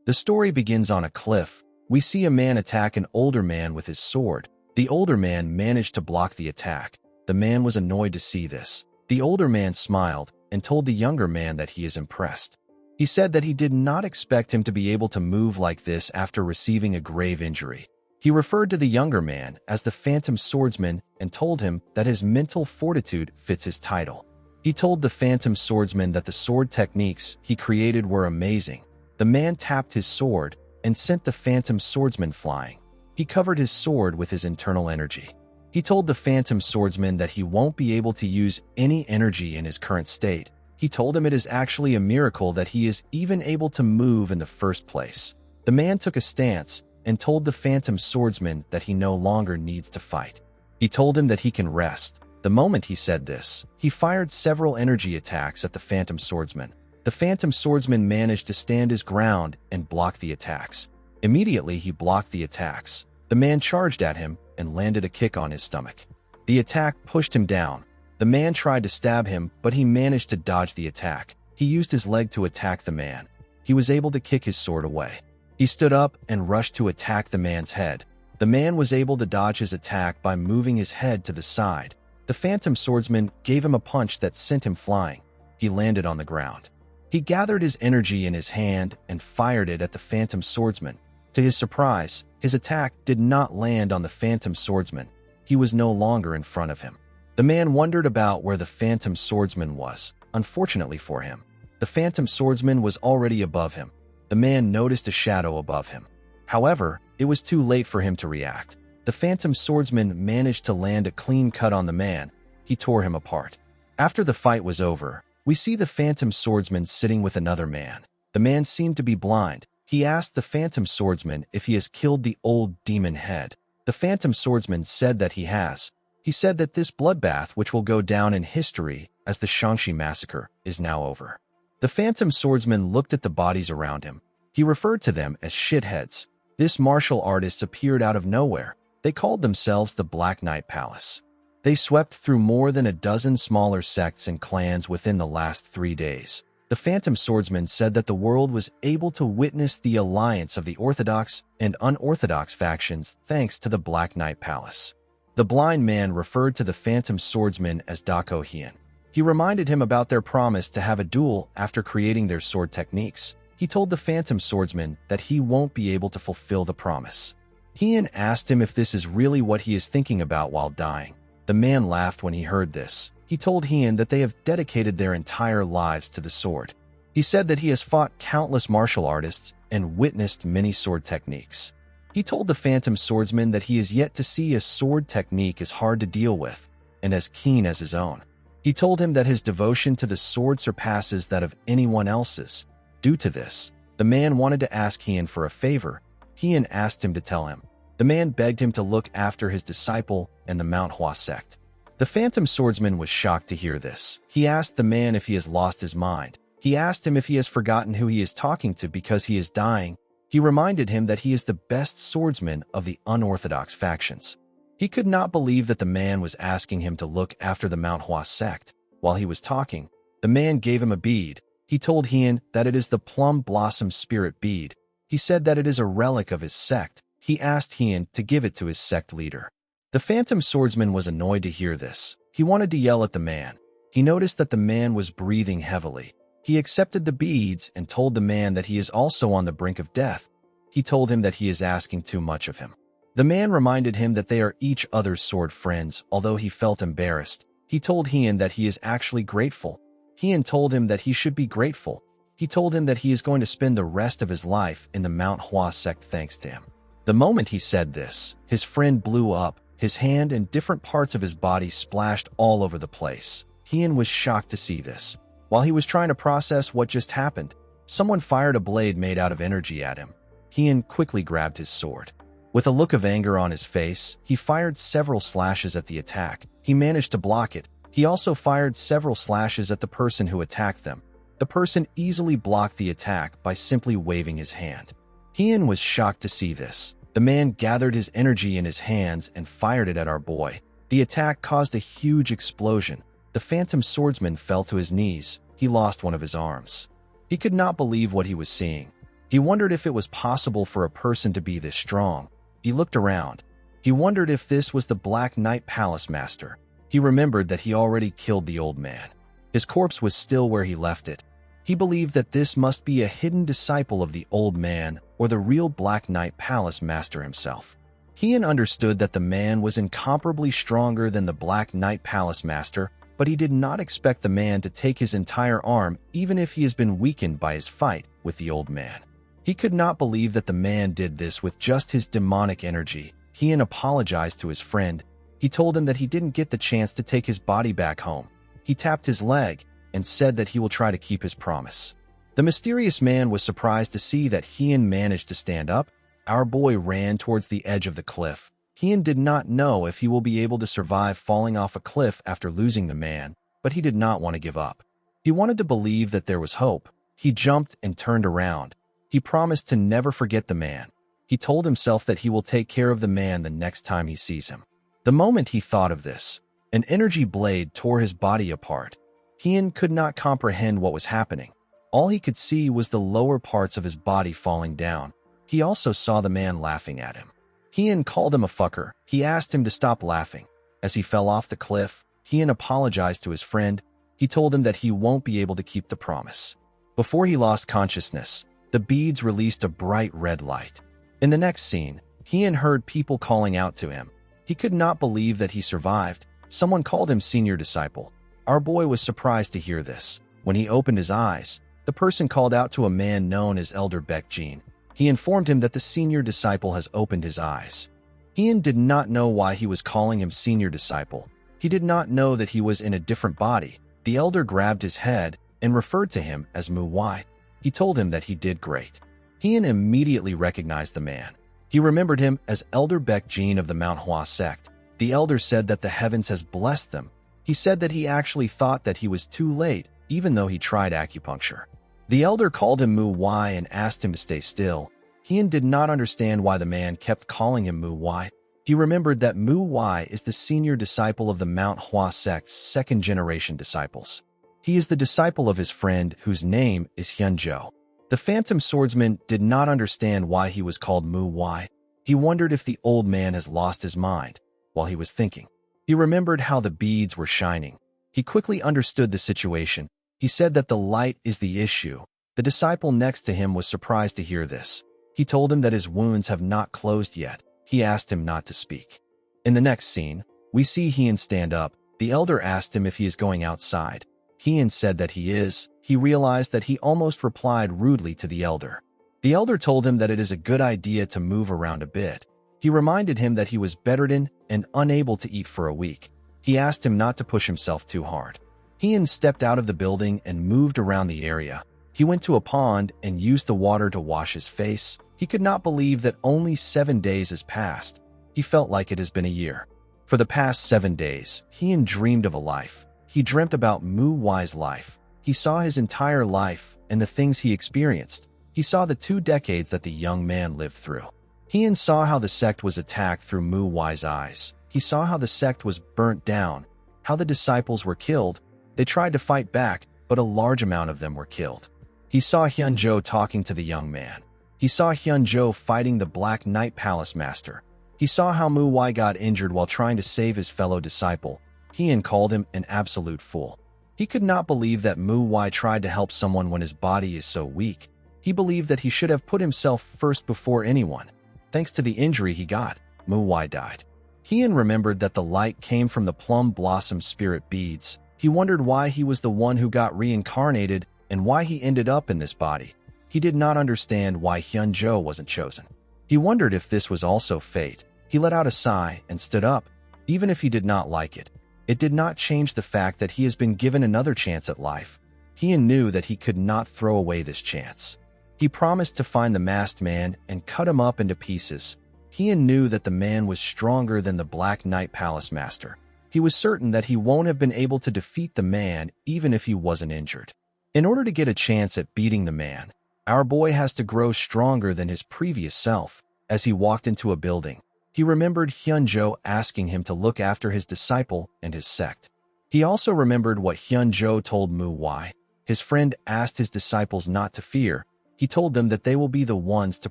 The story begins on a cliff. We see a man attack an older man with his sword. The older man managed to block the attack. The man was annoyed to see this. The older man smiled and told the younger man that he is impressed. He said that he did not expect him to be able to move like this after receiving a grave injury. He referred to the younger man as the Phantom Swordsman and told him that his mental fortitude fits his title. He told the Phantom Swordsman that the sword techniques he created were amazing. The man tapped his sword and sent the Phantom Swordsman flying. He covered his sword with his internal energy. He told the Phantom Swordsman that he won't be able to use any energy in his current state. He told him it is actually a miracle that he is even able to move in the first place. The man took a stance and told the Phantom Swordsman that he no longer needs to fight. He told him that he can rest. The moment he said this, he fired several energy attacks at the Phantom Swordsman. The Phantom Swordsman managed to stand his ground and block the attacks. Immediately, he blocked the attacks. The man charged at him and landed a kick on his stomach. The attack pushed him down. The man tried to stab him, but he managed to dodge the attack. He used his leg to attack the man. He was able to kick his sword away. He stood up and rushed to attack the man's head. The man was able to dodge his attack by moving his head to the side. The Phantom Swordsman gave him a punch that sent him flying. He landed on the ground. He gathered his energy in his hand and fired it at the Phantom Swordsman. To his surprise, his attack did not land on the Phantom Swordsman. He was no longer in front of him. The man wondered about where the Phantom Swordsman was. Unfortunately for him, the Phantom Swordsman was already above him. The man noticed a shadow above him. However, it was too late for him to react. The Phantom Swordsman managed to land a clean cut on the man. He tore him apart. After the fight was over, we see the Phantom Swordsman sitting with another man. The man seemed to be blind. He asked the Phantom Swordsman if he has killed the old demon head. The Phantom Swordsman said that he has. He said that this bloodbath, which will go down in history as the Shangxi massacre, is now over. The Phantom Swordsman looked at the bodies around him. He referred to them as shitheads. This martial artist appeared out of nowhere. They called themselves the Black Knight Palace. They swept through more than a dozen smaller sects and clans within the last 3 days. The Phantom Swordsman said that the world was able to witness the alliance of the orthodox and unorthodox factions thanks to the Black Knight Palace. The blind man referred to the Phantom Swordsman as Dako Hien. He reminded him about their promise to have a duel after creating their sword techniques. He told the Phantom Swordsman that he won't be able to fulfill the promise. Hien asked him if this is really what he is thinking about while dying. The man laughed when he heard this. He told Hien that they have dedicated their entire lives to the sword. He said that he has fought countless martial artists and witnessed many sword techniques. He told the Phantom Swordsman that he is yet to see a sword technique as hard to deal with and as keen as his own. He told him that his devotion to the sword surpasses that of anyone else's. Due to this, the man wanted to ask Hien for a favor. Hien asked him to tell him. The man begged him to look after his disciple and the Manhwa sect. The Phantom Swordsman was shocked to hear this. He asked the man if he has lost his mind. He asked him if he has forgotten who he is talking to because he is dying. He reminded him that he is the best swordsman of the unorthodox factions. He could not believe that the man was asking him to look after the Manhwa sect. While he was talking, the man gave him a bead. He told Hien that it is the Plum Blossom Spirit bead. He said that it is a relic of his sect. He asked Hien to give it to his sect leader. The Phantom Swordsman was annoyed to hear this. He wanted to yell at the man. He noticed that the man was breathing heavily. He accepted the beads and told the man that he is also on the brink of death. He told him that he is asking too much of him. The man reminded him that they are each other's sword friends, although he felt embarrassed. He told Hien that he is actually grateful. Hien told him that he should be grateful. He told him that he is going to spend the rest of his life in the Manhwa sect thanks to him. The moment he said this, his friend blew up. His hand and different parts of his body splashed all over the place. Hien was shocked to see this. While he was trying to process what just happened, someone fired a blade made out of energy at him. Hien quickly grabbed his sword. With a look of anger on his face, he fired several slashes at the attack. He managed to block it. He also fired several slashes at the person who attacked them. The person easily blocked the attack by simply waving his hand. Hien was shocked to see this. The man gathered his energy in his hands and fired it at our boy. The attack caused a huge explosion. The Phantom Swordsman fell to his knees. He lost one of his arms. He could not believe what he was seeing. He wondered if it was possible for a person to be this strong. He looked around. He wondered if this was the Black Knight Palace Master. He remembered that he already killed the old man. His corpse was still where he left it. He believed that this must be a hidden disciple of the old man or the real Black Knight Palace Master himself. Heian understood that the man was incomparably stronger than the Black Knight Palace Master, but he did not expect the man to take his entire arm even if he has been weakened by his fight with the old man. He could not believe that the man did this with just his demonic energy. Heian apologized to his friend. He told him that he didn't get the chance to take his body back home. He tapped his leg and said that he will try to keep his promise. The mysterious man was surprised to see that Heian managed to stand up. Our boy ran towards the edge of the cliff. Heian did not know if he will be able to survive falling off a cliff after losing the man, but he did not want to give up. He wanted to believe that there was hope. He jumped and turned around. He promised to never forget the man. He told himself that he will take care of the man the next time he sees him. The moment he thought of this, an energy blade tore his body apart. Heian could not comprehend what was happening. All he could see was the lower parts of his body falling down. He also saw the man laughing at him. Heian called him a fucker. He asked him to stop laughing. As he fell off the cliff, Heian apologized to his friend. He told him that he won't be able to keep the promise. Before he lost consciousness, the beads released a bright red light. In the next scene, Heian heard people calling out to him. He could not believe that he survived. Someone called him senior disciple. Our boy was surprised to hear this. When he opened his eyes, the person called out to a man known as Elder Baekjin. He informed him that the senior disciple has opened his eyes. Heian did not know why he was calling him senior disciple. He did not know that he was in a different body. The elder grabbed his head and referred to him as Mu Wai. He told him that he did great. Heian immediately recognized the man. He remembered him as Elder Baekjin of the Manhwa sect. The elder said that the heavens has blessed them. He said that he actually thought that he was too late, even though he tried acupuncture. The elder called him Mu Wai and asked him to stay still. Heian did not understand why the man kept calling him Mu Wai. He remembered that Mu Wai is the senior disciple of the Mount Hua sect's second-generation disciples. He is the disciple of his friend whose name is Hyunjo. The Phantom Swordsman did not understand why he was called Mu Wai. He wondered if the old man has lost his mind. While he was thinking, he remembered how the beads were shining. He quickly understood the situation. He said that the light is the issue. The disciple next to him was surprised to hear this. He told him that his wounds have not closed yet. He asked him not to speak. In the next scene, we see Heian stand up. The elder asked him if he is going outside. Heian said that he is. He realized that he almost replied rudely to the elder. The elder told him that it is a good idea to move around a bit. He reminded him that he was bedridden and unable to eat for a week. He asked him not to push himself too hard. Heian stepped out of the building and moved around the area. He went to a pond and used the water to wash his face. He could not believe that only 7 days has passed. He felt like it has been a year. For the past 7 days, Heian dreamed of a life. He dreamt about Mu Wai's life. He saw his entire life and the things he experienced. He saw the 2 decades that the young man lived through. Heian saw how the sect was attacked through Mu Wai's eyes. He saw how the sect was burnt down, how the disciples were killed. They tried to fight back, but a large amount of them were killed. He saw Hyunjo talking to the young man. He saw Hyunjo fighting the Black Knight Palace Master. He saw how Mu Wai got injured while trying to save his fellow disciple. Heian called him an absolute fool. He could not believe that Mu Wai tried to help someone when his body is so weak. He believed that he should have put himself first before anyone. Thanks to the injury he got, Mu Wai died. Heian remembered that the light came from the plum blossom spirit beads. He wondered why he was the one who got reincarnated and why he ended up in this body. He did not understand why Hyunjo wasn't chosen. He wondered if this was also fate. He let out a sigh and stood up. Even if he did not like it, it did not change the fact that he has been given another chance at life. Heian knew that he could not throw away this chance. He promised to find the masked man and cut him up into pieces. Heian knew that the man was stronger than the Black Knight Palace Master. He was certain that he won't have been able to defeat the man even if he wasn't injured. In order to get a chance at beating the man, our boy has to grow stronger than his previous self. As he walked into a building, he remembered Hyunjo asking him to look after his disciple and his sect. He also remembered what Hyunjo told Mu Wai. His friend asked his disciples not to fear. He told them that they will be the ones to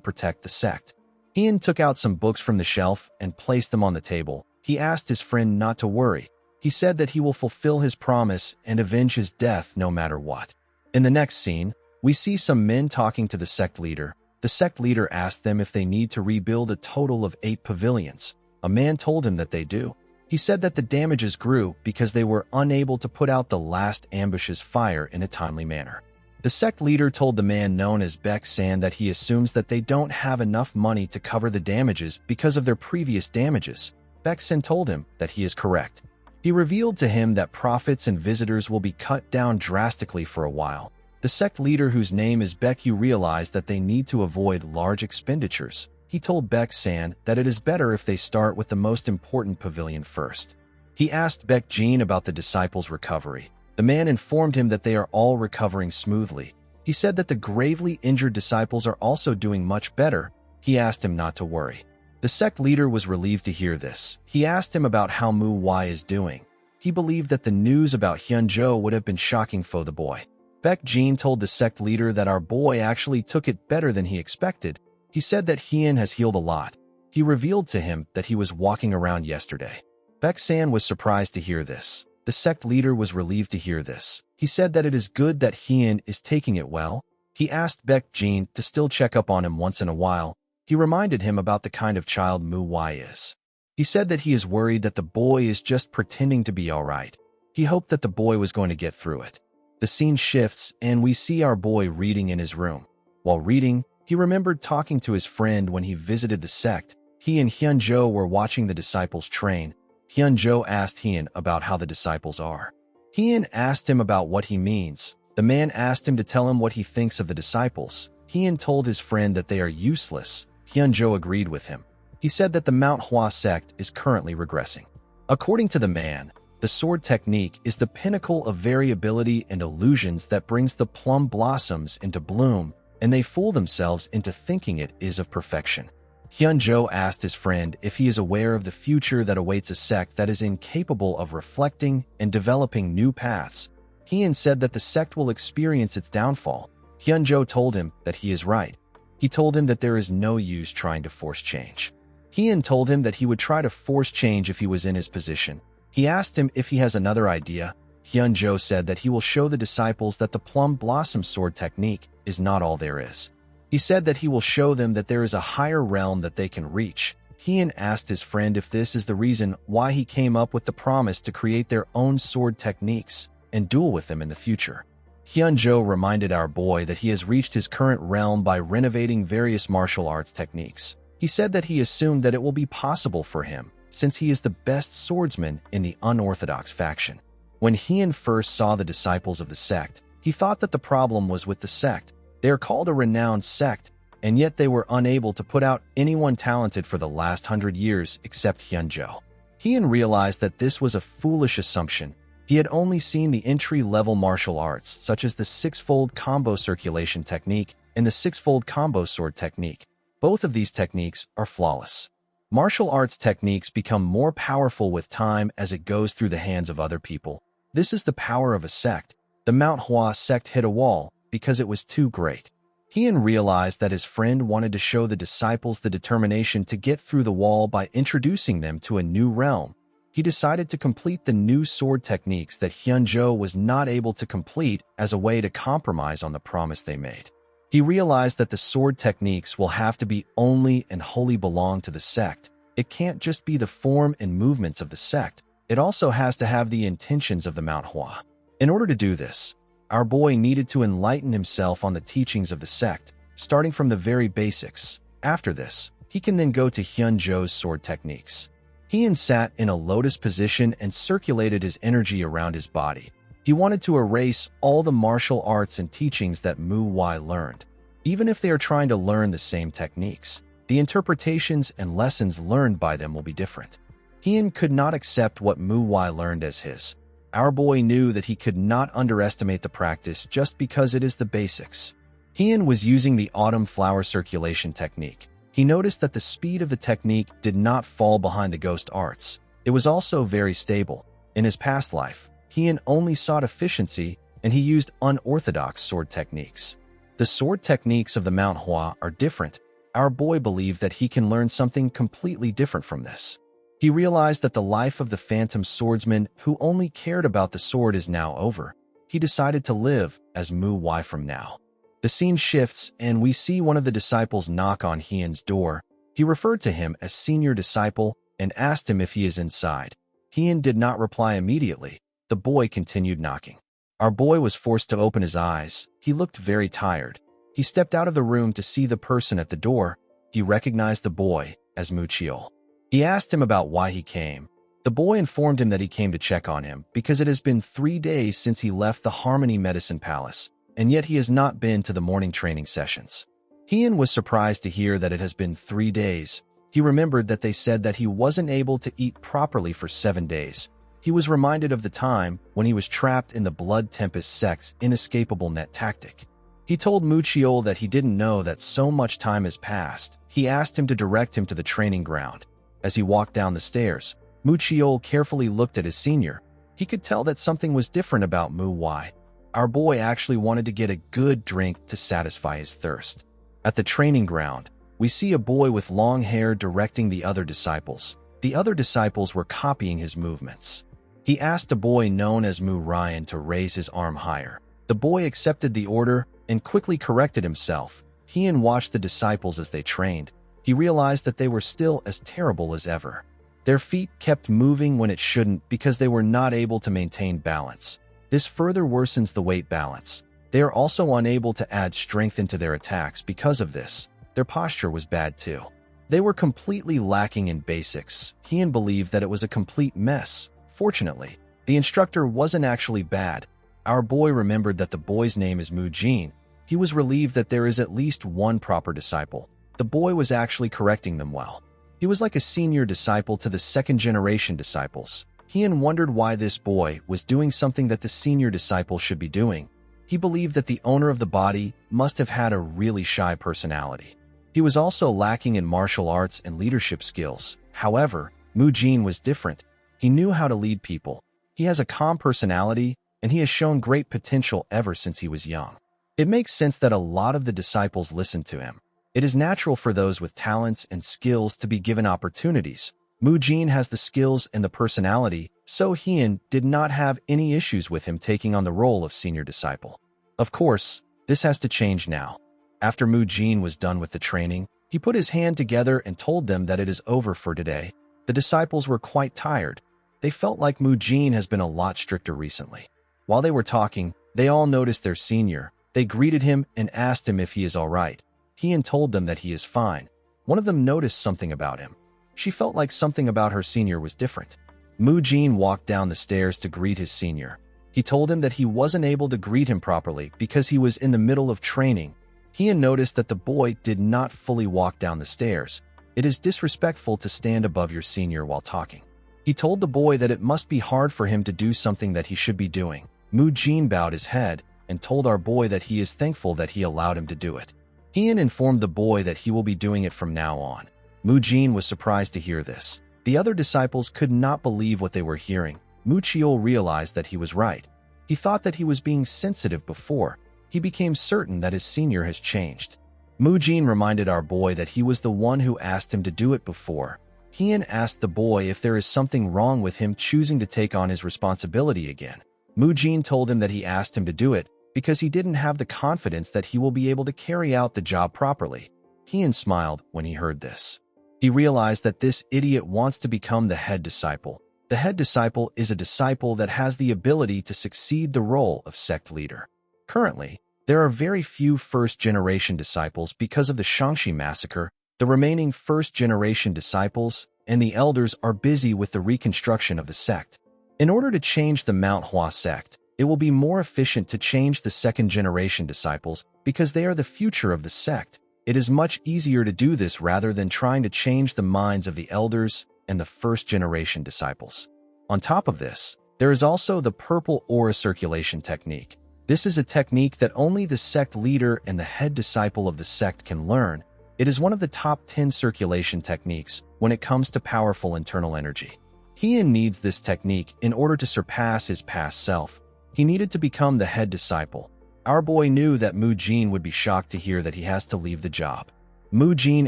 protect the sect. Ian took out some books from the shelf and placed them on the table. He asked his friend not to worry. He said that he will fulfill his promise and avenge his death no matter what. In the next scene, we see some men talking to the sect leader. The sect leader asked them if they need to rebuild a total of 8 pavilions. A man told him that they do. He said that the damages grew because they were unable to put out the last ambush's fire in a timely manner. The sect leader told the man known as Baek-san that he assumes that they don't have enough money to cover the damages because of their previous damages. Baek-san told him that he is correct. He revealed to him that profits and visitors will be cut down drastically for a while. The sect leader, whose name is Baekyu, realized that they need to avoid large expenditures. He told Baek-san that it is better if they start with the most important pavilion first. He asked Baek-jin about the disciples' recovery. The man informed him that they are all recovering smoothly. He said that the gravely injured disciples are also doing much better. He asked him not to worry. The sect leader was relieved to hear this. He asked him about how Mu Wai is doing. He believed that the news about Hyunjo would have been shocking for the boy. Baek-jin told the sect leader that our boy actually took it better than he expected. He said that Hyun has healed a lot. He revealed to him that he was walking around yesterday. Baek-san was surprised to hear this. The sect leader was relieved to hear this. He said that it is good that Hyun is taking it well. He asked Baek-jin to still check up on him once in a while. He reminded him about the kind of child Mu Wai is. He said that he is worried that the boy is just pretending to be all right. He hoped that the boy was going to get through it. The scene shifts, and we see our boy reading in his room. While reading, he remembered talking to his friend when he visited the sect. He and Hyunjo were watching the disciples train. Hyunjo asked Hyun about how the disciples are. Hyun asked him about what he means. The man asked him to tell him what he thinks of the disciples. Hyun told his friend that they are useless. Hyunjo agreed with him. He said that the Manhwa sect is currently regressing. According to the man, the sword technique is the pinnacle of variability and illusions that brings the plum blossoms into bloom, and they fool themselves into thinking it is of perfection. Hyunjo asked his friend if he is aware of the future that awaits a sect that is incapable of reflecting and developing new paths. Hyun said that the sect will experience its downfall. Hyunjo told him that he is right. He told him that there is no use trying to force change. Hyun told him that he would try to force change if he was in his position. He asked him if he has another idea. Hyunjo said that he will show the disciples that the plum blossom sword technique is not all there is. He said that he will show them that there is a higher realm that they can reach. Hyun asked his friend if this is the reason why he came up with the promise to create their own sword techniques and duel with them in the future. Hyunjo reminded our boy that he has reached his current realm by renovating various martial arts techniques. He said that he assumed that it will be possible for him, since he is the best swordsman in the unorthodox faction. When Hyun first saw the disciples of the sect, he thought that the problem was with the sect. They are called a renowned sect, and yet they were unable to put out anyone talented for the last 100 years except Hyunjo. Hyun realized that this was a foolish assumption. He had only seen the entry-level martial arts, such as the six-fold combo circulation technique and the six-fold combo sword technique. Both of these techniques are flawless. Martial arts techniques become more powerful with time as it goes through the hands of other people. This is the power of a sect. The Manhwa sect hit a wall because it was too great. Hyun realized that his friend wanted to show the disciples the determination to get through the wall by introducing them to a new realm. He decided to complete the new sword techniques that Hyunjo was not able to complete as a way to compromise on the promise they made. He realized that the sword techniques will have to be only and wholly belong to the sect. It can't just be the form and movements of the sect. It also has to have the intentions of the Manhwa. In order to do this, our boy needed to enlighten himself on the teachings of the sect, starting from the very basics. After this, he can then go to Hyunjo's sword techniques. Hyun sat in a lotus position and circulated his energy around his body. He wanted to erase all the martial arts and teachings that Mu Wai learned. Even if they are trying to learn the same techniques, the interpretations and lessons learned by them will be different. Hyun could not accept what Mu Wai learned as his. Our boy knew that he could not underestimate the practice just because it is the basics. Hyun was using the autumn flower circulation technique. He noticed that the speed of the technique did not fall behind the ghost arts. It was also very stable. In his past life, Hyun only sought efficiency, and he used unorthodox sword techniques. The The sword techniques of the Manhwa are different. Our boy believed that he can learn something completely different from this. He realized that the life of the phantom swordsman who only cared about the sword is now over. He decided to live as Mu Wai from now. The scene shifts, and we see one of the disciples knock on Hien's door. He referred to him as senior disciple and asked him if he is inside. Hien did not reply immediately. The boy continued knocking. Our boy was forced to open his eyes. He looked very tired. He stepped out of the room to see the person at the door. He recognized the boy as Mu Chiol. He asked him about why he came. The boy informed him that he came to check on him because it has been 3 days since he left the Harmony Medicine Palace, and yet he has not been to the morning training sessions. Hien was surprised to hear that it has been 3 days. He remembered that they said that he wasn't able to eat properly for 7 days. He was reminded of the time when he was trapped in the Blood Tempest sect's inescapable net tactic. He told Mu Chiol that he didn't know that so much time has passed. He asked him to direct him to the training ground. As he walked down the stairs, Mu Chiol carefully looked at his senior. He could tell that something was different about Mu Wai. Our boy actually wanted to get a good drink to satisfy his thirst. At the training ground, we see a boy with long hair directing the other disciples. The other disciples were copying his movements. He asked a boy known as Mu Ryan to raise his arm higher. The boy accepted the order and quickly corrected himself. Hien watched the disciples as they trained. He realized that they were still as terrible as ever. Their feet kept moving when it shouldn't because they were not able to maintain balance. This further worsens the weight balance. They are also unable to add strength into their attacks because of this. Their posture was bad too. They were completely lacking in basics. Hien believed that it was a complete mess. Fortunately, the instructor wasn't actually bad. Our boy remembered that the boy's name is Mu Jin. He was relieved that there is at least one proper disciple. The boy was actually correcting them well. He was like a senior disciple to the second-generation disciples. Hien wondered why this boy was doing something that the senior disciple should be doing. He believed that the owner of the body must have had a really shy personality. He was also lacking in martial arts and leadership skills. However, Mu Jin was different. He knew how to lead people. He has a calm personality, and he has shown great potential ever since he was young. It makes sense that a lot of the disciples listened to him. It is natural for those with talents and skills to be given opportunities. Mu Jin has the skills and the personality, so Hien did not have any issues with him taking on the role of senior disciple. Of course, this has to change now. After Mu Jin was done with the training, he put his hand together and told them that it is over for today. The disciples were quite tired. They felt like Mu Jin has been a lot stricter recently. While they were talking, they all noticed their senior. They greeted him and asked him if he is all right. Hien told them that he is fine. One of them noticed something about him. She felt like something about her senior was different. Mu Jin walked down the stairs to greet his senior. He told him that he wasn't able to greet him properly because he was in the middle of training. Hien noticed that the boy did not fully walk down the stairs. It is disrespectful to stand above your senior while talking. He told the boy that it must be hard for him to do something that he should be doing. Mu Jin bowed his head and told our boy that he is thankful that he allowed him to do it. Hien informed the boy that he will be doing it from now on. Mu Jin was surprised to hear this. The other disciples could not believe what they were hearing. Mu Chiol realized that he was right. He thought that he was being sensitive before. He became certain that his senior has changed. Mu Jin reminded our boy that he was the one who asked him to do it before. Hien asked the boy if there is something wrong with him choosing to take on his responsibility again. Mu Jin told him that he asked him to do it because he didn't have the confidence that he will be able to carry out the job properly. Hien smiled when he heard this. He realized that this idiot wants to become the head disciple. The head disciple is a disciple that has the ability to succeed the role of sect leader. Currently, there are very few first-generation disciples because of the Shangxi massacre. The remaining first-generation disciples and the elders are busy with the reconstruction of the sect. In order to change the Manhwa sect, it will be more efficient to change the second-generation disciples because they are the future of the sect. It is much easier to do this rather than trying to change the minds of the elders and the first-generation disciples. On top of this, there is also the purple aura circulation technique. This is a technique that only the sect leader and the head disciple of the sect can learn. It is one of the top 10 circulation techniques when it comes to powerful internal energy. Hien needs this technique in order to surpass his past self. He needed to become the head disciple. Our boy knew that Mu Jin would be shocked to hear that he has to leave the job. Mu Jin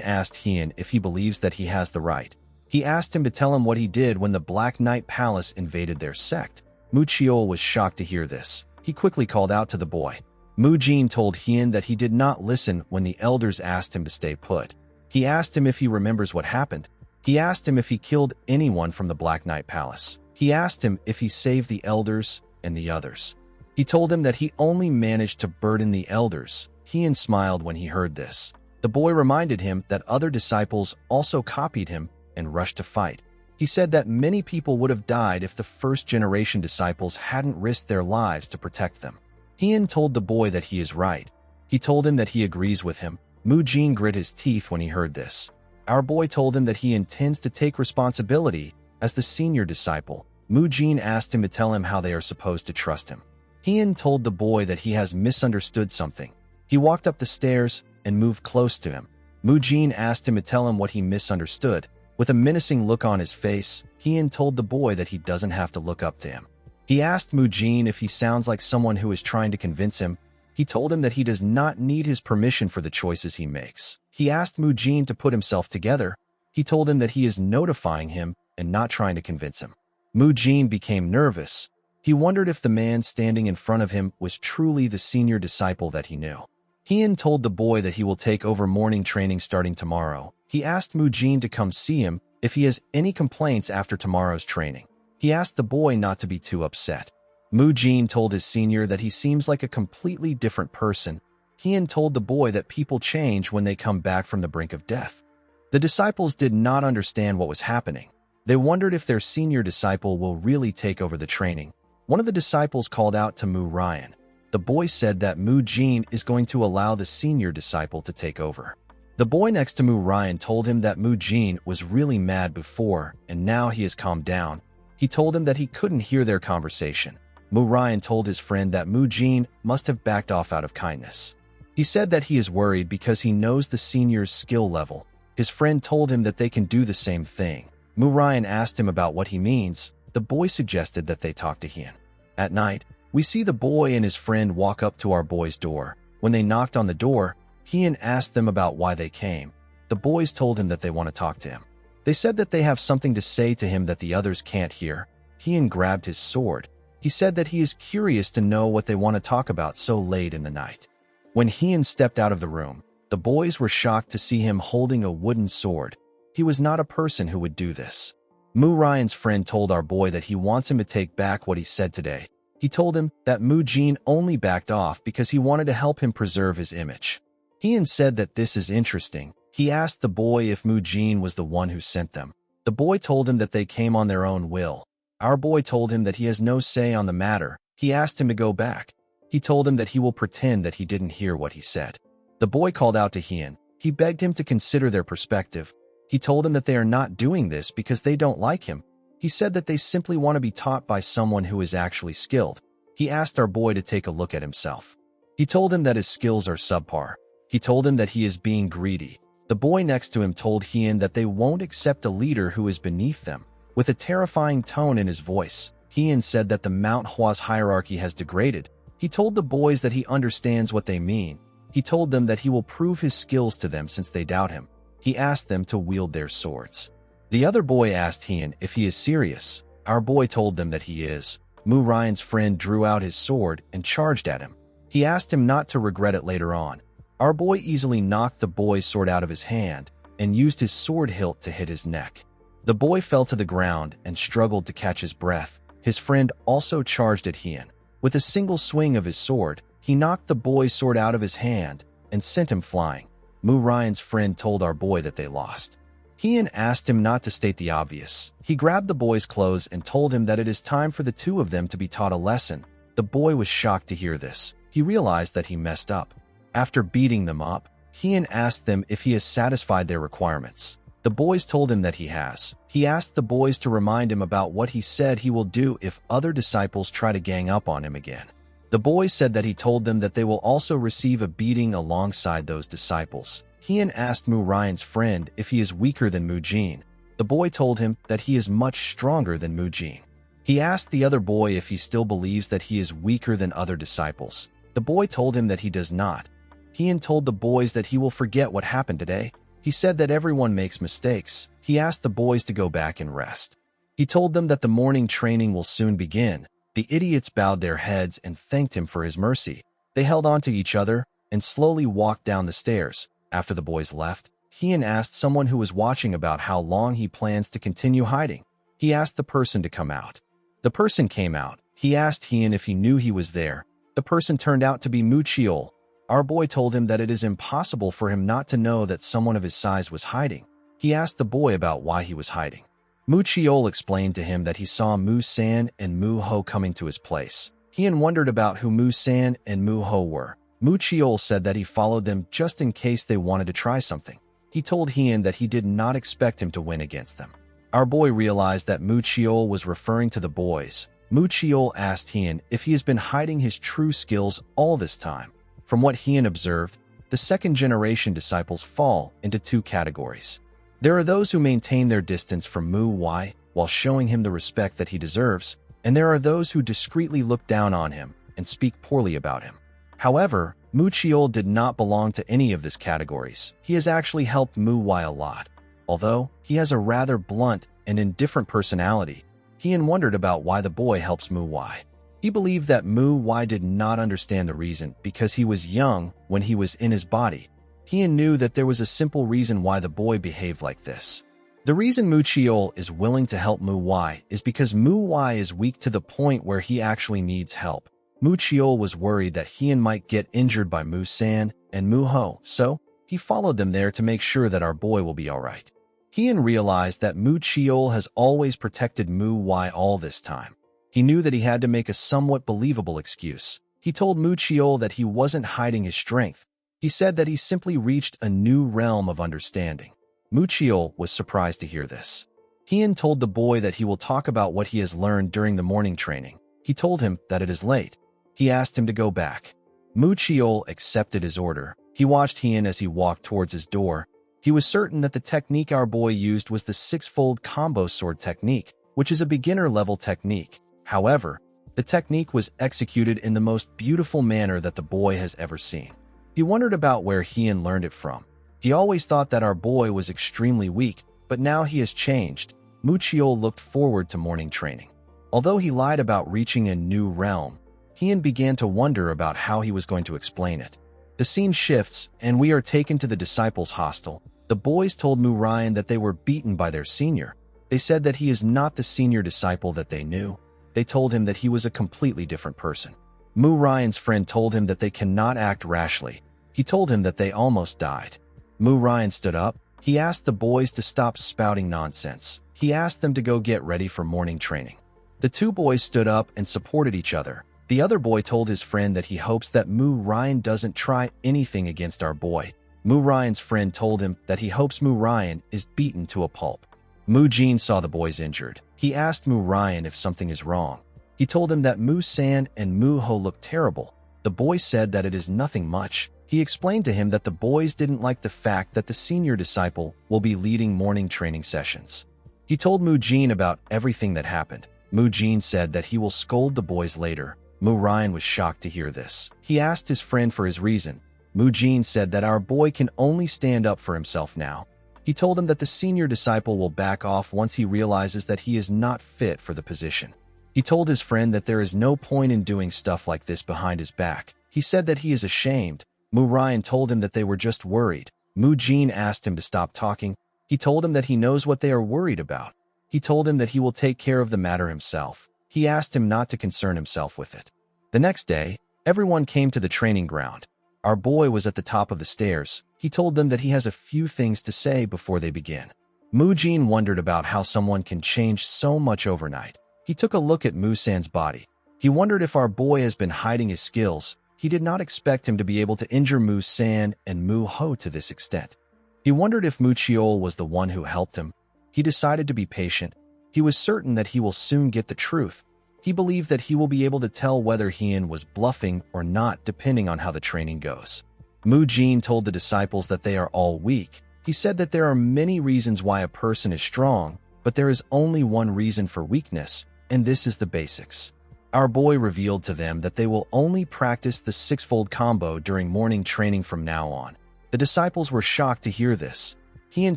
asked Hien if he believes that he has the right. He asked him to tell him what he did when the Black Knight Palace invaded their sect. Mu Chiol was shocked to hear this. He quickly called out to the boy. Mu Jin told Hien that he did not listen when the elders asked him to stay put. He asked him if he remembers what happened. He asked him if he killed anyone from the Black Knight Palace. He asked him if he saved the elders and the others. He told him that he only managed to burden the elders. Hien smiled when he heard this. The boy reminded him that other disciples also copied him and rushed to fight. He said that many people would have died if the first-generation disciples hadn't risked their lives to protect them. Hien told the boy that he is right. He told him that he agrees with him. Mu Jin grit his teeth when he heard this. Our boy told him that he intends to take responsibility as the senior disciple. Mu Jin asked him to tell him how they are supposed to trust him. Hien told the boy that he has misunderstood something. He walked up the stairs and moved close to him. Mu Jin asked him to tell him what he misunderstood. With a menacing look on his face, Hien told the boy that he doesn't have to look up to him. He asked Mu Jin if he sounds like someone who is trying to convince him. He told him that he does not need his permission for the choices he makes. He asked Mu Jin to put himself together. He told him that he is notifying him and not trying to convince him. Mu Jin became nervous. He wondered if the man standing in front of him was truly the senior disciple that he knew. Hien told the boy that he will take over morning training starting tomorrow. He asked Mu Jin to come see him if he has any complaints after tomorrow's training. He asked the boy not to be too upset. Mu Jin told his senior that he seems like a completely different person. Hien told the boy that people change when they come back from the brink of death. The disciples did not understand what was happening. They wondered if their senior disciple will really take over the training. One of the disciples called out to Mu Ryan. The boy said that Mu Jin is going to allow the senior disciple to take over. The boy next to Mu Ryan told him that Mu Jin was really mad before, and now he has calmed down. He told him that he couldn't hear their conversation. Mu Ryan told his friend that Mu Jin must have backed off out of kindness. He said that he is worried because he knows the senior's skill level. His friend told him that they can do the same thing. Mu Ryan asked him about what he means. The boy suggested that they talk to Hien. At night, we see the boy and his friend walk up to our boy's door. When they knocked on the door, Hien asked them about why they came. The boys told him that they want to talk to him. They said that they have something to say to him that the others can't hear. Hien grabbed his sword. He said that he is curious to know what they want to talk about so late in the night. When Hien stepped out of the room, the boys were shocked to see him holding a wooden sword. He was not a person who would do this. Mu Ryan's friend told our boy that he wants him to take back what he said today. He told him that Mu Jin only backed off because he wanted to help him preserve his image. Hien said that this is interesting. He asked the boy if Mu Jin was the one who sent them. The boy told him that they came on their own will. Our boy told him that he has no say on the matter. He asked him to go back. He told him that he will pretend that he didn't hear what he said. The boy called out to Hien. He begged him to consider their perspective. He told him that they are not doing this because they don't like him. He said that they simply want to be taught by someone who is actually skilled. He asked our boy to take a look at himself. He told him that his skills are subpar. He told him that he is being greedy. The boy next to him told Hien that they won't accept a leader who is beneath them. With a terrifying tone in his voice, Hien said that the Mount Hwa's hierarchy has degraded. He told the boys that he understands what they mean. He told them that he will prove his skills to them since they doubt him. He asked them to wield their swords. The other boy asked Hien if he is serious. Our boy told them that he is. Mu Ryan's friend drew out his sword and charged at him. He asked him not to regret it later on. Our boy easily knocked the boy's sword out of his hand and used his sword hilt to hit his neck. The boy fell to the ground and struggled to catch his breath. His friend also charged at Hien. With a single swing of his sword, he knocked the boy's sword out of his hand and sent him flying. Mu Ryan's friend told our boy that they lost. Hien asked him not to state the obvious. He grabbed the boy's clothes and told him that it is time for the two of them to be taught a lesson. The boy was shocked to hear this. He realized that he messed up. After beating them up, Hien asked them if he has satisfied their requirements. The boys told him that he has. He asked the boys to remind him about what he said he will do if other disciples try to gang up on him again. The boys said that he told them that they will also receive a beating alongside those disciples. Hien asked Mu Ryan's friend if he is weaker than Mu Jin. The boy told him that he is much stronger than Mu Jin. He asked the other boy if he still believes that he is weaker than other disciples. The boy told him that he does not. Hien told the boys that he will forget what happened today. He said that everyone makes mistakes. He asked the boys to go back and rest. He told them that the morning training will soon begin. The idiots bowed their heads and thanked him for his mercy. They held on to each other and slowly walked down the stairs. After the boys left, Hien asked someone who was watching about how long he plans to continue hiding. He asked the person to come out. The person came out. He asked Hien if he knew he was there. The person turned out to be Mu Chiol. Our boy told him that it is impossible for him not to know that someone of his size was hiding. He asked the boy about why he was hiding. Mu Chiol explained to him that he saw Mu San and Mu Ho coming to his place. Hien wondered about who Mu San and Mu Ho were. Mu Chiol said that he followed them just in case they wanted to try something. He told Hien that he did not expect him to win against them. Our boy realized that Mu Chiol was referring to the boys. Mu Chiol asked Hien if he has been hiding his true skills all this time. From what Hien observed, the second-generation disciples fall into two categories. There are those who maintain their distance from Mu Wai while showing him the respect that he deserves, and there are those who discreetly look down on him and speak poorly about him. However, Mu Chiol did not belong to any of these categories. He has actually helped Mu Wai a lot. Although he has a rather blunt and indifferent personality, Hien wondered about why the boy helps Mu Wai. He believed that Mu Wai did not understand the reason because he was young when he was in his body. Hien knew that there was a simple reason why the boy behaved like this. The reason Mu Chiol is willing to help Mu Wai is because Mu Wai is weak to the point where he actually needs help. Mu Chiol was worried that Hien might get injured by Mu San and Mu Ho, so he followed them there to make sure that our boy will be alright. Hien realized that Mu Chiol has always protected Mu Wai all this time. He knew that he had to make a somewhat believable excuse. He told Mu Chiol that he wasn't hiding his strength. He said that he simply reached a new realm of understanding. Mu Chiol was surprised to hear this. Hien told the boy that he will talk about what he has learned during the morning training. He told him that it is late. He asked him to go back. Mu Chiol accepted his order. He watched Hien as he walked towards his door. He was certain that the technique our boy used was the six-fold combo sword technique, which is a beginner-level technique. However, the technique was executed in the most beautiful manner that the boy has ever seen. He wondered about where Hien learned it from. He always thought that our boy was extremely weak, but now he has changed. Mu Chiol looked forward to morning training. Although he lied about reaching a new realm, Hien began to wonder about how he was going to explain it. The scene shifts, and we are taken to the disciples' hostel. The boys told Mu Ryan that they were beaten by their senior. They said that he is not the senior disciple that they knew. They told him that he was a completely different person. Mu Ryan's friend told him that they cannot act rashly. He told him that they almost died. Mu Ryan stood up. He asked the boys to stop spouting nonsense. He asked them to go get ready for morning training. The two boys stood up and supported each other. The other boy told his friend that he hopes that Mu Ryan doesn't try anything against our boy. Mu Ryan's friend told him that he hopes Mu Ryan is beaten to a pulp. Mu Jin saw the boys injured. He asked Mu Ryan if something is wrong. He told him that Mu San and Mu Ho look terrible. The boy said that it is nothing much. He explained to him that the boys didn't like the fact that the senior disciple will be leading morning training sessions. He told Mu Jin about everything that happened. Mu Jin said that he will scold the boys later. Mu Ryan was shocked to hear this. He asked his friend for his reason. Mu Jin said that our boy can only stand up for himself now. He told him that the senior disciple will back off once he realizes that he is not fit for the position. He told his friend that there is no point in doing stuff like this behind his back. He said that he is ashamed. Mu Ryan told him that they were just worried. Mu Jin asked him to stop talking. He told him that he knows what they are worried about. He told him that he will take care of the matter himself. He asked him not to concern himself with it. The next day, everyone came to the training ground. Our boy was at the top of the stairs. He told them that he has a few things to say before they begin. Mu Jin wondered about how someone can change so much overnight. He took a look at Mu San's body. He wondered if our boy has been hiding his skills. He did not expect him to be able to injure Mu San and Mu Ho to this extent. He wondered if Mu Chiol was the one who helped him. He decided to be patient. He was certain that he will soon get the truth. He believed that he will be able to tell whether Hien was bluffing or not depending on how the training goes. Mu Jin told the disciples that they are all weak. He said that there are many reasons why a person is strong, but there is only one reason for weakness, and this is the basics. Our boy revealed to them that they will only practice the six-fold combo during morning training from now on. The disciples were shocked to hear this. Heian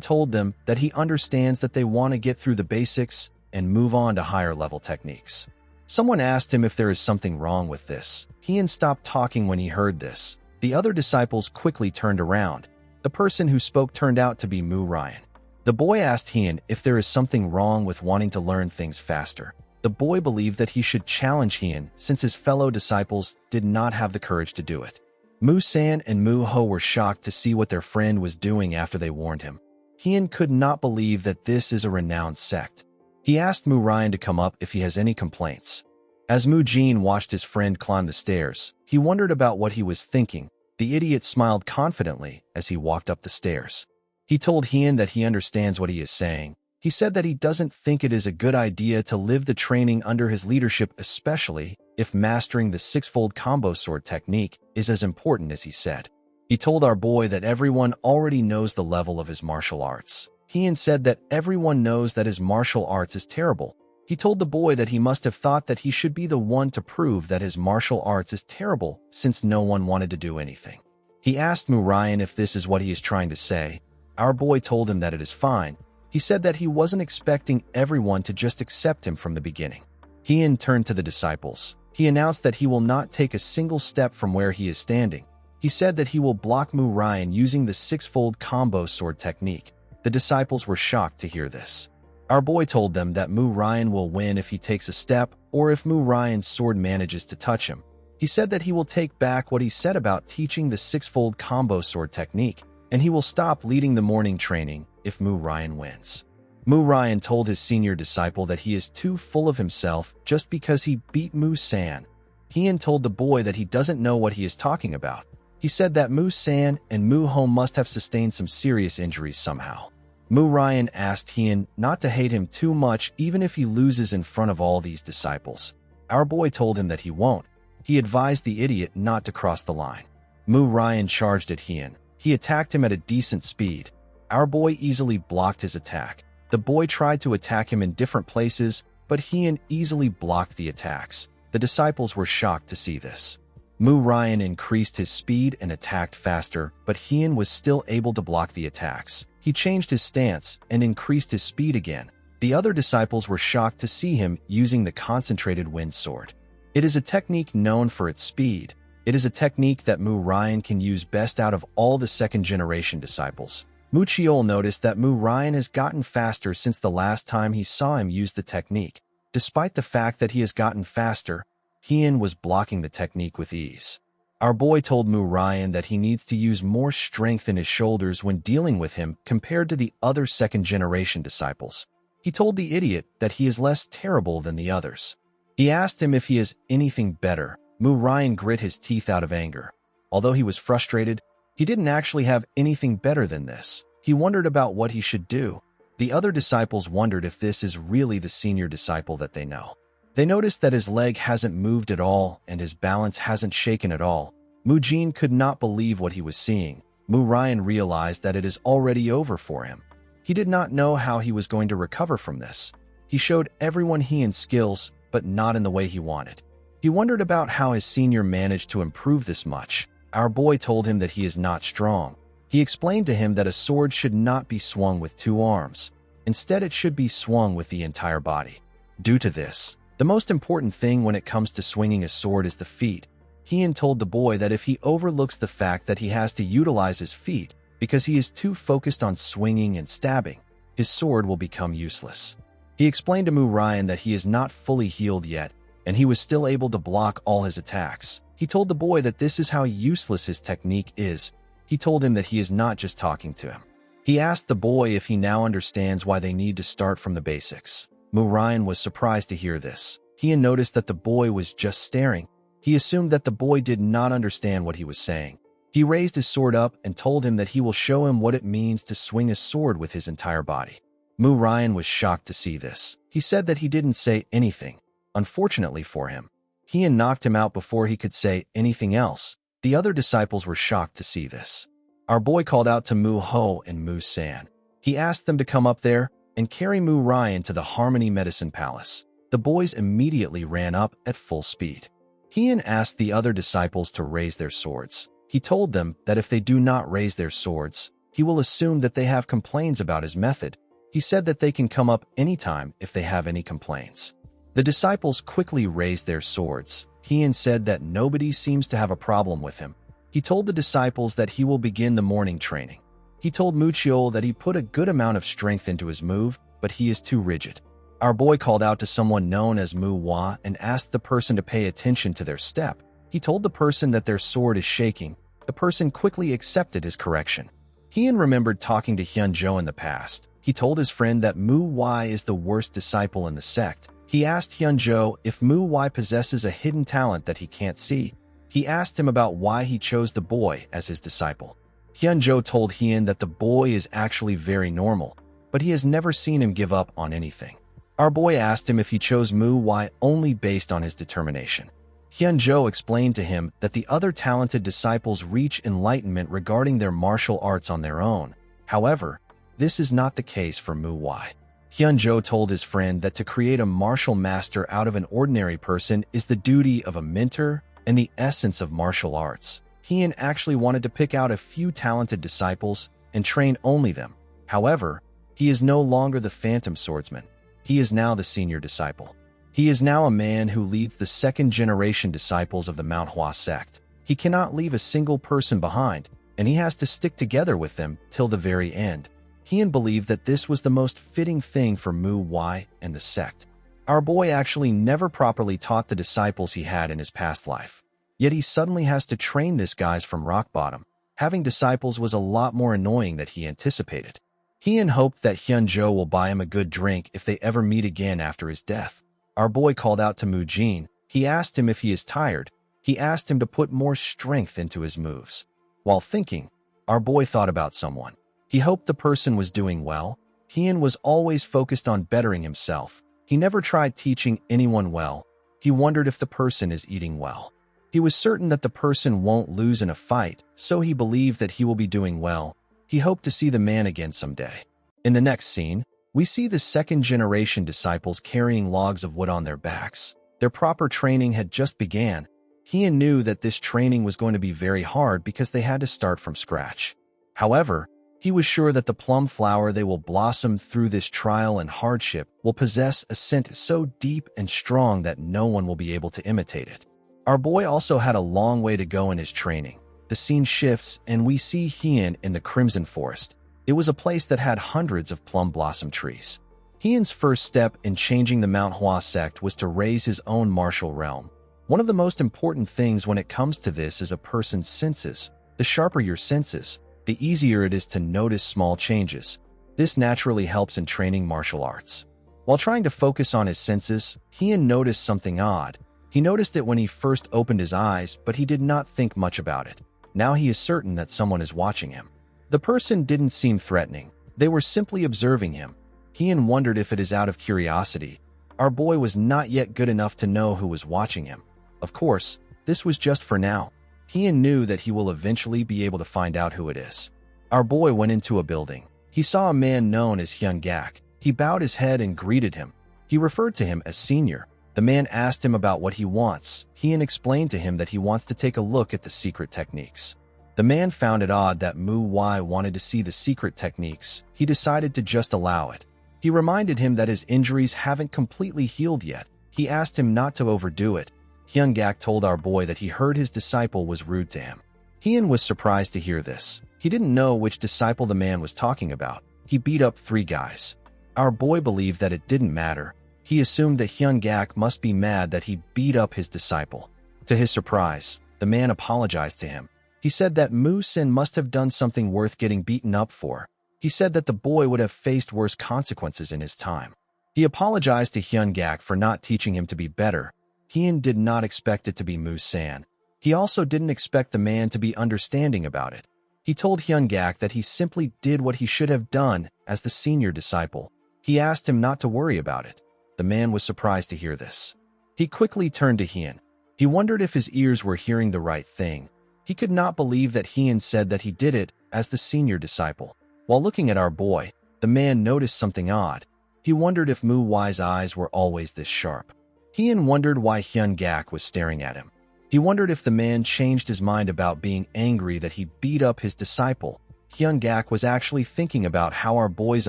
told them that he understands that they want to get through the basics and move on to higher-level techniques. Someone asked him if there is something wrong with this. Heian stopped talking when he heard this. The other disciples quickly turned around. The person who spoke turned out to be Mu Ryan. The boy asked Heian if there is something wrong with wanting to learn things faster. The boy believed that he should challenge Heian since his fellow disciples did not have the courage to do it. Mu San and Mu Ho were shocked to see what their friend was doing after they warned him. Heian could not believe that this is a renowned sect. He asked Mu Ryan to come up if he has any complaints. As Mu Jin watched his friend climb the stairs, he wondered about what he was thinking. The idiot smiled confidently as he walked up the stairs. He told Heian that he understands what he is saying. He said that he doesn't think it is a good idea to live the training under his leadership, especially if mastering the six-fold combo sword technique is as important as he said. He told our boy that everyone already knows the level of his martial arts. Heian said that everyone knows that his martial arts is terrible. He told the boy that he must have thought that he should be the one to prove that his martial arts is terrible since no one wanted to do anything. He asked Mu Ryan if this is what he is trying to say. Our boy told him that it is fine. He said that he wasn't expecting everyone to just accept him from the beginning. Heian turned to the disciples. He announced that he will not take a single step from where he is standing. He said that he will block Mu Ryan using the six-fold combo sword technique. The disciples were shocked to hear this. Our boy told them that Mu Ryan will win if he takes a step or if Mu Ryan's sword manages to touch him. He said that he will take back what he said about teaching the six-fold combo sword technique, and he will stop leading the morning training if Mu Ryan wins. Mu Ryan told his senior disciple that he is too full of himself just because he beat Mu San. Heian told the boy that he doesn't know what he is talking about. He said that Mu San and Mu Ho must have sustained some serious injuries somehow. Mu Ryan asked Heian not to hate him too much even if he loses in front of all these disciples. Our boy told him that he won't. He advised the idiot not to cross the line. Mu Ryan charged at Heian. He attacked him at a decent speed. Our boy easily blocked his attack. The boy tried to attack him in different places, but Heian easily blocked the attacks. The disciples were shocked to see this. Mu Ryan increased his speed and attacked faster, but Heian was still able to block the attacks. He changed his stance and increased his speed again. The other disciples were shocked to see him using the concentrated wind sword. It is a technique known for its speed. It is a technique that Mu Ryan can use best out of all the second-generation disciples. Mu Chiol noticed that Mu Ryan has gotten faster since the last time he saw him use the technique. Despite the fact that he has gotten faster, Heian was blocking the technique with ease. Our boy told Mu Ryan that he needs to use more strength in his shoulders when dealing with him compared to the other second-generation disciples. He told the idiot that he is less terrible than the others. He asked him if he has anything better. Mu Ryan grit his teeth out of anger. Although he was frustrated, he didn't actually have anything better than this. He wondered about what he should do. The other disciples wondered if this is really the senior disciple that they know. They noticed that his leg hasn't moved at all and his balance hasn't shaken at all. Mu Jin could not believe what he was seeing. Mu Ryan realized that it is already over for him. He did not know how he was going to recover from this. He showed everyone Heian's skills, but not in the way he wanted. He wondered about how his senior managed to improve this much. Our boy told him that he is not strong. He explained to him that a sword should not be swung with two arms. Instead, it should be swung with the entire body. Due to this, the most important thing when it comes to swinging a sword is the feet. Heian told the boy that if he overlooks the fact that he has to utilize his feet because he is too focused on swinging and stabbing, his sword will become useless. He explained to Mu Ryan that he is not fully healed yet, and he was still able to block all his attacks. He told the boy that this is how useless his technique is. He told him that he is not just talking to him. He asked the boy if he now understands why they need to start from the basics. Mu Ryan was surprised to hear this. Heian noticed that the boy was just staring. He assumed that the boy did not understand what he was saying. He raised his sword up and told him that he will show him what it means to swing a sword with his entire body. Mu Ryan was shocked to see this. He said that he didn't say anything. Unfortunately for him, Heian knocked him out before he could say anything else. The other disciples were shocked to see this. Our boy called out to Mu Ho and Mu San. He asked them to come up there and carry Mu Ryan to the Harmony Medicine Palace. The boys immediately ran up at full speed. Heian asked the other disciples to raise their swords. He told them that if they do not raise their swords, he will assume that they have complaints about his method. He said that they can come up anytime if they have any complaints. The disciples quickly raised their swords. Heian said that nobody seems to have a problem with him. He told the disciples that he will begin the morning training. He told Muchiol that he put a good amount of strength into his move, but he is too rigid. Our boy called out to someone known as Manhwa and asked the person to pay attention to their step. He told the person that their sword is shaking. The person quickly accepted his correction. Heian remembered talking to Hyunjo in the past. He told his friend that Manhwa is the worst disciple in the sect. He asked Hyunjo if Manhwa possesses a hidden talent that he can't see. He asked him about why he chose the boy as his disciple. Hyunjo told Heian that the boy is actually very normal, but he has never seen him give up on anything. Our boy asked him if he chose Manhwa only based on his determination. Hyunjo explained to him that the other talented disciples reach enlightenment regarding their martial arts on their own. However, this is not the case for Manhwa. Hyunjo told his friend that to create a martial master out of an ordinary person is the duty of a mentor and the essence of martial arts. Heian actually wanted to pick out a few talented disciples and train only them. However, he is no longer the Phantom Swordsman. He is now the senior disciple. He is now a man who leads the second-generation disciples of the Manhwa sect. He cannot leave a single person behind, and he has to stick together with them till the very end. Heian believed that this was the most fitting thing for Manhwa and the sect. Our boy actually never properly taught the disciples he had in his past life. Yet he suddenly has to train this guys from rock bottom. Having disciples was a lot more annoying than he anticipated. Heian hoped that Hyunjo will buy him a good drink if they ever meet again after his death. Our boy called out to Mujin. He asked him if he is tired. He asked him to put more strength into his moves. While thinking, our boy thought about someone. He hoped the person was doing well. Heian was always focused on bettering himself. He never tried teaching anyone well. He wondered if the person is eating well. He was certain that the person won't lose in a fight, so he believed that he will be doing well. He hoped to see the man again someday. In the next scene, we see the second-generation disciples carrying logs of wood on their backs. Their proper training had just began. Heian knew that this training was going to be very hard because they had to start from scratch. However, he was sure that the plum flower they will blossom through this trial and hardship will possess a scent so deep and strong that no one will be able to imitate it. Our boy also had a long way to go in his training. The scene shifts and we see Heian in the Crimson Forest. It was a place that had hundreds of plum blossom trees. Heian's first step in changing the Manhwa sect was to raise his own martial realm. One of the most important things when it comes to this is a person's senses. The sharper your senses, the easier it is to notice small changes. This naturally helps in training martial arts. While trying to focus on his senses, Heian noticed something odd. He noticed it when he first opened his eyes, but he did not think much about it. Now he is certain that someone is watching him. The person didn't seem threatening. They were simply observing him. Heian wondered if it is out of curiosity. Our boy was not yet good enough to know who was watching him. Of course, this was just for now. Heian knew that he will eventually be able to find out who it is. Our boy went into a building. He saw a man known as Hyun-gak. He bowed his head and greeted him. He referred to him as senior. The man asked him about what he wants. Heian explained to him that he wants to take a look at the secret techniques. The man found it odd that Manhwa wanted to see the secret techniques. He decided to just allow it. He reminded him that his injuries haven't completely healed yet. He asked him not to overdo it. Hyun-gak told our boy that he heard his disciple was rude to him. Heian was surprised to hear this. He didn't know which disciple the man was talking about. He beat up 3 guys. Our boy believed that it didn't matter. He assumed that Hyun-gak must be mad that he beat up his disciple. To his surprise, the man apologized to him. He said that Mu-sin must have done something worth getting beaten up for. He said that the boy would have faced worse consequences in his time. He apologized to Hyun-gak for not teaching him to be better. Heian did not expect it to be Mu-san. He also didn't expect the man to be understanding about it. He told Hyun-gak that he simply did what he should have done as the senior disciple. He asked him not to worry about it. The man was surprised to hear this. He quickly turned to Heian. He wondered if his ears were hearing the right thing. He could not believe that Heian said that he did it as the senior disciple. While looking at our boy, the man noticed something odd. He wondered if Mu Wai's eyes were always this sharp. Hyun wondered why Hyun Gak was staring at him. He wondered if the man changed his mind about being angry that he beat up his disciple. Hyun Gak was actually thinking about how our boy's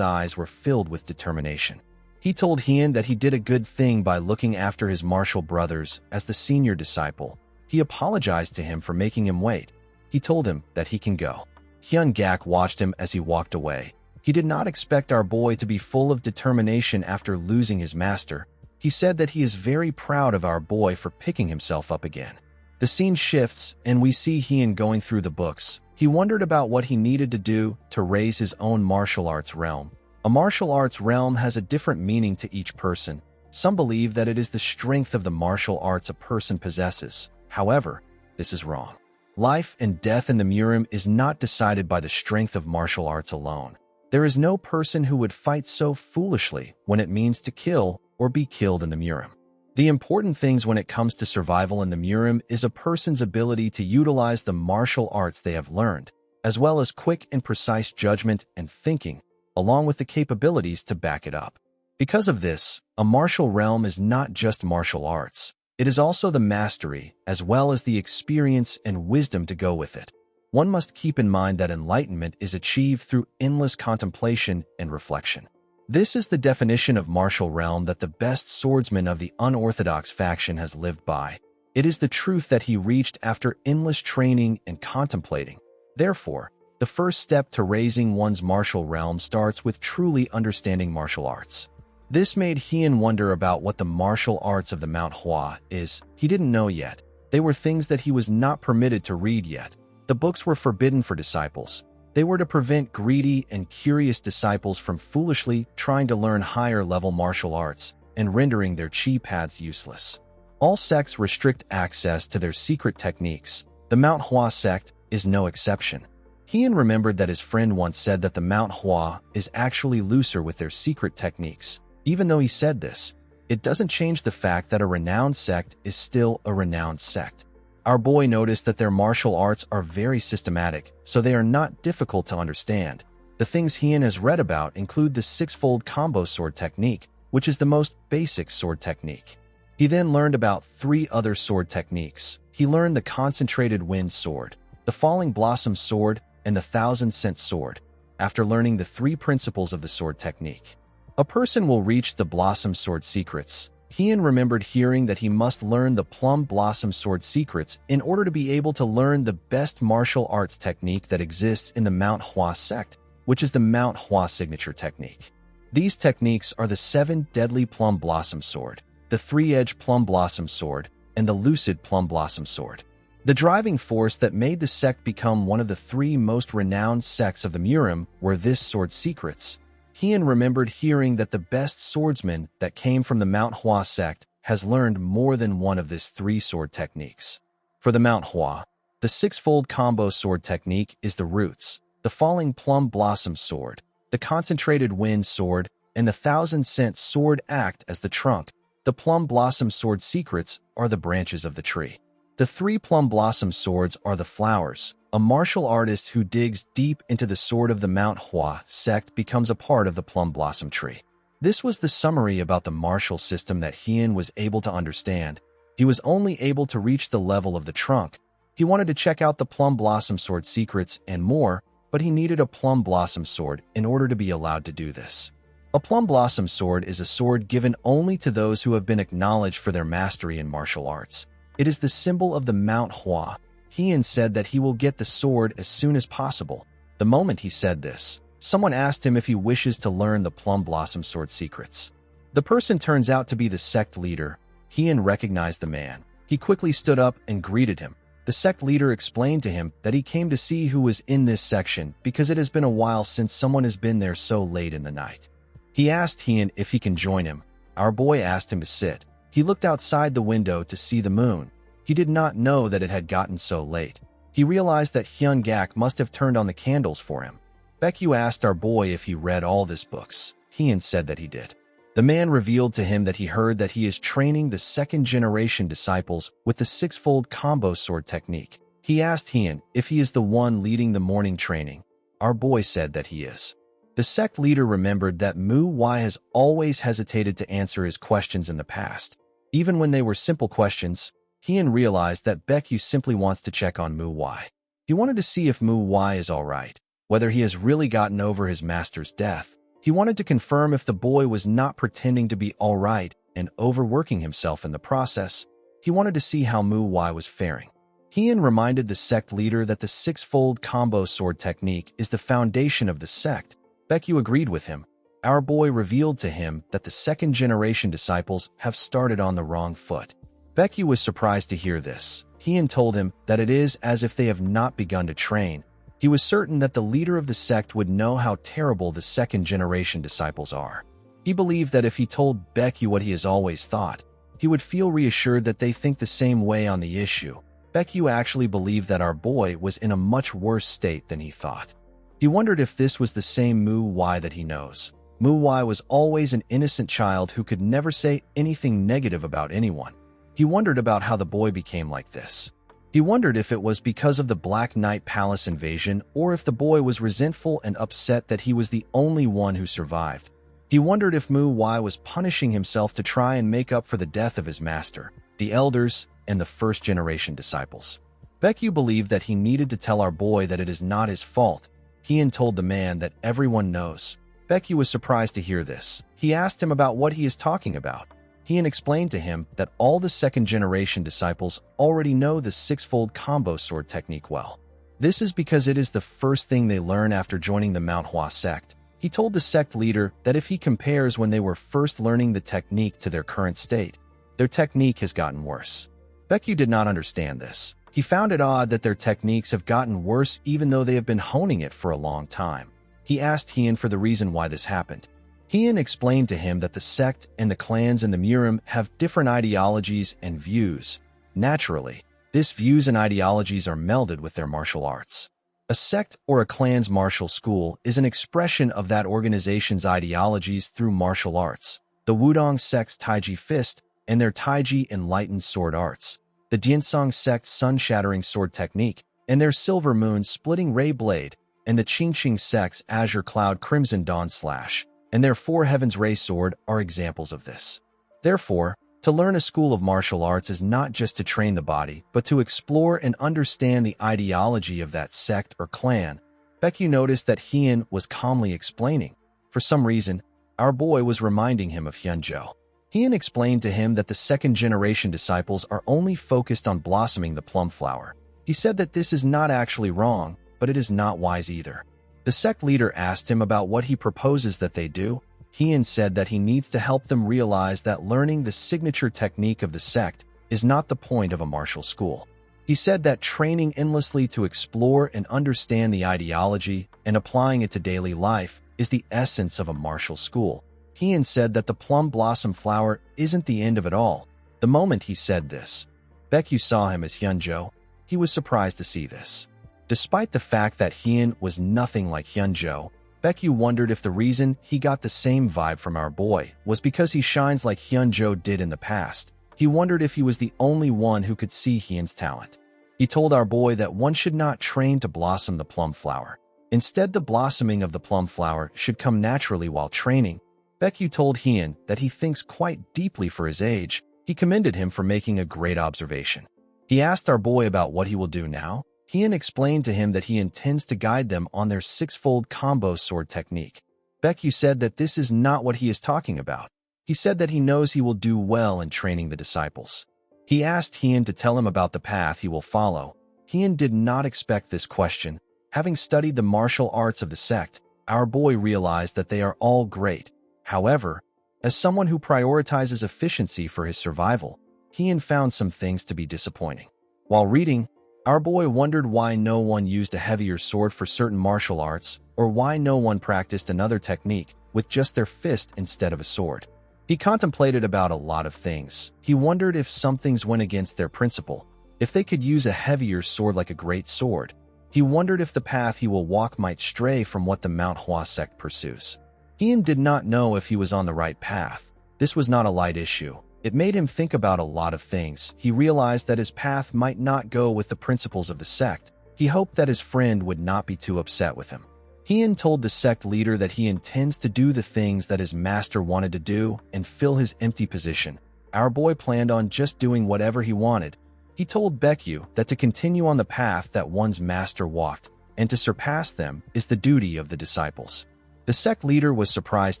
eyes were filled with determination. He told Hyun that he did a good thing by looking after his martial brothers as the senior disciple. He apologized to him for making him wait. He told him that he can go. Hyun Gak watched him as he walked away. He did not expect our boy to be full of determination after losing his master. He said that he is very proud of our boy for picking himself up again. The scene shifts, and we see Hyun going through the books. He wondered about what he needed to do to raise his own martial arts realm. A martial arts realm has a different meaning to each person. Some believe that it is the strength of the martial arts a person possesses. However, this is wrong. Life and death in the Murim is not decided by the strength of martial arts alone. There is no person who would fight so foolishly when it means to kill or be killed in the Murim. The important things when it comes to survival in the Murim is a person's ability to utilize the martial arts they have learned, as well as quick and precise judgment and thinking, along with the capabilities to back it up. Because of this, a martial realm is not just martial arts. It is also the mastery, as well as the experience and wisdom to go with it. One must keep in mind that enlightenment is achieved through endless contemplation and reflection. This is the definition of martial realm that the best swordsman of the unorthodox faction has lived by. It is the truth that he reached after endless training and contemplating. Therefore, the first step to raising one's martial realm starts with truly understanding martial arts. This made Hyun wonder about what the martial arts of the Manhwa is. He didn't know yet. They were things that he was not permitted to read yet. The books were forbidden for disciples. They were to prevent greedy and curious disciples from foolishly trying to learn higher-level martial arts and rendering their chi paths useless. All sects restrict access to their secret techniques. The Manhwa sect is no exception. Hyun remembered that his friend once said that the Manhwa is actually looser with their secret techniques. Even though he said this, it doesn't change the fact that a renowned sect is still a renowned sect. Our boy noticed that their martial arts are very systematic, so they are not difficult to understand. The things Hyun has read about include the six-fold combo sword technique, which is the most basic sword technique. He then learned about 3 other sword techniques. He learned the concentrated wind sword, the falling blossom sword, and the thousand-cent sword. After learning the 3 principles of the sword technique, a person will reach the blossom sword secrets. Hyun remembered hearing that he must learn the plum blossom sword secrets in order to be able to learn the best martial arts technique that exists in the Manhwa sect, which is the Manhwa signature technique. These techniques are the 7 deadly plum blossom sword, the 3-edged plum blossom sword, and the lucid plum blossom sword. The driving force that made the sect become one of the 3 most renowned sects of the Murim were this sword secrets. Hyun remembered hearing that the best swordsman that came from the Manhwa sect has learned more than one of these 3 sword techniques. For the Manhwa, the 6-fold combo sword technique is the roots, the falling plum blossom sword, the concentrated wind sword, and the thousand-cent sword act as the trunk. The plum blossom sword secrets are the branches of the tree. The 3 plum blossom swords are the flowers. A martial artist who digs deep into the sword of the Manhwa sect becomes a part of the plum blossom tree. This was the summary about the martial system that Hyun was able to understand. He was only able to reach the level of the trunk. He wanted to check out the plum blossom sword secrets and more, but he needed a plum blossom sword in order to be allowed to do this. A plum blossom sword is a sword given only to those who have been acknowledged for their mastery in martial arts. It is the symbol of the Manhwa. Hyun said that he will get the sword as soon as possible. The moment he said this, someone asked him if he wishes to learn the plum blossom sword secrets. The person turns out to be the sect leader. Hyun recognized the man. He quickly stood up and greeted him. The sect leader explained to him that he came to see who was in this section because it has been a while since someone has been there so late in the night. He asked Hyun if he can join him. Our boy asked him to sit. He looked outside the window to see the moon. He did not know that it had gotten so late. He realized that Hyun Gak must have turned on the candles for him. Baekyu asked our boy if he read all these books. Hyun said that he did. The man revealed to him that he heard that he is training the 2nd-generation disciples with the 6-fold combo sword technique. He asked Hyun if he is the one leading the morning training. Our boy said that he is. The The sect leader remembered that Mu Wai has always hesitated to answer his questions in the past. Even when they were simple questions, Heian realized that Baekyu simply wants to check on Mu Wai. He wanted to see if Mu Wai is alright, whether he has really gotten over his master's death. He wanted to confirm if the boy was not pretending to be alright and overworking himself in the process. He wanted to see how Mu Wai was faring. Heian reminded the sect leader that the six-fold combo sword technique is the foundation of the sect. Baekyu agreed with him. Our boy revealed to him that the second-generation disciples have started on the wrong foot. Baekyu was surprised to hear this. Heian told him that it is as if they have not begun to train. He was certain that the leader of the sect would know how terrible the second-generation disciples are. He believed that if he told Baekyu what he has always thought, he would feel reassured that they think the same way on the issue. Baekyu actually believed that our boy was in a much worse state than he thought. He wondered if this was the same Mu Wai that he knows. Mu Wai was always an innocent child who could never say anything negative about anyone. He wondered about how the boy became like this. He wondered if it was because of the Black Knight Palace invasion or if the boy was resentful and upset that he was the only one who survived. He wondered if Mu Wai was punishing himself to try and make up for the death of his master, the elders, and the first-generation disciples. Baekyu believed that he needed to tell our boy that it is not his fault. Heian told the man that everyone knows. Baekyu was surprised to hear this. He asked him about what he is talking about. Heian explained to him that all the second-generation disciples already know the six-fold combo sword technique well. This is because it is the first thing they learn after joining the Manhwa sect. He told the sect leader that if he compares when they were first learning the technique to their current state, their technique has gotten worse. Baekyu did not understand this. He found it odd that their techniques have gotten worse even though they have been honing it for a long time. He asked Heian for the reason why this happened. Heian explained to him that the sect and the clans in the Murim have different ideologies and views. Naturally, these views and ideologies are melded with their martial arts. A sect or a clan's martial school is an expression of that organization's ideologies through martial arts. The Wudong sect's Taiji Fist and their Taiji Enlightened Sword Arts. The Diansong sect's Sun-Shattering Sword Technique and their Silver Moon Splitting Ray Blade, and the Qingqing sect's Azure Cloud Crimson Dawn Slash and their Four Heavens Ray Sword are examples of this. Therefore, to learn a school of martial arts is not just to train the body, but to explore and understand the ideology of that sect or clan. Baekyu noticed that Heian was calmly explaining. For some reason, our boy was reminding him of Hyunjo. Heian explained to him that the second-generation disciples are only focused on blossoming the plum flower. He said that this is not actually wrong, but it is not wise either. The sect leader asked him about what he proposes that they do. Heian said that he needs to help them realize that learning the signature technique of the sect is not the point of a martial school. He said that training endlessly to explore and understand the ideology and applying it to daily life is the essence of a martial school. Heian said that the plum blossom flower isn't the end of it all. The moment he said this, Baekyu saw him as Hyunjo. He was surprised to see this. Despite the fact that Heian was nothing like Hyunjo, Baekyu wondered if the reason he got the same vibe from our boy was because he shines like Hyunjo did in the past. He wondered if he was the only one who could see Heian's talent. He told our boy that one should not train to blossom the plum flower. Instead, the blossoming of the plum flower should come naturally while training. Baekyu told Heian that he thinks quite deeply for his age. He commended him for making a great observation. He asked our boy about what he will do now. Heian explained to him that he intends to guide them on their six-fold combo sword technique. Baekyu said that this is not what he is talking about. He said that he knows he will do well in training the disciples. He asked Heian to tell him about the path he will follow. Heian did not expect this question. Having studied the martial arts of the sect, our boy realized that they are all great. However, as someone who prioritizes efficiency for his survival, Heian found some things to be disappointing. While reading, our boy wondered why no one used a heavier sword for certain martial arts, or why no one practiced another technique with just their fist instead of a sword. He contemplated about a lot of things. He wondered if some things went against their principle, if they could use a heavier sword like a great sword. He wondered if the path he will walk might stray from what the Manhwa sect pursues. Heian did not know if he was on the right path. This was not a light issue. It made him think about a lot of things. He realized that his path might not go with the principles of the sect. He hoped that his friend would not be too upset with him. Heian told the sect leader that he intends to do the things that his master wanted to do and fill his empty position. Our boy planned on just doing whatever he wanted. He told Baekyu that to continue on the path that one's master walked, and to surpass them, is the duty of the disciples. The sect leader was surprised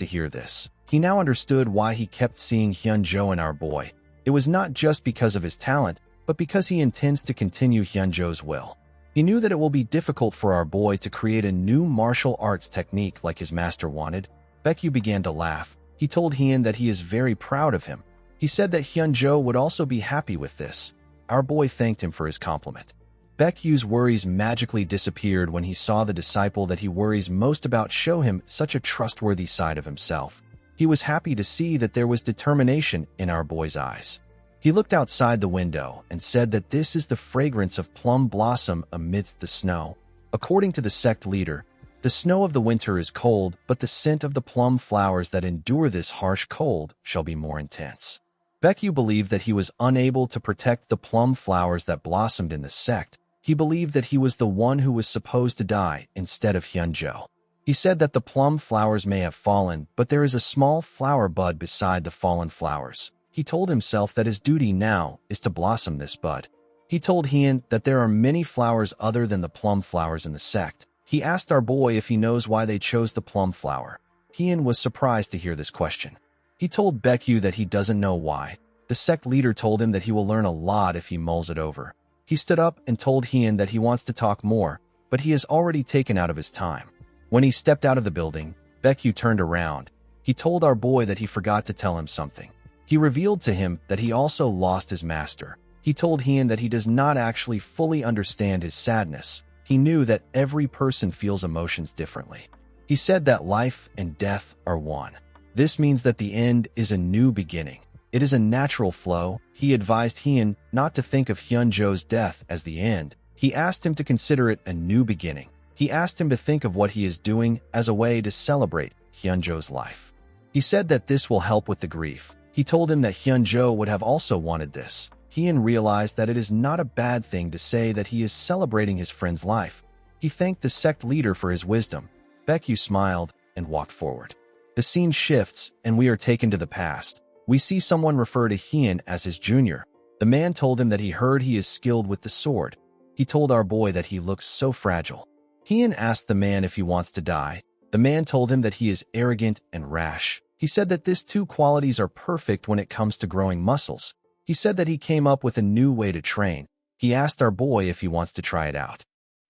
to hear this. He now understood why he kept seeing Hyunjo in our boy. It was not just because of his talent, but because he intends to continue Hyunjo's will. He knew that it will be difficult for our boy to create a new martial arts technique like his master wanted. Baekyu began to laugh. He told Heian that he is very proud of him. He said that Hyunjo would also be happy with this. Our boy thanked him for his compliment. Baekyu's worries magically disappeared when he saw the disciple that he worries most about show him such a trustworthy side of himself. He was happy to see that there was determination in our boy's eyes. He looked outside the window and said that this is the fragrance of plum blossom amidst the snow. According to the sect leader, the snow of the winter is cold, but the scent of the plum flowers that endure this harsh cold shall be more intense. Baekyu believed that he was unable to protect the plum flowers that blossomed in the sect. He believed that he was the one who was supposed to die instead of Hyunjo. He said that the plum flowers may have fallen, but there is a small flower bud beside the fallen flowers. He told himself that his duty now is to blossom this bud. He told Heian that there are many flowers other than the plum flowers in the sect. He asked our boy if he knows why they chose the plum flower. Heian was surprised to hear this question. He told Baekyu that he doesn't know why. The sect leader told him that he will learn a lot if he mulls it over. He stood up and told Heian that he wants to talk more, but he has already taken out of his time. When he stepped out of the building, Baekyu turned around. He told our boy that he forgot to tell him something. He revealed to him that he also lost his master. He told Heian that he does not actually fully understand his sadness. He knew that every person feels emotions differently. He said that life and death are one. This means that the end is a new beginning. It is a natural flow. He advised Heian not to think of Hyunjo's death as the end. He asked him to consider it a new beginning. He asked him to think of what he is doing as a way to celebrate Hyunjo's life. He said that this will help with the grief. He told him that Hyunjo would have also wanted this. Heian realized that it is not a bad thing to say that he is celebrating his friend's life. He thanked the sect leader for his wisdom. Baekyu smiled and walked forward. The scene shifts, and we are taken to the past. We see someone refer to Heian as his junior. The man told him that he heard he is skilled with the sword. He told our boy that he looks so fragile. Heian asked the man if he wants to die. The man told him that he is arrogant and rash. He said that these two qualities are perfect when it comes to growing muscles. He said that he came up with a new way to train. He asked our boy if he wants to try it out.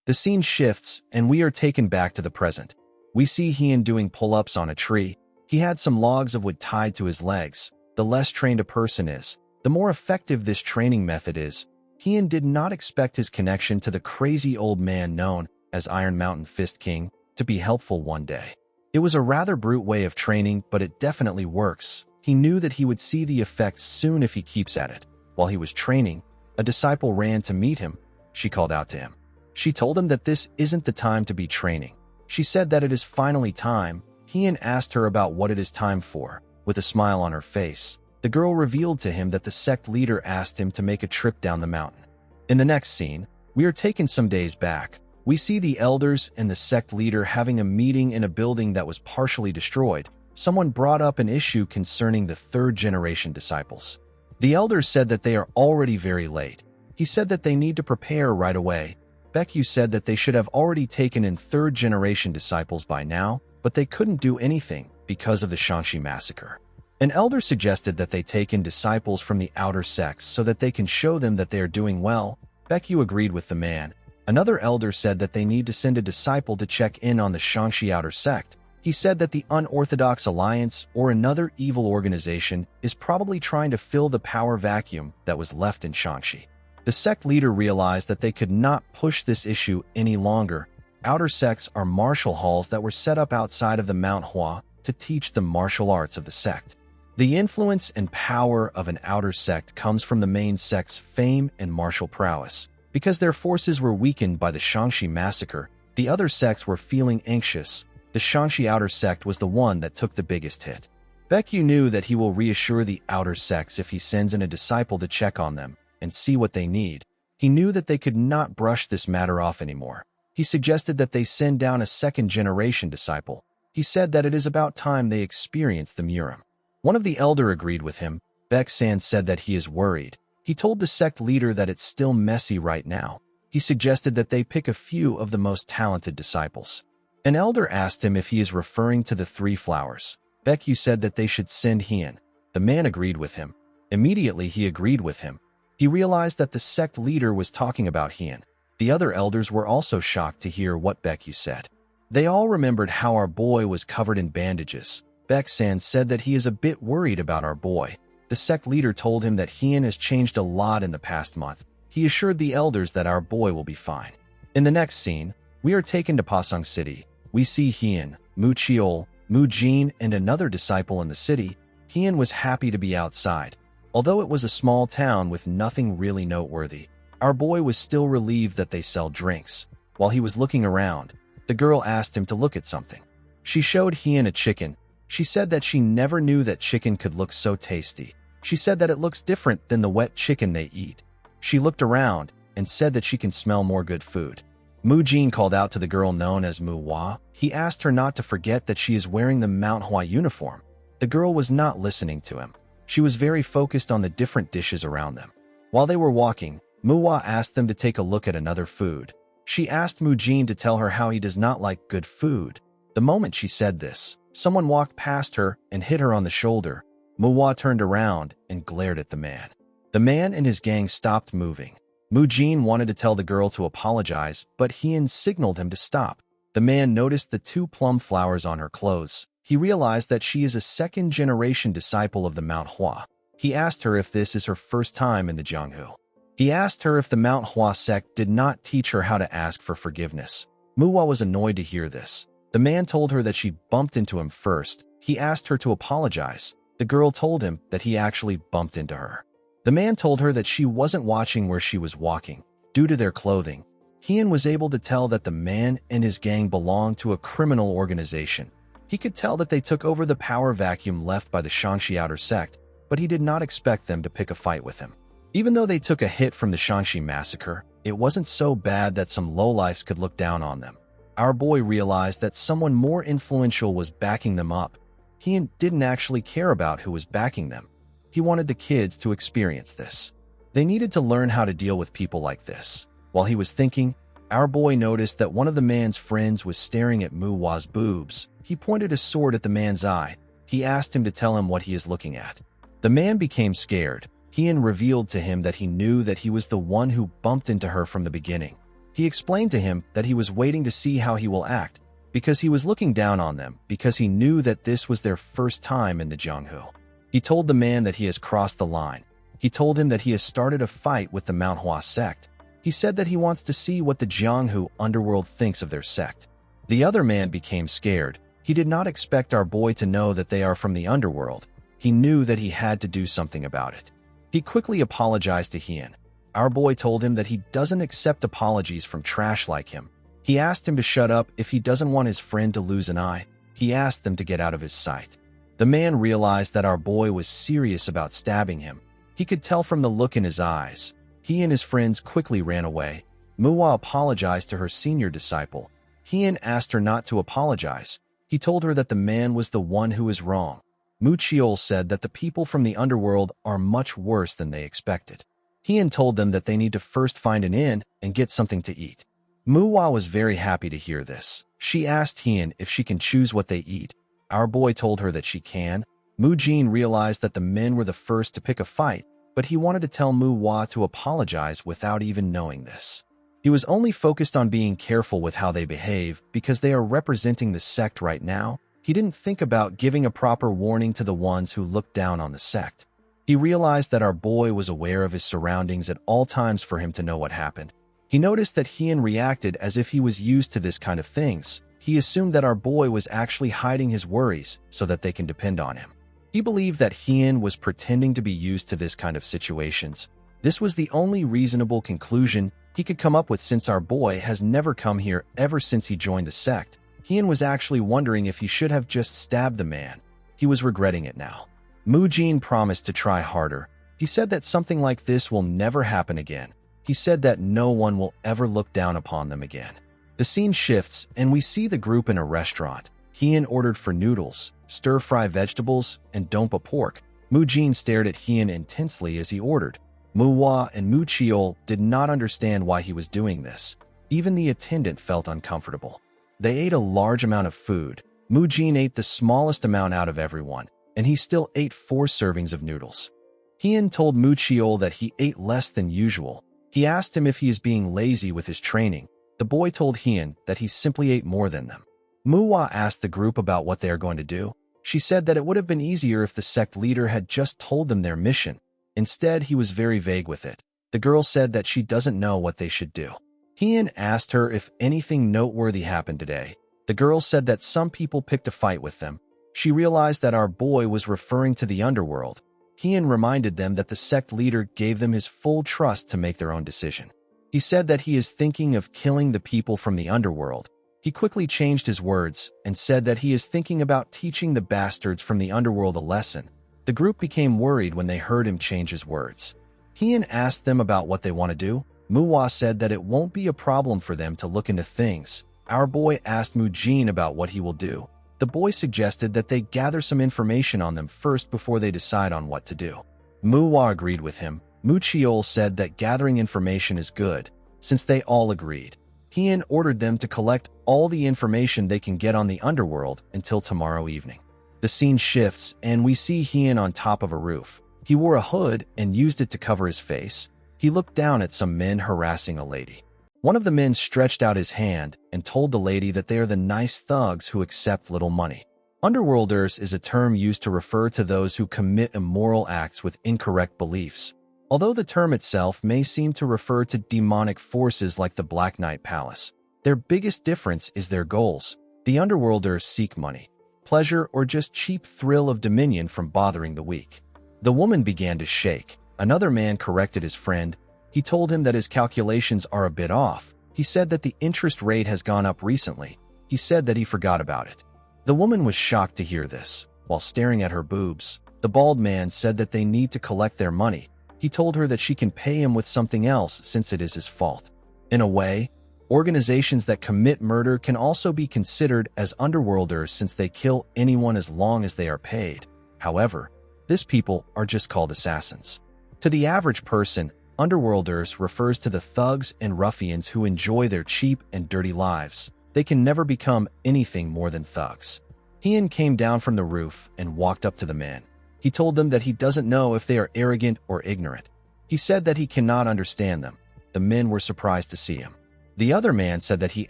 The scene shifts, and we are taken back to the present. We see Heian doing pull-ups on a tree. He had some logs of wood tied to his legs. The less trained a person is, the more effective this training method is. Heian did not expect his connection to the crazy old man known as Iron Mountain Fist King to be helpful one day. It was a rather brute way of training, but it definitely works. He knew that he would see the effects soon if he keeps at it. While he was training, a disciple ran to meet him. She called out to him. She told him that this isn't the time to be training. She said that it is finally time. Heian asked her about what it is time for. With a smile on her face, the girl revealed to him that the sect leader asked him to make a trip down the mountain. In the next scene, we are taken some days back. We see the elders and the sect leader having a meeting in a building that was partially destroyed. Someone brought up an issue concerning the third-generation disciples. The elders said that they are already very late. He said that they need to prepare right away. Baekyu said that they should have already taken in third-generation disciples by now, but they couldn't do anything because of the Shanxi massacre. An elder suggested that they take in disciples from the outer sects so that they can show them that they are doing well. Baekyu agreed with the man. Another elder said that they need to send a disciple to check in on the Shanxi outer sect. He said that the Unorthodox Alliance or another evil organization is probably trying to fill the power vacuum that was left in Shanxi. The sect leader realized that they could not push this issue any longer. Outer sects are martial halls that were set up outside of the Manhwa to teach the martial arts of the sect. The influence and power of an outer sect comes from the main sect's fame and martial prowess. Because their forces were weakened by the Shanxi massacre, the other sects were feeling anxious. The Shanxi outer sect was the one that took the biggest hit. Baekyu knew that he will reassure the outer sects if he sends in a disciple to check on them and see what they need. He knew that they could not brush this matter off anymore. He suggested that they send down a second-generation disciple. He said that it is about time they experienced the Murim. One of the elder agreed with him. Baek-san said that he is worried. He told the sect leader that it's still messy right now. He suggested that they pick a few of the most talented disciples. An elder asked him if he is referring to the 3 flowers. Baekyu said that they should send Hien. The man agreed with him. Immediately he agreed with him. He realized that the sect leader was talking about Hien. The other elders were also shocked to hear what Baekyu said. They all remembered how our boy was covered in bandages. Baek-san said that he is a bit worried about our boy. The sect leader told him that Hien has changed a lot in the past month. He assured the elders that our boy will be fine. In the next scene, we are taken to Pasang City. We see Hien, Mu Cheol, Mu Jin, and another disciple in the city. Hien was happy to be outside. Although it was a small town with nothing really noteworthy, our boy was still relieved that they sell drinks. While he was looking around, the girl asked him to look at something. She showed Hien a chicken. She said that she never knew that chicken could look so tasty. She said that it looks different than the wet chicken they eat. She looked around and said that she can smell more good food. Mu Jin called out to the girl known as Mu Hua. He asked her not to forget that she is wearing the Manhwa uniform. The girl was not listening to him. She was very focused on the different dishes around them. While they were walking, Mu Hua asked them to take a look at another food. She asked Mu Jin to tell her how he does not like good food. The moment she said this, someone walked past her and hit her on the shoulder. Mu Hua turned around and glared at the man. The man and his gang stopped moving. Mu Jin wanted to tell the girl to apologize, but Hien signaled him to stop. The man noticed the 2 plum flowers on her clothes. He realized that she is a second-generation disciple of the Mount Hua. He asked her if this is her first time in the Jianghu. He asked her if the Mount Hua sect did not teach her how to ask for forgiveness. Mu Hua was annoyed to hear this. The man told her that she bumped into him first. He asked her to apologize. The girl told him that he actually bumped into her. The man told her that she wasn't watching where she was walking. Due to their clothing, Hien was able to tell that the man and his gang belonged to a criminal organization. He could tell that they took over the power vacuum left by the Shangxi outer sect, but he did not expect them to pick a fight with him. Even though they took a hit from the Shangxi massacre, it wasn't so bad that some lowlifes could look down on them. Our boy realized that someone more influential was backing them up. Hien didn't actually care about who was backing them. He wanted the kids to experience this. They needed to learn how to deal with people like this. While he was thinking, our boy noticed that one of the man's friends was staring at Mu Hua's boobs. He pointed a sword at the man's eye. He asked him to tell him what he is looking at. The man became scared. Hien revealed to him that he knew that he was the one who bumped into her from the beginning. He explained to him that he was waiting to see how he will act, because he was looking down on them, because he knew that this was their first time in the Jianghu. He told the man that he has crossed the line. He told him that he has started a fight with the Mount Hua sect. He said that he wants to see what the Jianghu underworld thinks of their sect. The other man became scared. He did not expect our boy to know that they are from the underworld. He knew that he had to do something about it. He quickly apologized to Hien. Our boy told him that he doesn't accept apologies from trash like him. He asked him to shut up if he doesn't want his friend to lose an eye. He asked them to get out of his sight. The man realized that our boy was serious about stabbing him. He could tell from the look in his eyes. He and his friends quickly ran away. Mu Hua apologized to her senior disciple. Hien asked her not to apologize. He told her that the man was the one who was wrong. Mu Cheol said that the people from the underworld are much worse than they expected. Hien told them that they need to first find an inn and get something to eat. Mu Hua was very happy to hear this. She asked Hien if she can choose what they eat. Our boy told her that she can. Mu Jin realized that the men were the first to pick a fight, but he wanted to tell Mu Hua to apologize without even knowing this. He was only focused on being careful with how they behave because they are representing the sect right now. He didn't think about giving a proper warning to the ones who looked down on the sect. He realized that our boy was aware of his surroundings at all times for him to know what happened. He noticed that Hien reacted as if he was used to this kind of things. He assumed that our boy was actually hiding his worries so that they can depend on him. He believed that Hien was pretending to be used to this kind of situations. This was the only reasonable conclusion he could come up with since our boy has never come here ever since he joined the sect. Hien was actually wondering if he should have just stabbed the man. He was regretting it now. Mu Jin promised to try harder. He said that something like this will never happen again. He said that no one will ever look down upon them again. The scene shifts, and we see the group in a restaurant. Hien ordered for noodles, stir-fry vegetables, and dompa pork. Mu Jin stared at Hien intensely as he ordered. Manhwa and Mu Chiol did not understand why he was doing this. Even the attendant felt uncomfortable. They ate a large amount of food. Mu Jin ate the smallest amount out of everyone, and he still ate 4 servings of noodles. Hien told Mu Chiol that he ate less than usual. He asked him if he is being lazy with his training. The boy told Hien that he simply ate more than them. Manhwa asked the group about what they are going to do. She said that it would have been easier if the sect leader had just told them their mission. Instead, he was very vague with it. The girl said that she doesn't know what they should do. Hien asked her if anything noteworthy happened today. The girl said that some people picked a fight with them. She realized that our boy was referring to the underworld. Hien reminded them that the sect leader gave them his full trust to make their own decision. He said that he is thinking of killing the people from the underworld. He quickly changed his words and said that he is thinking about teaching the bastards from the underworld a lesson. The group became worried when they heard him change his words. Hien asked them about what they want to do. Manhwa said that it won't be a problem for them to look into things. Our boy asked Mu Jin about what he will do. The boy suggested that they gather some information on them first before they decide on what to do. Manhwa agreed with him. Mu Chiol said that gathering information is good. Since they all agreed, Hien ordered them to collect all the information they can get on the underworld until tomorrow evening. The scene shifts, and we see Hien on top of a roof. He wore a hood and used it to cover his face. He looked down at some men harassing a lady. One of the men stretched out his hand and told the lady that they are the nice thugs who accept little money. Underworlders is a term used to refer to those who commit immoral acts with incorrect beliefs. Although the term itself may seem to refer to demonic forces like the Black Knight Palace, their biggest difference is their goals. The Underworlders seek money, pleasure, or just cheap thrill of dominion from bothering the weak. The woman began to shake. Another man corrected his friend. He told him that his calculations are a bit off. He said that the interest rate has gone up recently. He said that he forgot about it. The woman was shocked to hear this. While staring at her boobs, the bald man said that they need to collect their money. He told her that she can pay him with something else since it is his fault. In a way, organizations that commit murder can also be considered as underworlders since they kill anyone as long as they are paid. However, these people are just called assassins. To the average person, underworlders refers to the thugs and ruffians who enjoy their cheap and dirty lives. They can never become anything more than thugs. Hien came down from the roof and walked up to the men. He told them that he doesn't know if they are arrogant or ignorant. He said that he cannot understand them. The men were surprised to see him. The other man said that he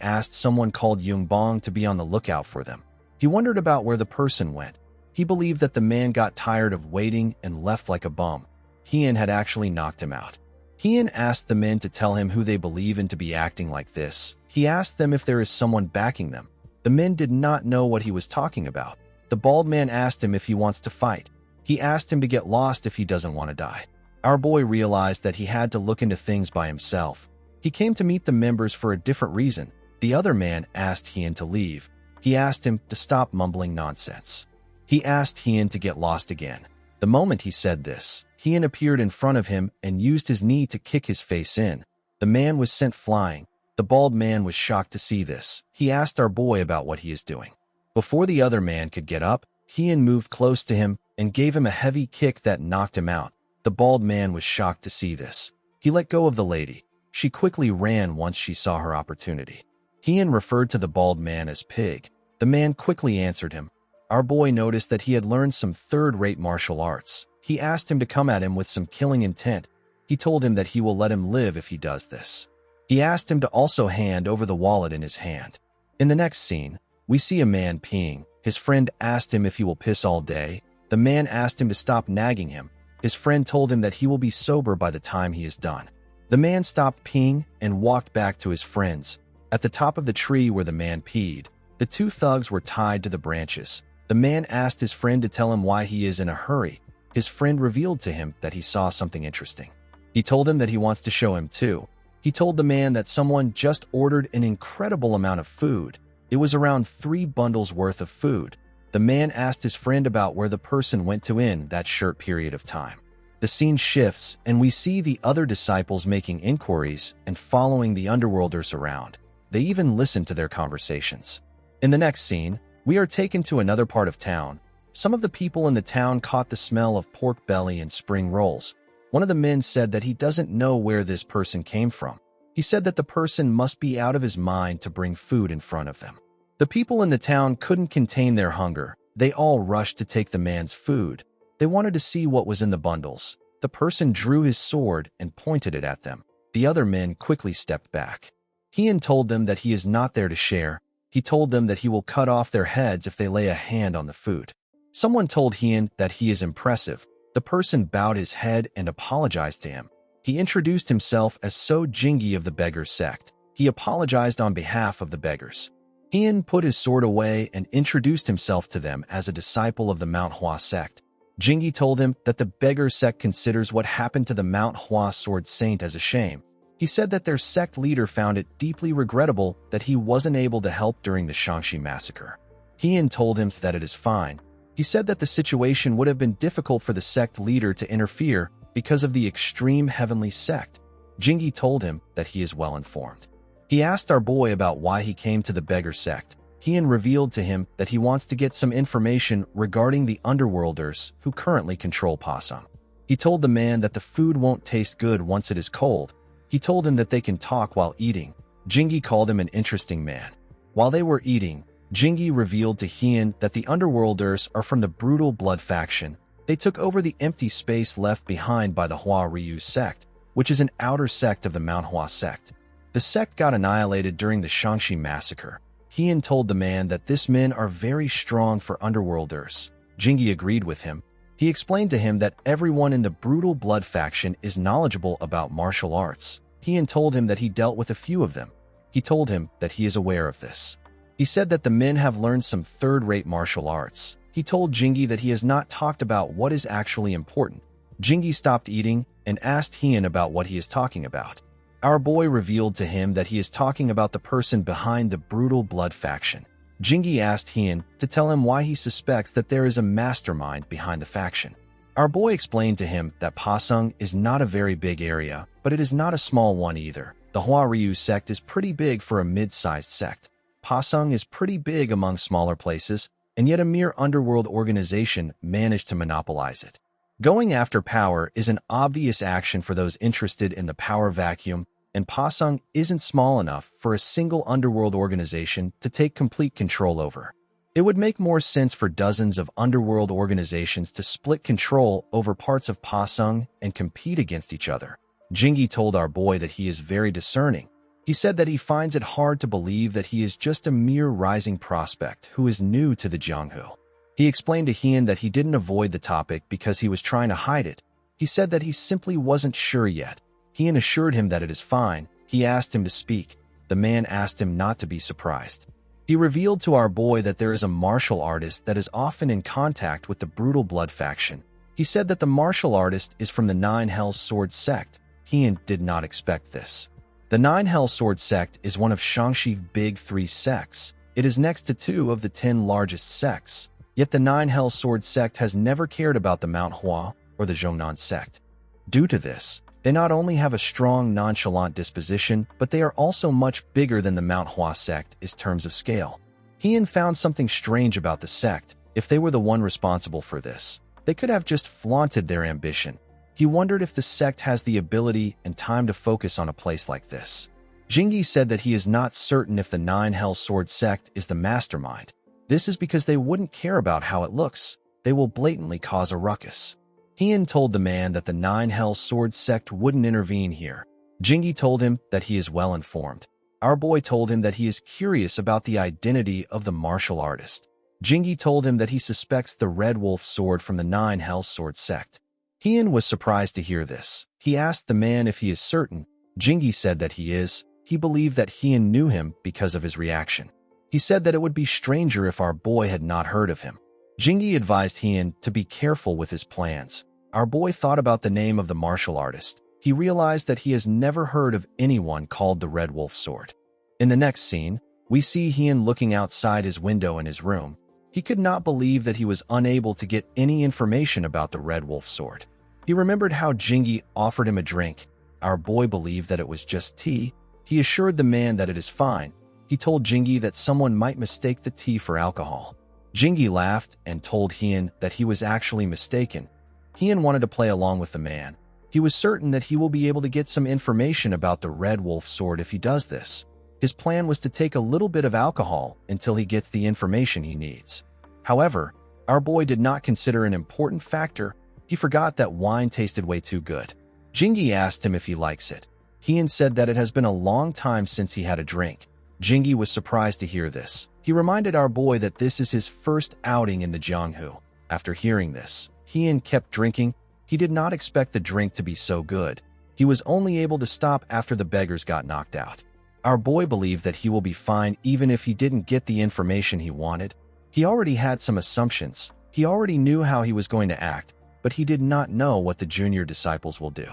asked someone called Yungbong to be on the lookout for them. He wondered about where the person went. He believed that the man got tired of waiting and left like a bum. Hien had actually knocked him out. Hien asked the men to tell him who they believe in to be acting like this. He asked them if there is someone backing them. The men did not know what he was talking about. The bald man asked him if he wants to fight. He asked him to get lost if he doesn't want to die. Our boy realized that he had to look into things by himself. He came to meet the members for a different reason. The other man asked Hien to leave. He asked him to stop mumbling nonsense. He asked Hien to get lost again. The moment he said this, Hien appeared in front of him and used his knee to kick his face in. The man was sent flying. The bald man was shocked to see this. He asked our boy about what he is doing. Before the other man could get up, Hien moved close to him and gave him a heavy kick that knocked him out. The bald man was shocked to see this. He let go of the lady. She quickly ran once she saw her opportunity. Hien referred to the bald man as Pig. The man quickly answered him. Our boy noticed that he had learned some third-rate martial arts. He asked him to come at him with some killing intent. He told him that he will let him live if he does this. He asked him to also hand over the wallet in his hand. In the next scene, we see a man peeing. His friend asked him if he will piss all day. The man asked him to stop nagging him. His friend told him that he will be sober by the time he is done. The man stopped peeing and walked back to his friends. At the top of the tree where the man peed, the two thugs were tied to the branches. The man asked his friend to tell him why he is in a hurry. His friend revealed to him that he saw something interesting. He told him that he wants to show him too. He told the man that someone just ordered an incredible amount of food. It was around 3 bundles worth of food. The man asked his friend about where the person went to in that short period of time. The scene shifts, and we see the other disciples making inquiries and following the underworlders around. They even listened to their conversations. In the next scene, we are taken to another part of town. Some of the people in the town caught the smell of pork belly and spring rolls. One of the men said that he doesn't know where this person came from. He said that the person must be out of his mind to bring food in front of them. The people in the town couldn't contain their hunger. They all rushed to take the man's food. They wanted to see what was in the bundles. The person drew his sword and pointed it at them. The other men quickly stepped back. Hien told them that he is not there to share. He told them that he will cut off their heads if they lay a hand on the food. Someone told Hien that he is impressive. The person bowed his head and apologized to him. He introduced himself as So Jingi of the beggar sect. He apologized on behalf of the beggars. Hien put his sword away and introduced himself to them as a disciple of the Manhwa sect. Jingi told him that the beggar sect considers what happened to the Manhwa sword saint as a shame. He said that their sect leader found it deeply regrettable that he wasn't able to help during the Shangxi massacre. Hien told him that it is fine. He said that the situation would have been difficult for the sect leader to interfere because of the extreme heavenly sect. Jingi told him that he is well informed. He asked our boy about why he came to the beggar sect. Hien revealed to him that he wants to get some information regarding the underworlders who currently control Pasang. He told the man that the food won't taste good once it is cold. He told him that they can talk while eating. Jingi called him an interesting man. While they were eating, Jingi revealed to Hien that the underworlders are from the brutal blood faction. They took over the empty space left behind by the Hua Ryu sect, which is an outer sect of the Manhwa sect. The sect got annihilated during the Shangxi massacre. Hien told the man that these men are very strong for underworlders. Jingi agreed with him. He explained to him that everyone in the brutal blood faction is knowledgeable about martial arts. Hien told him that he dealt with a few of them. He told him that he is aware of this. He said that the men have learned some third-rate martial arts. He told Jingi that he has not talked about what is actually important. Jingi stopped eating and asked Hien about what he is talking about. Our boy revealed to him that he is talking about the person behind the brutal blood faction. Jingi asked Hien to tell him why he suspects that there is a mastermind behind the faction. Our boy explained to him that Pasang is not a very big area, but it is not a small one either. The Hua Ryu sect is pretty big for a mid-sized sect. Pasang is pretty big among smaller places, and yet a mere underworld organization managed to monopolize it. Going after power is an obvious action for those interested in the power vacuum, and Pasang isn't small enough for a single underworld organization to take complete control over. It would make more sense for dozens of underworld organizations to split control over parts of Pasang and compete against each other. Jingi told our boy that he is very discerning. He said that he finds it hard to believe that he is just a mere rising prospect who is new to the Jianghu. He explained to Hien that he didn't avoid the topic because he was trying to hide it. He said that he simply wasn't sure yet. Hien assured him that it is fine. He asked him to speak. The man asked him not to be surprised. He revealed to our boy that there is a martial artist that is often in contact with the brutal blood faction. He said that the martial artist is from the Nine Hells Sword sect. Hien did not expect this. The Nine Hells Sword sect is one of Shangxi's big 3 sects. It is next to 2 of the 10 largest sects. Yet the Nine Hells Sword sect has never cared about the Manhwa or the Zhongnan sect. Due to this, they not only have a strong nonchalant disposition, but they are also much bigger than the Manhwa sect in terms of scale. Hien found something strange about the sect. If they were the one responsible for this, they could have just flaunted their ambition. He wondered if the sect has the ability and time to focus on a place like this. Jingi said that he is not certain if the Nine Hells Sword sect is the mastermind. This is because they wouldn't care about how it looks. They will blatantly cause a ruckus. Hien told the man that the Nine Hells Sword sect wouldn't intervene here. Jingi told him that he is well informed. Our boy told him that he is curious about the identity of the martial artist. Jingi told him that he suspects the Red Wolf sword from the Nine Hells Sword sect. Hien was surprised to hear this. He asked the man if he is certain. Jingi said that he is. He believed that Hien knew him because of his reaction. He said that it would be stranger if our boy had not heard of him. Jingi advised Hien to be careful with his plans. Our boy thought about the name of the martial artist. He realized that he has never heard of anyone called the Red Wolf sword. In the next scene, we see Hien looking outside his window in his room. He could not believe that he was unable to get any information about the Red Wolf sword. He remembered how Jingi offered him a drink. Our boy believed that it was just tea. He assured the man that it is fine. He told Jingi that someone might mistake the tea for alcohol. Jingi laughed and told Hien that he was actually mistaken. Hien wanted to play along with the man. He was certain that he will be able to get some information about the Red Wolf sword if he does this. His plan was to take a little bit of alcohol until he gets the information he needs. However, our boy did not consider an important factor. He forgot that wine tasted way too good. Jingi asked him if he likes it. Hien said that it has been a long time since he had a drink. Jingi was surprised to hear this. He reminded our boy that this is his first outing in the Jianghu. After hearing this, Hien kept drinking. He did not expect the drink to be so good. He was only able to stop after the beggars got knocked out. Our boy believed that he will be fine even if he didn't get the information he wanted. He already had some assumptions. He already knew how he was going to act, but he did not know what the junior disciples will do.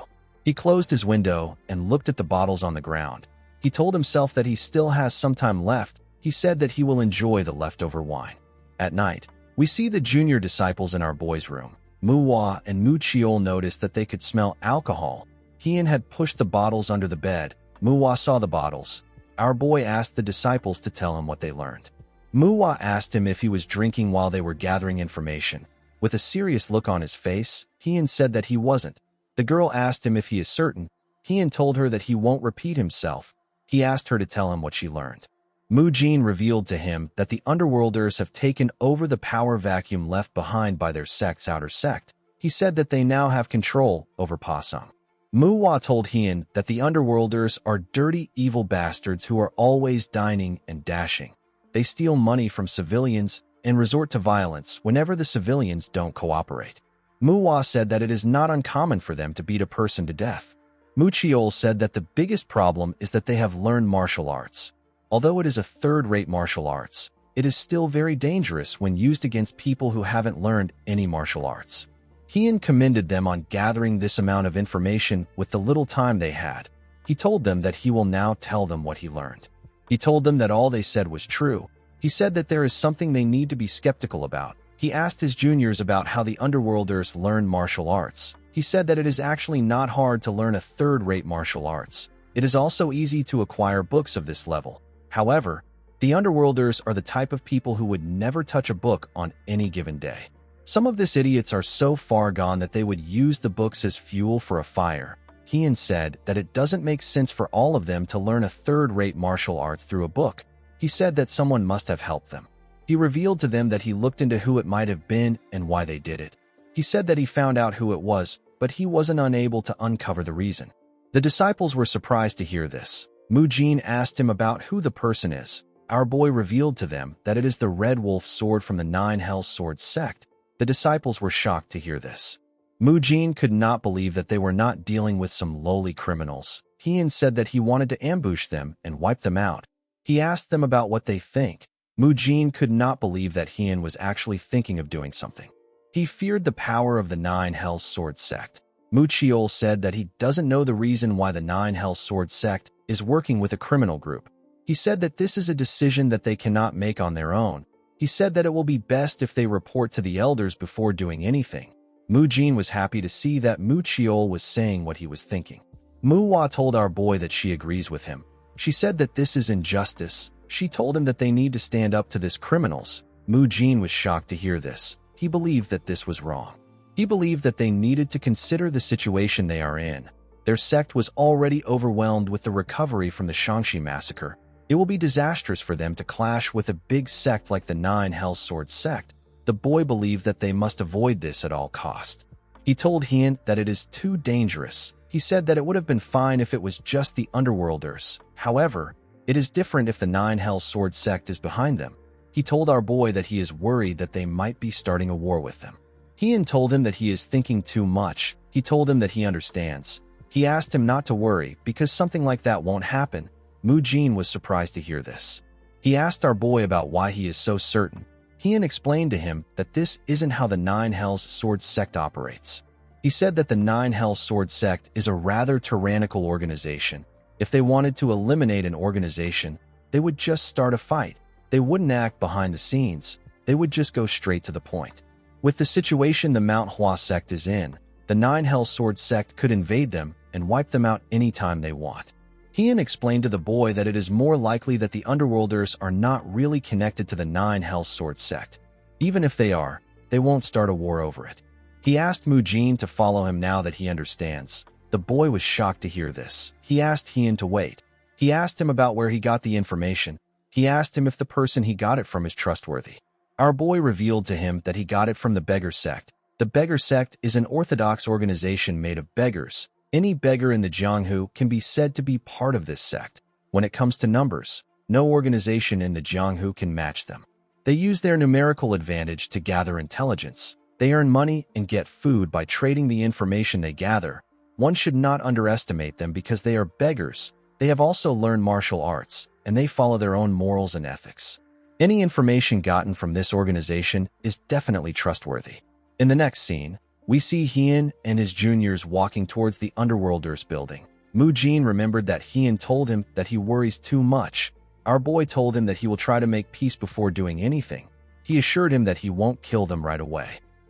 He closed his window and looked at the bottles on the ground. He told himself that he still has some time left. He said that he will enjoy the leftover wine. At night, we see the junior disciples in our boy's room. Manhwa and Muchiol noticed that they could smell alcohol. Hien had pushed the bottles under the bed. Manhwa saw the bottles. Our boy asked the disciples to tell him what they learned. Manhwa asked him if he was drinking while they were gathering information. With a serious look on his face, Hien said that he wasn't. The girl asked him if he is certain. Hien told her that he won't repeat himself. He asked her to tell him what she learned. Mujin revealed to him that the Underworlders have taken over the power vacuum left behind by their sect's outer sect. He said that they now have control over Pasung. Manhwa told Hien that the Underworlders are dirty, evil bastards who are always dining and dashing. They steal money from civilians and resort to violence whenever the civilians don't cooperate. Manhwa said that it is not uncommon for them to beat a person to death. Muchiol said that the biggest problem is that they have learned martial arts. Although it is a third-rate martial arts, it is still very dangerous when used against people who haven't learned any martial arts. Hien commended them on gathering this amount of information with the little time they had. He told them that he will now tell them what he learned. He told them that all they said was true. He said that there is something they need to be skeptical about. He asked his juniors about how the Underworlders learn martial arts. He said that it is actually not hard to learn a third-rate martial arts. It is also easy to acquire books of this level. However, the Underworlders are the type of people who would never touch a book on any given day. Some of these idiots are so far gone that they would use the books as fuel for a fire. Hien said that it doesn't make sense for all of them to learn a third-rate martial arts through a book. He said that someone must have helped them. He revealed to them that he looked into who it might have been and why they did it. He said that he found out who it was, but he wasn't unable to uncover the reason. The disciples were surprised to hear this. Mujin asked him about who the person is. Our boy revealed to them that it is the Red Wolf sword from the Nine Hells Sword sect. The disciples were shocked to hear this. Mujin could not believe that they were not dealing with some lowly criminals. Hien said that he wanted to ambush them and wipe them out. He asked them about what they think. Mujin could not believe that Hien was actually thinking of doing something. He feared the power of the Nine Hells Sword sect. Muchiol said that he doesn't know the reason why the Nine Hells Sword sect is working with a criminal group. He said that this is a decision that they cannot make on their own. He said that it will be best if they report to the elders before doing anything. Mujin was happy to see that Muchiol was saying what he was thinking. Manhwa told our boy that she agrees with him. She said that this is injustice. She told him that they need to stand up to these criminals. Mujin was shocked to hear this. He believed that this was wrong. He believed that they needed to consider the situation they are in. Their sect was already overwhelmed with the recovery from the Shangxi massacre. It will be disastrous for them to clash with a big sect like the Nine Hells Sword sect. The boy believed that they must avoid this at all cost. He told Hien that it is too dangerous. He said that it would have been fine if it was just the Underworlders. However, it is different if the Nine Hells Sword sect is behind them. He told our boy that he is worried that they might be starting a war with them. Hien told him that he is thinking too much. He told him that he understands. He asked him not to worry because something like that won't happen. Mujin was surprised to hear this. He asked our boy about why he is so certain. Hien explained to him that this isn't how the Nine Hells Sword sect operates. He said that the Nine Hells Sword sect is a rather tyrannical organization. If they wanted to eliminate an organization, they would just start a fight. They wouldn't act behind the scenes. They would just go straight to the point. With the situation the Manhwa sect is in, the Nine Hells Sword sect could invade them and wipe them out anytime they want. Heian explained to the boy that it is more likely that the Underworlders are not really connected to the Nine Hellsword sect. Even if they are, they won't start a war over it. He asked Mujin to follow him now that he understands. The boy was shocked to hear this. He asked Heian to wait. He asked him about where he got the information. He asked him if the person he got it from is trustworthy. Our boy revealed to him that he got it from the Beggar Sect. The Beggar Sect is an orthodox organization made of beggars. Any beggar in the Jianghu can be said to be part of this sect. When it comes to numbers, no organization in the Jianghu can match them. They use their numerical advantage to gather intelligence. They earn money and get food by trading the information they gather. One should not underestimate them because they are beggars. They have also learned martial arts, and they follow their own morals and ethics. Any information gotten from this organization is definitely trustworthy. In the next scene, we see Heian and his juniors walking towards the Underworlders building. Mujin remembered that Heian told him that he worries too much. Our boy told him that he will try to make peace before doing anything. He assured him that he won't kill them right away.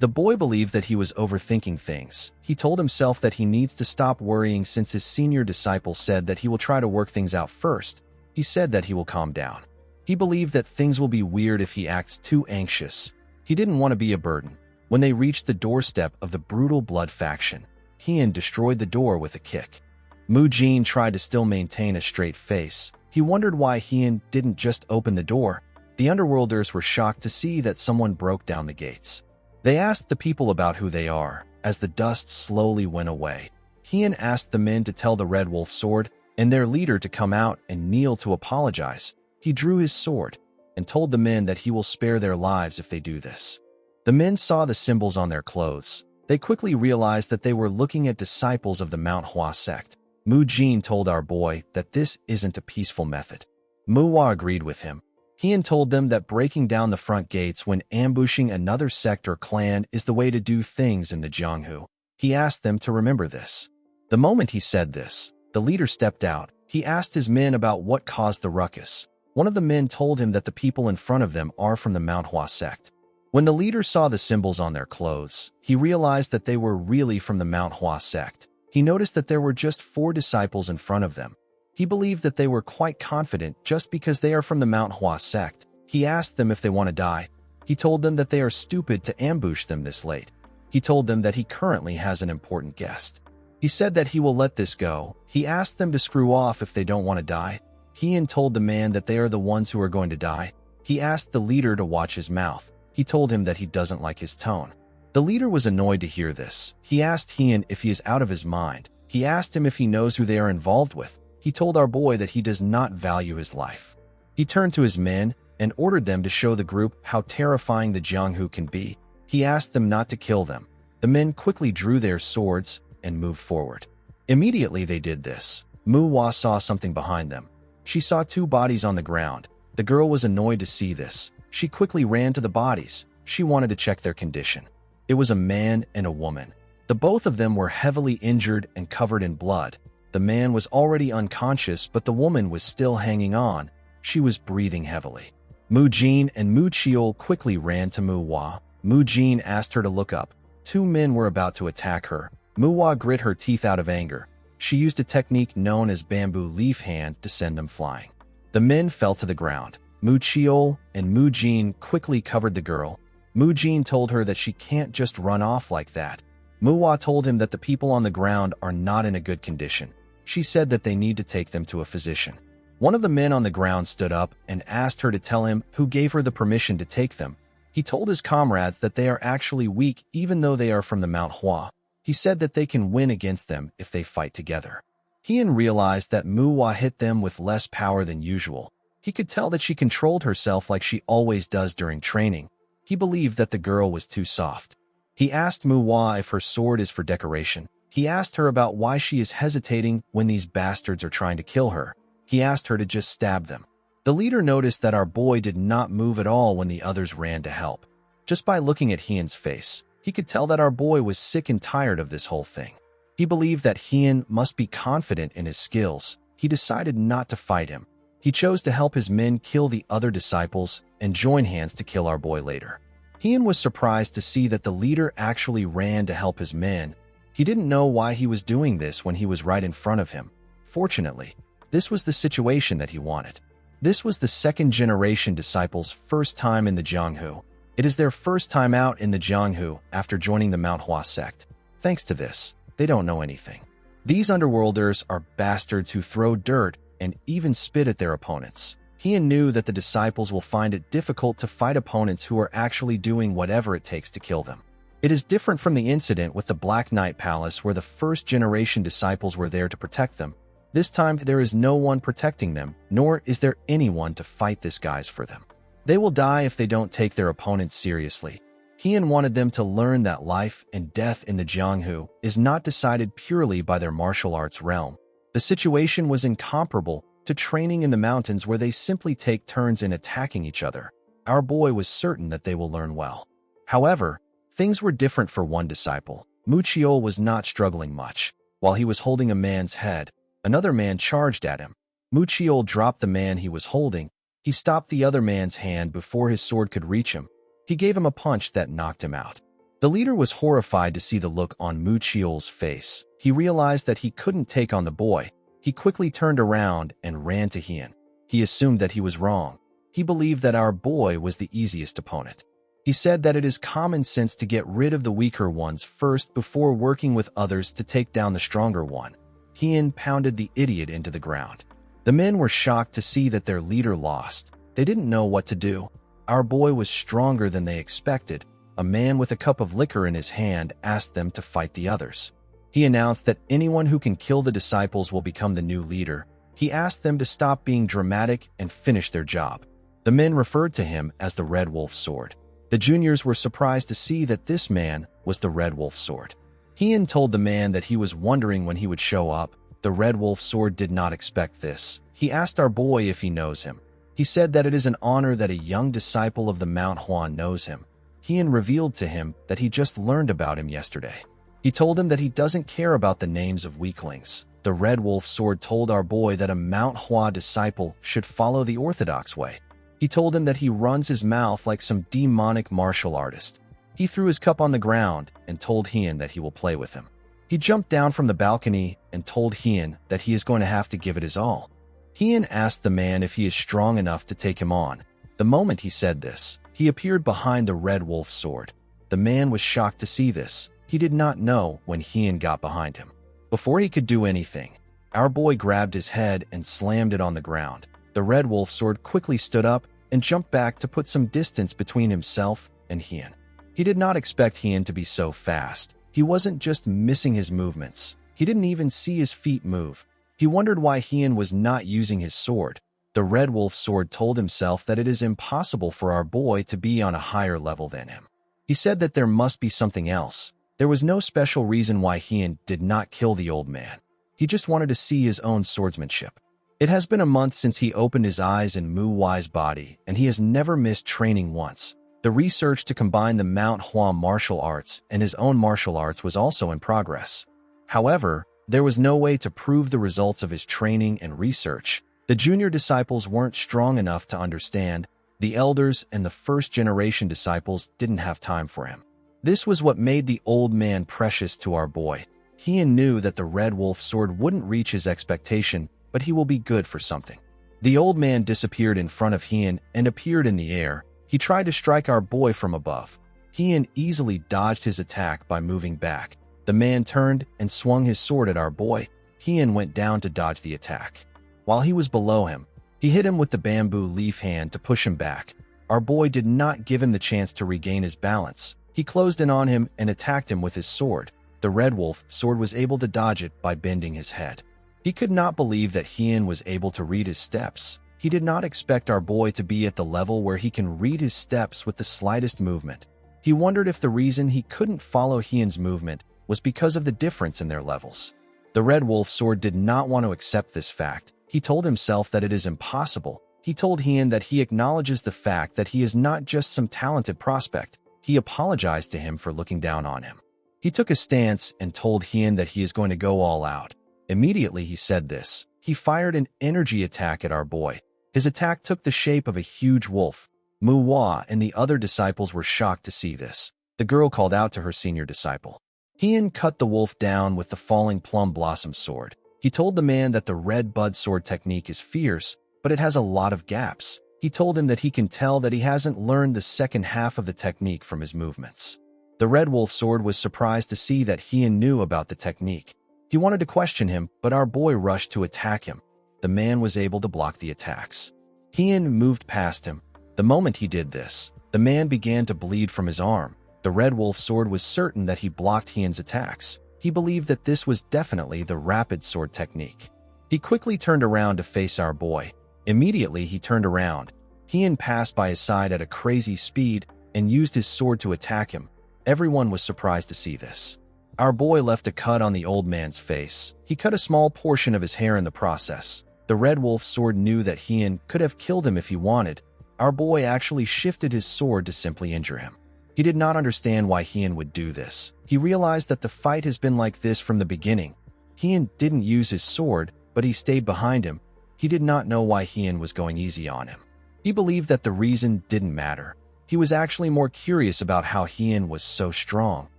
The boy believed that he was overthinking things. He told himself that he needs to stop worrying since his senior disciple said that he will try to work things out first. He said that he will calm down. He believed that things will be weird if he acts too anxious. He didn't want to be a burden. When they reached the doorstep of the brutal blood faction, Heian destroyed the door with a kick. Mujin tried to still maintain a straight face. He wondered why Heian didn't just open the door. The Underworlders were shocked to see that someone broke down the gates. They asked the people about who they are. As the dust slowly went away, Heian asked the men to tell the Red Wolf Sword and their leader to come out and kneel to apologize. He drew his sword and told the men that he will spare their lives if they do this. The men saw the symbols on their clothes. They quickly realized that they were looking at disciples of the Manhwa sect. Mujin told our boy that this isn't a peaceful method. Manhwa agreed with him. Heian told them that breaking down the front gates when ambushing another sect or clan is the way to do things in the Jianghu. He asked them to remember this. The moment he said this, the leader stepped out. He asked his men about what caused the ruckus. One of the men told him that the people in front of them are from the Manhwa sect. When the leader saw the symbols on their clothes, he realized that they were really from the Manhwa sect. He noticed that there were just 4 disciples in front of them. He believed that they were quite confident just because they are from the Manhwa sect. He asked them if they want to die. He told them that they are stupid to ambush them this late. He told them that he currently has an important guest. He said that he will let this go. He asked them to screw off if they don't want to die. Heian told the man that they are the ones who are going to die. He asked the leader to watch his mouth. He told him that he doesn't like his tone. The leader was annoyed to hear this. He asked Heian if he is out of his mind. He asked him if he knows who they are involved with. He told our boy that he does not value his life. He turned to his men and ordered them to show the group how terrifying the Jianghu can be. He asked them not to kill them. The men quickly drew their swords and moved forward. Immediately they did this, Manhwa saw something behind them. She saw 2 bodies on the ground. The girl was annoyed to see this. She quickly ran to the bodies. She wanted to check their condition. It was a man and a woman. The both of them were heavily injured and covered in blood. The man was already unconscious, but the woman was still hanging on. She was breathing heavily. Mujin and Muchiol quickly ran to Manhwa. Mujin asked her to look up. 2 men were about to attack her. Manhwa grit her teeth out of anger. She used a technique known as bamboo leaf hand to send them flying. The men fell to the ground. Muchiol and Mujin quickly covered the girl. Mujin told her that she can't just run off like that. Manhwa told him that the people on the ground are not in a good condition. She said that they need to take them to a physician. One of the men on the ground stood up and asked her to tell him who gave her the permission to take them. He told his comrades that they are actually weak even though they are from the Manhwa. He said that they can win against them if they fight together. Heian realized that Manhwa hit them with less power than usual. He could tell that she controlled herself like she always does during training. He believed that the girl was too soft. He asked Manhwa if her sword is for decoration. He asked her about why she is hesitating when these bastards are trying to kill her. He asked her to just stab them. The leader noticed that our boy did not move at all when the others ran to help. Just by looking at Heian's face, he could tell that our boy was sick and tired of this whole thing. He believed that Heian must be confident in his skills. He decided not to fight him. He chose to help his men kill the other disciples and join hands to kill our boy later. Heian was surprised to see that the leader actually ran to help his men. He didn't know why he was doing this when he was right in front of him. Fortunately, This was the situation that he wanted. This was the second-generation disciples' first time in the Jianghu. It is their first time out in the Jianghu after joining the Manhwa sect. Thanks to this, they don't know anything. These underworlders are bastards who throw dirt and even spit at their opponents. Heian knew that the disciples will find it difficult to fight opponents who are actually doing whatever it takes to kill them. It is different from the incident with the Black Knight Palace where the first-generation disciples were there to protect them. This time, there is no one protecting them, nor is there anyone to fight these guys for them. They will die if they don't take their opponents seriously. Heian wanted them to learn that life and death in the Jianghu is not decided purely by their martial arts realm. The situation was incomparable to training in the mountains where they simply take turns in attacking each other. Our boy was certain that they will learn well. However, things were different for one disciple. Mu Chiol was not struggling much. While he was holding a man's head, another man charged at him. Mu Chiol dropped the man he was holding. He stopped the other man's hand before his sword could reach him. He gave him a punch that knocked him out. The leader was horrified to see the look on Mu Chiol's face. He realized that he couldn't take on the boy. He quickly turned around and ran to Heian. He assumed that he was wrong. He believed that our boy was the easiest opponent. He said that it is common sense to get rid of the weaker ones first before working with others to take down the stronger one. Heian pounded the idiot into the ground. The men were shocked to see that their leader lost. They didn't know what to do. Our boy was stronger than they expected. A man with a cup of liquor in his hand asked them to fight the others. He announced that anyone who can kill the disciples will become the new leader. He asked them to stop being dramatic and finish their job. The men referred to him as the Red Wolf Sword. The juniors were surprised to see that this man was the Red Wolf Sword. Heian told the man that he was wondering when he would show up. The Red Wolf Sword did not expect this. He asked our boy if he knows him. He said that it is an honor that a young disciple of the Mount Huan knows him. Heian revealed to him that he just learned about him yesterday. He told him that he doesn't care about the names of weaklings. The Red Wolf Sword told our boy that a Mount Hua disciple should follow the orthodox way. He told him that he runs his mouth like some demonic martial artist. He threw his cup on the ground and told Heian that he will play with him. He jumped down from the balcony and told Heian that he is going to have to give it his all. Heian asked the man if he is strong enough to take him on. The moment he said this, he appeared behind the Red Wolf Sword. The man was shocked to see this. He did not know when Heian got behind him. Before he could do anything, our boy grabbed his head and slammed it on the ground. The Red Wolf Sword quickly stood up and jumped back to put some distance between himself and Heian. He did not expect Heian to be so fast. He wasn't just missing his movements. He didn't even see his feet move. He wondered why Heian was not using his sword. The Red Wolf Sword told himself that it is impossible for our boy to be on a higher level than him. He said that there must be something else. There was no special reason why Heian did not kill the old man. He just wanted to see his own swordsmanship. It has been a month since he opened his eyes in Mu Wai's body, and he has never missed training once. The research to combine the Mount Hua martial arts and his own martial arts was also in progress. However, there was no way to prove the results of his training and research. The junior disciples weren't strong enough to understand. The elders and the first-generation disciples didn't have time for him. This was what made the old man precious to our boy. Heian knew that the Red Wolf Sword wouldn't reach his expectation, but he will be good for something. The old man disappeared in front of Heian and appeared in the air. He tried to strike our boy from above. Heian easily dodged his attack by moving back. The man turned and swung his sword at our boy. Heian went down to dodge the attack. While he was below him, he hit him with the bamboo leaf hand to push him back. Our boy did not give him the chance to regain his balance. He closed in on him and attacked him with his sword. The Red Wolf Sword was able to dodge it by bending his head. He could not believe that Heian was able to read his steps. He did not expect our boy to be at the level where he can read his steps with the slightest movement. He wondered if the reason he couldn't follow Heian's movement was because of the difference in their levels. The Red Wolf Sword did not want to accept this fact. He told himself that it is impossible. He told Heian that he acknowledges the fact that he is not just some talented prospect. He apologized to him for looking down on him. He took a stance and told Heian that he is going to go all out. Immediately he said this. He fired an energy attack at our boy. His attack took the shape of a huge wolf. Mu Hua and the other disciples were shocked to see this. The girl called out to her senior disciple. Heian cut the wolf down with the falling plum blossom sword. He told the man that the red bud sword technique is fierce, but it has a lot of gaps. He told him that he can tell that he hasn't learned the second half of the technique from his movements. The red wolf sword was surprised to see that Hien knew about the technique. He wanted to question him, but our boy rushed to attack him. The man was able to block the attacks. Hien moved past him. The moment he did this, the man began to bleed from his arm. The red wolf sword was certain that he blocked Hien's attacks. He believed that this was definitely the rapid sword technique. He quickly turned around to face our boy. Immediately he turned around. Hien passed by his side at a crazy speed and used his sword to attack him. Everyone was surprised to see this. Our boy left a cut on the old man's face. He cut a small portion of his hair in the process. The red wolf sword knew that Hien could have killed him if he wanted. Our boy actually shifted his sword to simply injure him. He did not understand why Hien would do this. He realized that the fight has been like this from the beginning. Hien didn't use his sword, but he stayed behind him. He did not know why Hien was going easy on him. He believed that the reason didn't matter. He was actually more curious about how Hien was so strong.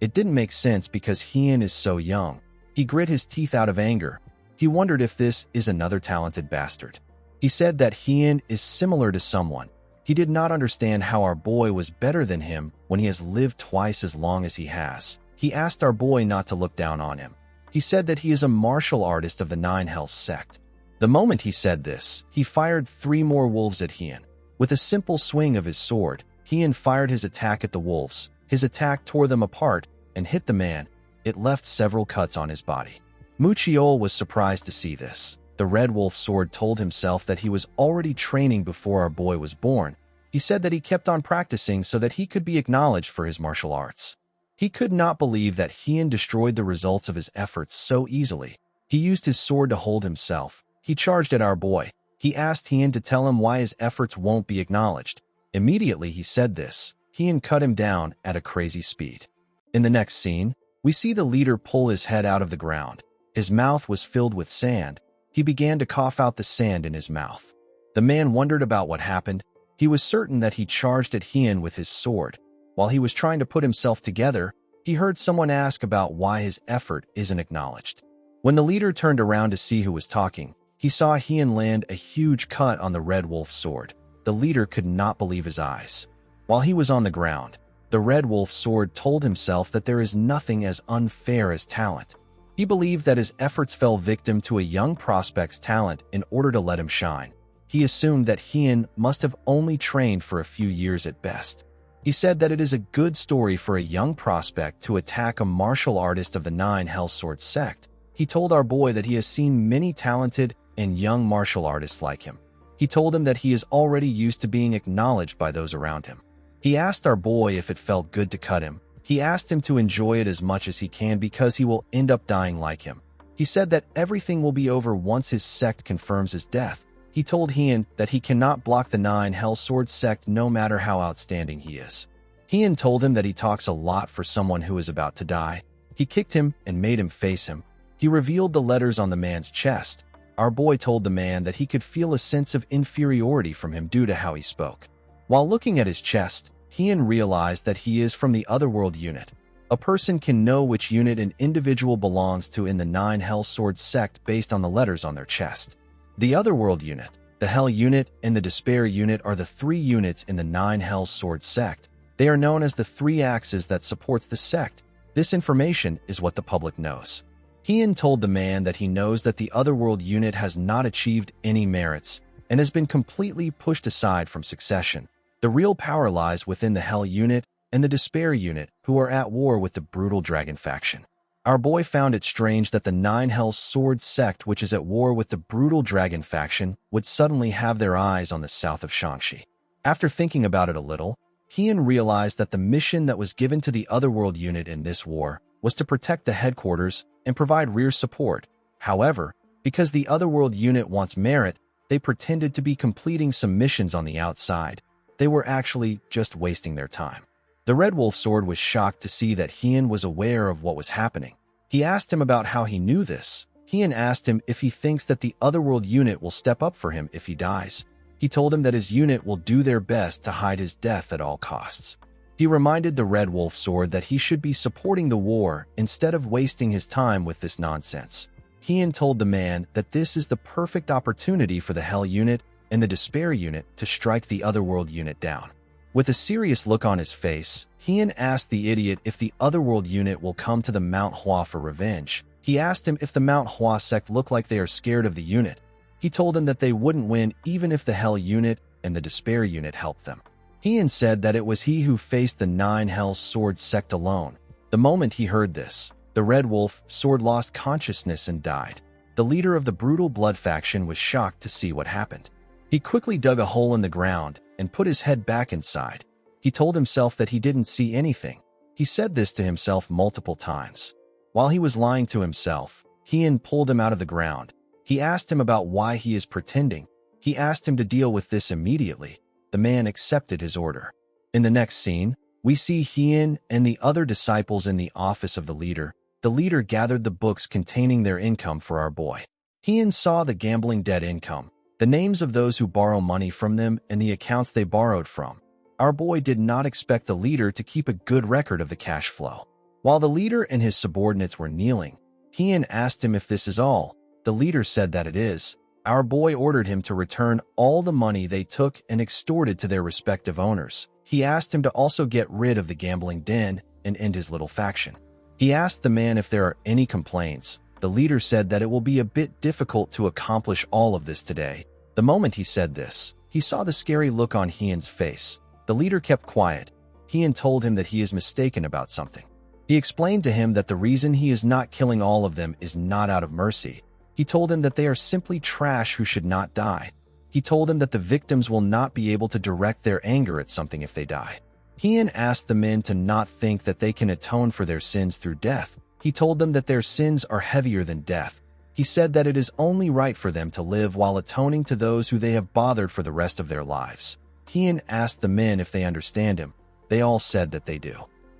It didn't make sense because Hien is so young. He grit his teeth out of anger. He wondered if this is another talented bastard. He said that Hien is similar to someone. He did not understand how our boy was better than him when he has lived twice as long as he has. He asked our boy not to look down on him. He said that he is a martial artist of the Nine Hells sect. The moment he said this, he fired 3 more wolves at Hien. With a simple swing of his sword, Hien fired his attack at the wolves. His attack tore them apart and hit the man. It left several cuts on his body. Muchiol was surprised to see this. The red wolf sword told himself that he was already training before our boy was born. He said that he kept on practicing so that he could be acknowledged for his martial arts. He could not believe that Hien destroyed the results of his efforts so easily. He used his sword to hold himself. He charged at our boy. He asked Hien to tell him why his efforts won't be acknowledged. Immediately he said this. Hien cut him down at a crazy speed. In the next scene, we see the leader pull his head out of the ground. His mouth was filled with sand. He began to cough out the sand in his mouth. The man wondered about what happened. He was certain that he charged at Hien with his sword. While he was trying to put himself together, he heard someone ask about why his effort isn't acknowledged. When the leader turned around to see who was talking, he saw Hien land a huge cut on the red wolf sword. The leader could not believe his eyes. While he was on the ground, the red wolf sword told himself that there is nothing as unfair as talent. He believed that his efforts fell victim to a young prospect's talent in order to let him shine. He assumed that Hien must have only trained for a few years at best. He said that it is a good story for a young prospect to attack a martial artist of the Nine Hells Sword sect. He told our boy that he has seen many talented and young martial artists like him. He told him that he is already used to being acknowledged by those around him. He asked our boy if it felt good to cut him. He asked him to enjoy it as much as he can because he will end up dying like him. He said that everything will be over once his sect confirms his death. He told Hien that he cannot block the Nine Hells Sword sect no matter how outstanding he is. Hien told him that he talks a lot for someone who is about to die. He kicked him and made him face him. He revealed the letters on the man's chest. Our boy told the man that he could feel a sense of inferiority from him due to how he spoke. While looking at his chest, Hien realized that he is from the Otherworld unit. A person can know which unit an individual belongs to in the Nine Hells Sword sect based on the letters on their chest. The Otherworld unit, the Hell unit, and the Despair unit are the 3 units in the Nine Hells Sword sect. They are known as the 3 axes that supports the sect. This information is what the public knows. Hien told the man that he knows that the Otherworld unit has not achieved any merits and has been completely pushed aside from succession. The real power lies within the Hell unit and the Despair unit, who are at war with the Brutal Dragon faction. Our boy found it strange that the Nine Hells Sword sect, which is at war with the Brutal Dragon faction, would suddenly have their eyes on the south of Shangxi. After thinking about it a little, Hien realized that the mission that was given to the Otherworld unit in this war was to protect the headquarters and provide rear support. However, because the Otherworld unit wants merit, they pretended to be completing some missions on the outside. They were actually just wasting their time. The Red Wolf Sword was shocked to see that Hien was aware of what was happening. He asked him about how he knew this. Hien asked him if he thinks that the Otherworld unit will step up for him if he dies. He told him that his unit will do their best to hide his death at all costs. He reminded the Red Wolf Sword that he should be supporting the war instead of wasting his time with this nonsense. Hien told the man that this is the perfect opportunity for the Hell unit and the Despair unit to strike the Otherworld unit down. With a serious look on his face, Hien asked the idiot if the Otherworld unit will come to the Mount Hua for revenge. He asked him if the Mount Hua sect look like they are scared of the unit. He told him that they wouldn't win even if the Hell unit and the Despair unit helped them. Hien said that it was he who faced the 9 Hell Sword sect alone. The moment he heard this, the Red Wolf Sword lost consciousness and died. The leader of the Brutal Blood faction was shocked to see what happened. He quickly dug a hole in the ground and put his head back inside. He told himself that he didn't see anything. He said this to himself multiple times. While he was lying to himself, Hien pulled him out of the ground. He asked him about why he is pretending. He asked him to deal with this immediately. The man accepted his order. In the next scene, we see Hien and the other disciples in the office of the leader. The leader gathered the books containing their income for our boy. Hien saw the gambling debt income, the names of those who borrow money from them, and the accounts they borrowed from. Our boy did not expect the leader to keep a good record of the cash flow. While the leader and his subordinates were kneeling, Hien asked him if this is all. The leader said that it is. Our boy ordered him to return all the money they took and extorted to their respective owners. He asked him to also get rid of the gambling den and end his little faction. He asked the man if there are any complaints. The leader said that it will be a bit difficult to accomplish all of this today. The moment he said this, he saw the scary look on Hien's face. The leader kept quiet. Hien told him that he is mistaken about something. He explained to him that the reason he is not killing all of them is not out of mercy. He told him that they are simply trash who should not die. He told him that the victims will not be able to direct their anger at something if they die. Hien asked the men to not think that they can atone for their sins through death. He told them that their sins are heavier than death. He said that it is only right for them to live while atoning to those who they have bothered for the rest of their lives. Hien asked the men if they understand him. They all said that they do.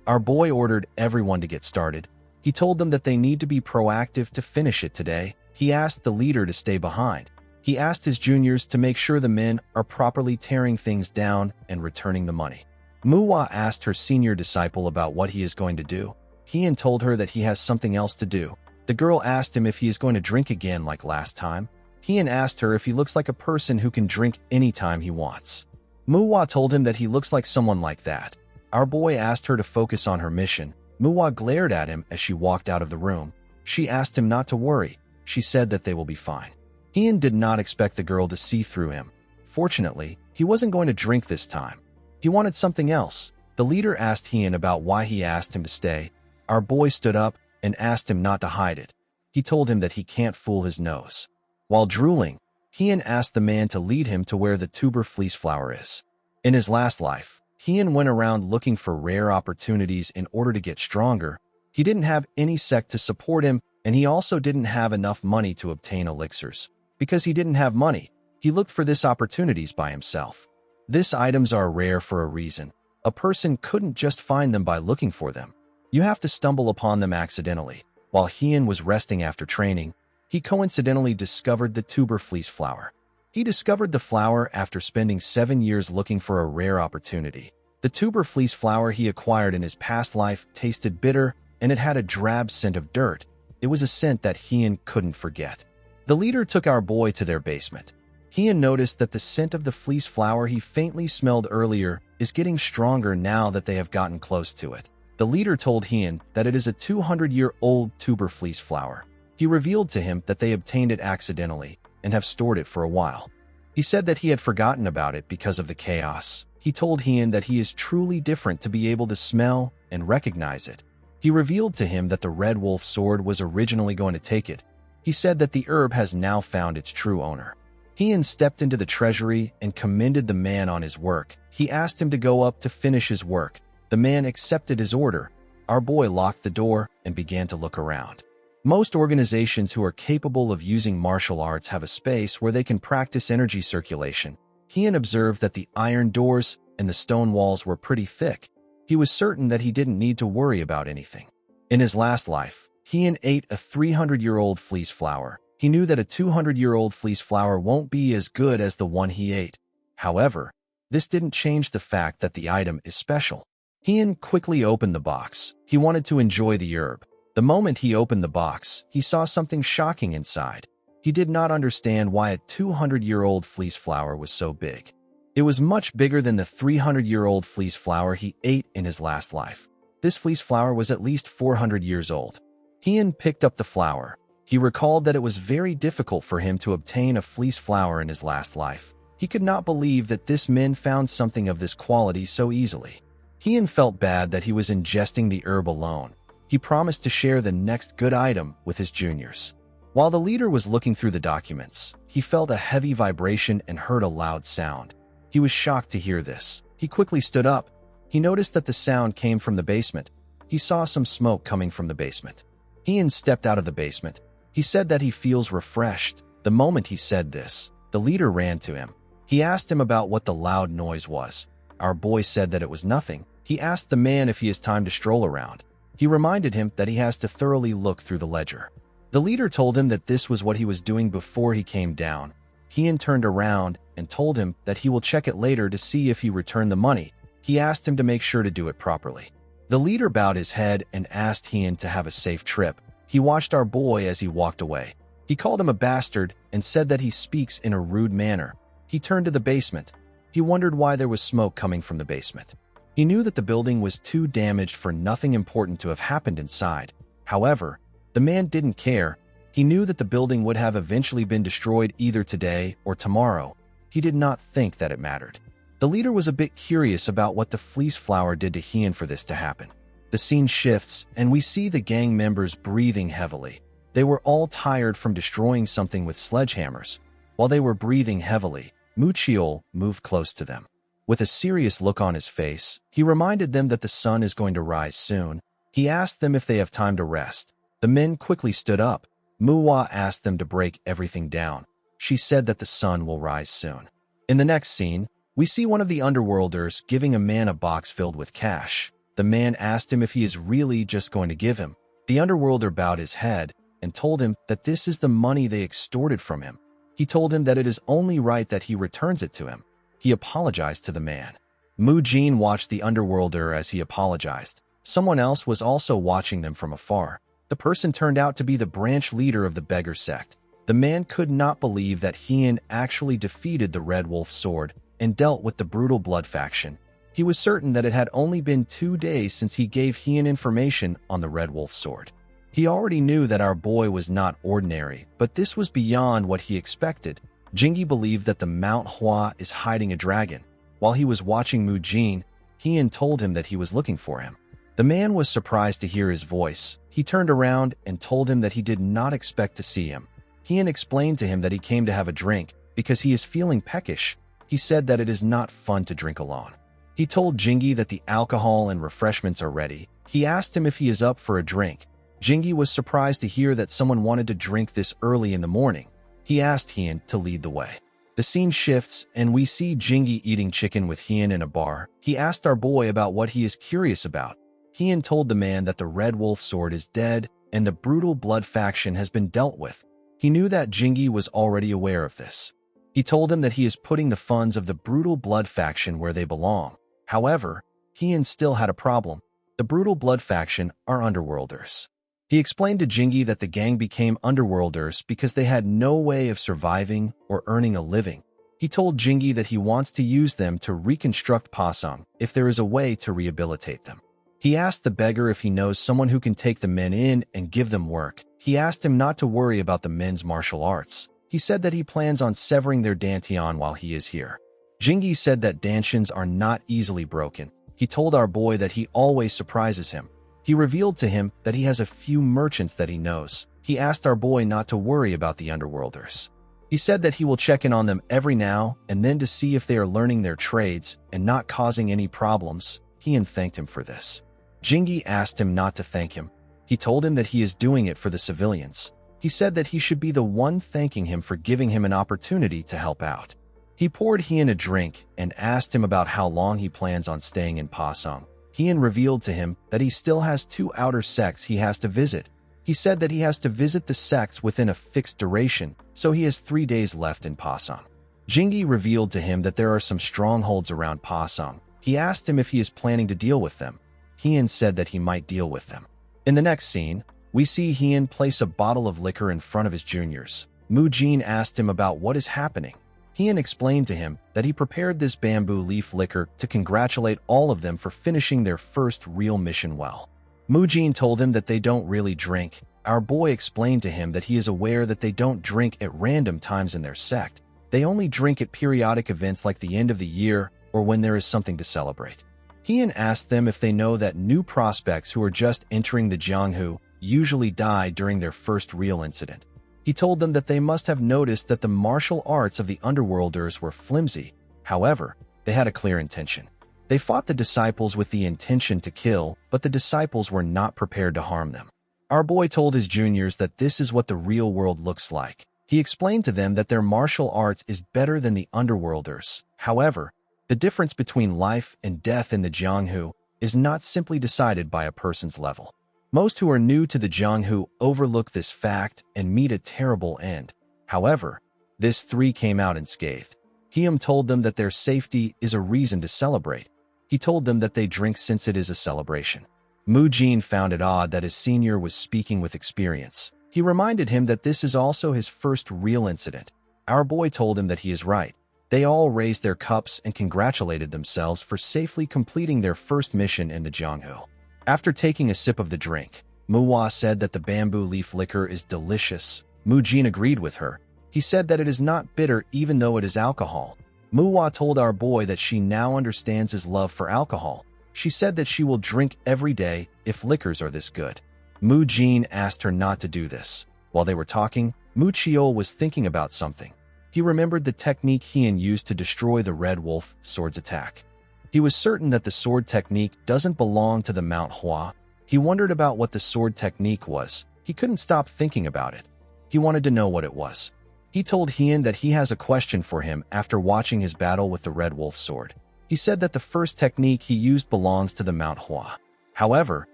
Our boy ordered everyone to get started. He told them that they need to be proactive to finish it today. He asked the leader to stay behind. He asked his juniors to make sure the men are properly tearing things down and returning the money. Manhwa asked her senior disciple about what he is going to do. Hien told her that he has something else to do. The girl asked him if he is going to drink again like last time. Hien asked her if he looks like a person who can drink anytime he wants. Manhwa told him that he looks like someone like that. Our boy asked her to focus on her mission. Manhwa glared at him as she walked out of the room. She asked him not to worry. She said that they will be fine. Hien did not expect the girl to see through him. Fortunately, he wasn't going to drink this time. He wanted something else. The leader asked Hien about why he asked him to stay. Our boy stood up and asked him not to hide it. He told him that he can't fool his nose. While drooling, Hien asked the man to lead him to where the tuber fleece flower is. In his last life, Hien went around looking for rare opportunities in order to get stronger. He didn't have any sect to support him, and he also didn't have enough money to obtain elixirs. Because he didn't have money, he looked for these opportunities by himself. These items are rare for a reason. A person couldn't just find them by looking for them. You have to stumble upon them accidentally. While Hien was resting after training, he coincidentally discovered the tuber fleece flower. He discovered the flower after spending 7 years looking for a rare opportunity. The tuber fleece flower he acquired in his past life tasted bitter, and it had a drab scent of dirt. It was a scent that Hien couldn't forget. The leader took our boy to their basement. Hien noticed that the scent of the fleece flower he faintly smelled earlier is getting stronger now that they have gotten close to it. The leader told Hien that it is a 200-year-old tuber fleece flower. He revealed to him that they obtained it accidentally and have stored it for a while. He said that he had forgotten about it because of the chaos. He told Hien that he is truly different to be able to smell and recognize it. He revealed to him that the Red Wolf sword was originally going to take it. He said that the herb has now found its true owner. Hien stepped into the treasury and commended the man on his work. He asked him to go up to finish his work. The man accepted his order. Our boy locked the door and began to look around. Most organizations who are capable of using martial arts have a space where they can practice energy circulation. Hien observed that the iron doors and the stone walls were pretty thick. He was certain that he didn't need to worry about anything. In his last life, Hien ate a 300-year-old fleece flower. He knew that a 200-year-old fleece flower won't be as good as the one he ate. However, this didn't change the fact that the item is special. Hien quickly opened the box. He wanted to enjoy the herb. The moment he opened the box, he saw something shocking inside. He did not understand why a 200-year-old fleece flower was so big. It was much bigger than the 300-year-old fleece flower he ate in his last life. This fleece flower was at least 400 years old. Hien picked up the flower. He recalled that it was very difficult for him to obtain a fleece flower in his last life. He could not believe that this man found something of this quality so easily. Hien felt bad that he was ingesting the herb alone. He promised to share the next good item with his juniors. While the leader was looking through the documents, he felt a heavy vibration and heard a loud sound. He was shocked to hear this. He quickly stood up. He noticed that the sound came from the basement. He saw some smoke coming from the basement. Hien stepped out of the basement. He said that he feels refreshed. The moment he said this, the leader ran to him. He asked him about what the loud noise was. Our boy said that it was nothing. He asked the man if he has time to stroll around. He reminded him that he has to thoroughly look through the ledger. The leader told him that this was what he was doing before he came down. Hien turned around and told him that he will check it later to see if he returned the money. He asked him to make sure to do it properly. The leader bowed his head and asked Hien to have a safe trip. He watched our boy as he walked away. He called him a bastard and said that he speaks in a rude manner. He turned to the basement. He wondered why there was smoke coming from the basement. He knew that the building was too damaged for nothing important to have happened inside. However, the man didn't care. He knew that the building would have eventually been destroyed either today or tomorrow. He did not think that it mattered. The leader was a bit curious about what the fleece flower did to Hien for this to happen. The scene shifts, and we see the gang members breathing heavily. They were all tired from destroying something with sledgehammers. While they were breathing heavily, Muchiol moved close to them. With a serious look on his face, he reminded them that the sun is going to rise soon. He asked them if they have time to rest. The men quickly stood up. Manhwa asked them to break everything down. She said that the sun will rise soon. In the next scene, we see one of the underworlders giving a man a box filled with cash. The man asked him if he is really just going to give him. The underworlder bowed his head and told him that this is the money they extorted from him. He told him that it is only right that he returns it to him. He apologized to the man. Mu Jin watched the underworlder as he apologized. Someone else was also watching them from afar. The person turned out to be the branch leader of the beggar sect. The man could not believe that Hien actually defeated the Red Wolf Sword and dealt with the brutal blood faction. He was certain that it had only been 2 days since he gave Hien information on the Red Wolf Sword. He already knew that our boy was not ordinary, but this was beyond what he expected. Jingi believed that the Mount Hua is hiding a dragon. While he was watching Mu Jin, Hien told him that he was looking for him. The man was surprised to hear his voice. He turned around and told him that he did not expect to see him. Hien explained to him that he came to have a drink because he is feeling peckish. He said that it is not fun to drink alone. He told Jingi that the alcohol and refreshments are ready. He asked him if he is up for a drink. Jingi was surprised to hear that someone wanted to drink this early in the morning. He asked Hien to lead the way. The scene shifts, and we see Jingi eating chicken with Hien in a bar. He asked our boy about what he is curious about. Hien told the man that the Red Wolf Sword is dead and the brutal blood faction has been dealt with. He knew that Jingi was already aware of this. He told him that he is putting the funds of the brutal blood faction where they belong. However, Hien still had a problem. The brutal blood faction are underworlders. He explained to Jingi that the gang became underworlders because they had no way of surviving or earning a living. He told Jingi that he wants to use them to reconstruct Pasang if there is a way to rehabilitate them. He asked the beggar if he knows someone who can take the men in and give them work. He asked him not to worry about the men's martial arts. He said that he plans on severing their dantian while he is here. Jingi said that dantians are not easily broken. He told our boy that he always surprises him. He revealed to him that he has a few merchants that he knows. He asked our boy not to worry about the underworlders. He said that he will check in on them every now and then to see if they are learning their trades and not causing any problems. Hien thanked him for this. Jingi asked him not to thank him. He told him that he is doing it for the civilians. He said that he should be the one thanking him for giving him an opportunity to help out. He poured Hien a drink and asked him about how long he plans on staying in Pasang. Hien revealed to him that he still has 2 outer sects he has to visit. He said that he has to visit the sects within a fixed duration, so he has 3 days left in Pasang. Jingi revealed to him that there are some strongholds around Pasang. He asked him if he is planning to deal with them. Hien said that he might deal with them. In the next scene, We see Hien place a bottle of liquor in front of his juniors. Mu Jin asked him about what is happening. Hien explained to him that he prepared this bamboo leaf liquor to congratulate all of them for finishing their first real mission well. Mu Jin told him that they don't really drink. Our boy explained to him that he is aware that they don't drink at random times in their sect. They only drink at periodic events like the end of the year or when there is something to celebrate. Hien asked them if they know that new prospects who are just entering the Jianghu usually die during their first real incident. He told them that they must have noticed that the martial arts of the underworlders were flimsy. However, they had a clear intention. They fought the disciples with the intention to kill, but the disciples were not prepared to harm them. Our boy told his juniors that this is what the real world looks like. He explained to them that their martial arts is better than the underworlders. However, the difference between life and death in the Jianghu is not simply decided by a person's level. Most who are new to the Jianghu overlook this fact and meet a terrible end. However, this three came out unscathed. Hiem told them that their safety is a reason to celebrate. He told them that they drink since it is a celebration. Mu Jin found it odd that his senior was speaking with experience. He reminded him that this is also his first real incident. Our boy told him that he is right. They all raised their cups and congratulated themselves for safely completing their first mission in the Jianghu. After taking a sip of the drink, Manhwa said that the bamboo leaf liquor is delicious. Mu Jin agreed with her. He said that it is not bitter even though it is alcohol. Manhwa told our boy that she now understands his love for alcohol. She said that she will drink every day if liquors are this good. Mu Jin asked her not to do this. While they were talking, Mu Chiol was thinking about something. He remembered the technique Hien used to destroy the Red Wolf sword's attack. He was certain that the sword technique doesn't belong to the Mount Hua. He wondered about what the sword technique was. He couldn't stop thinking about it. He wanted to know what it was. He told Hien that he has a question for him after watching his battle with the Red Wolf sword. He said that the first technique he used belongs to the Mount Hua. However,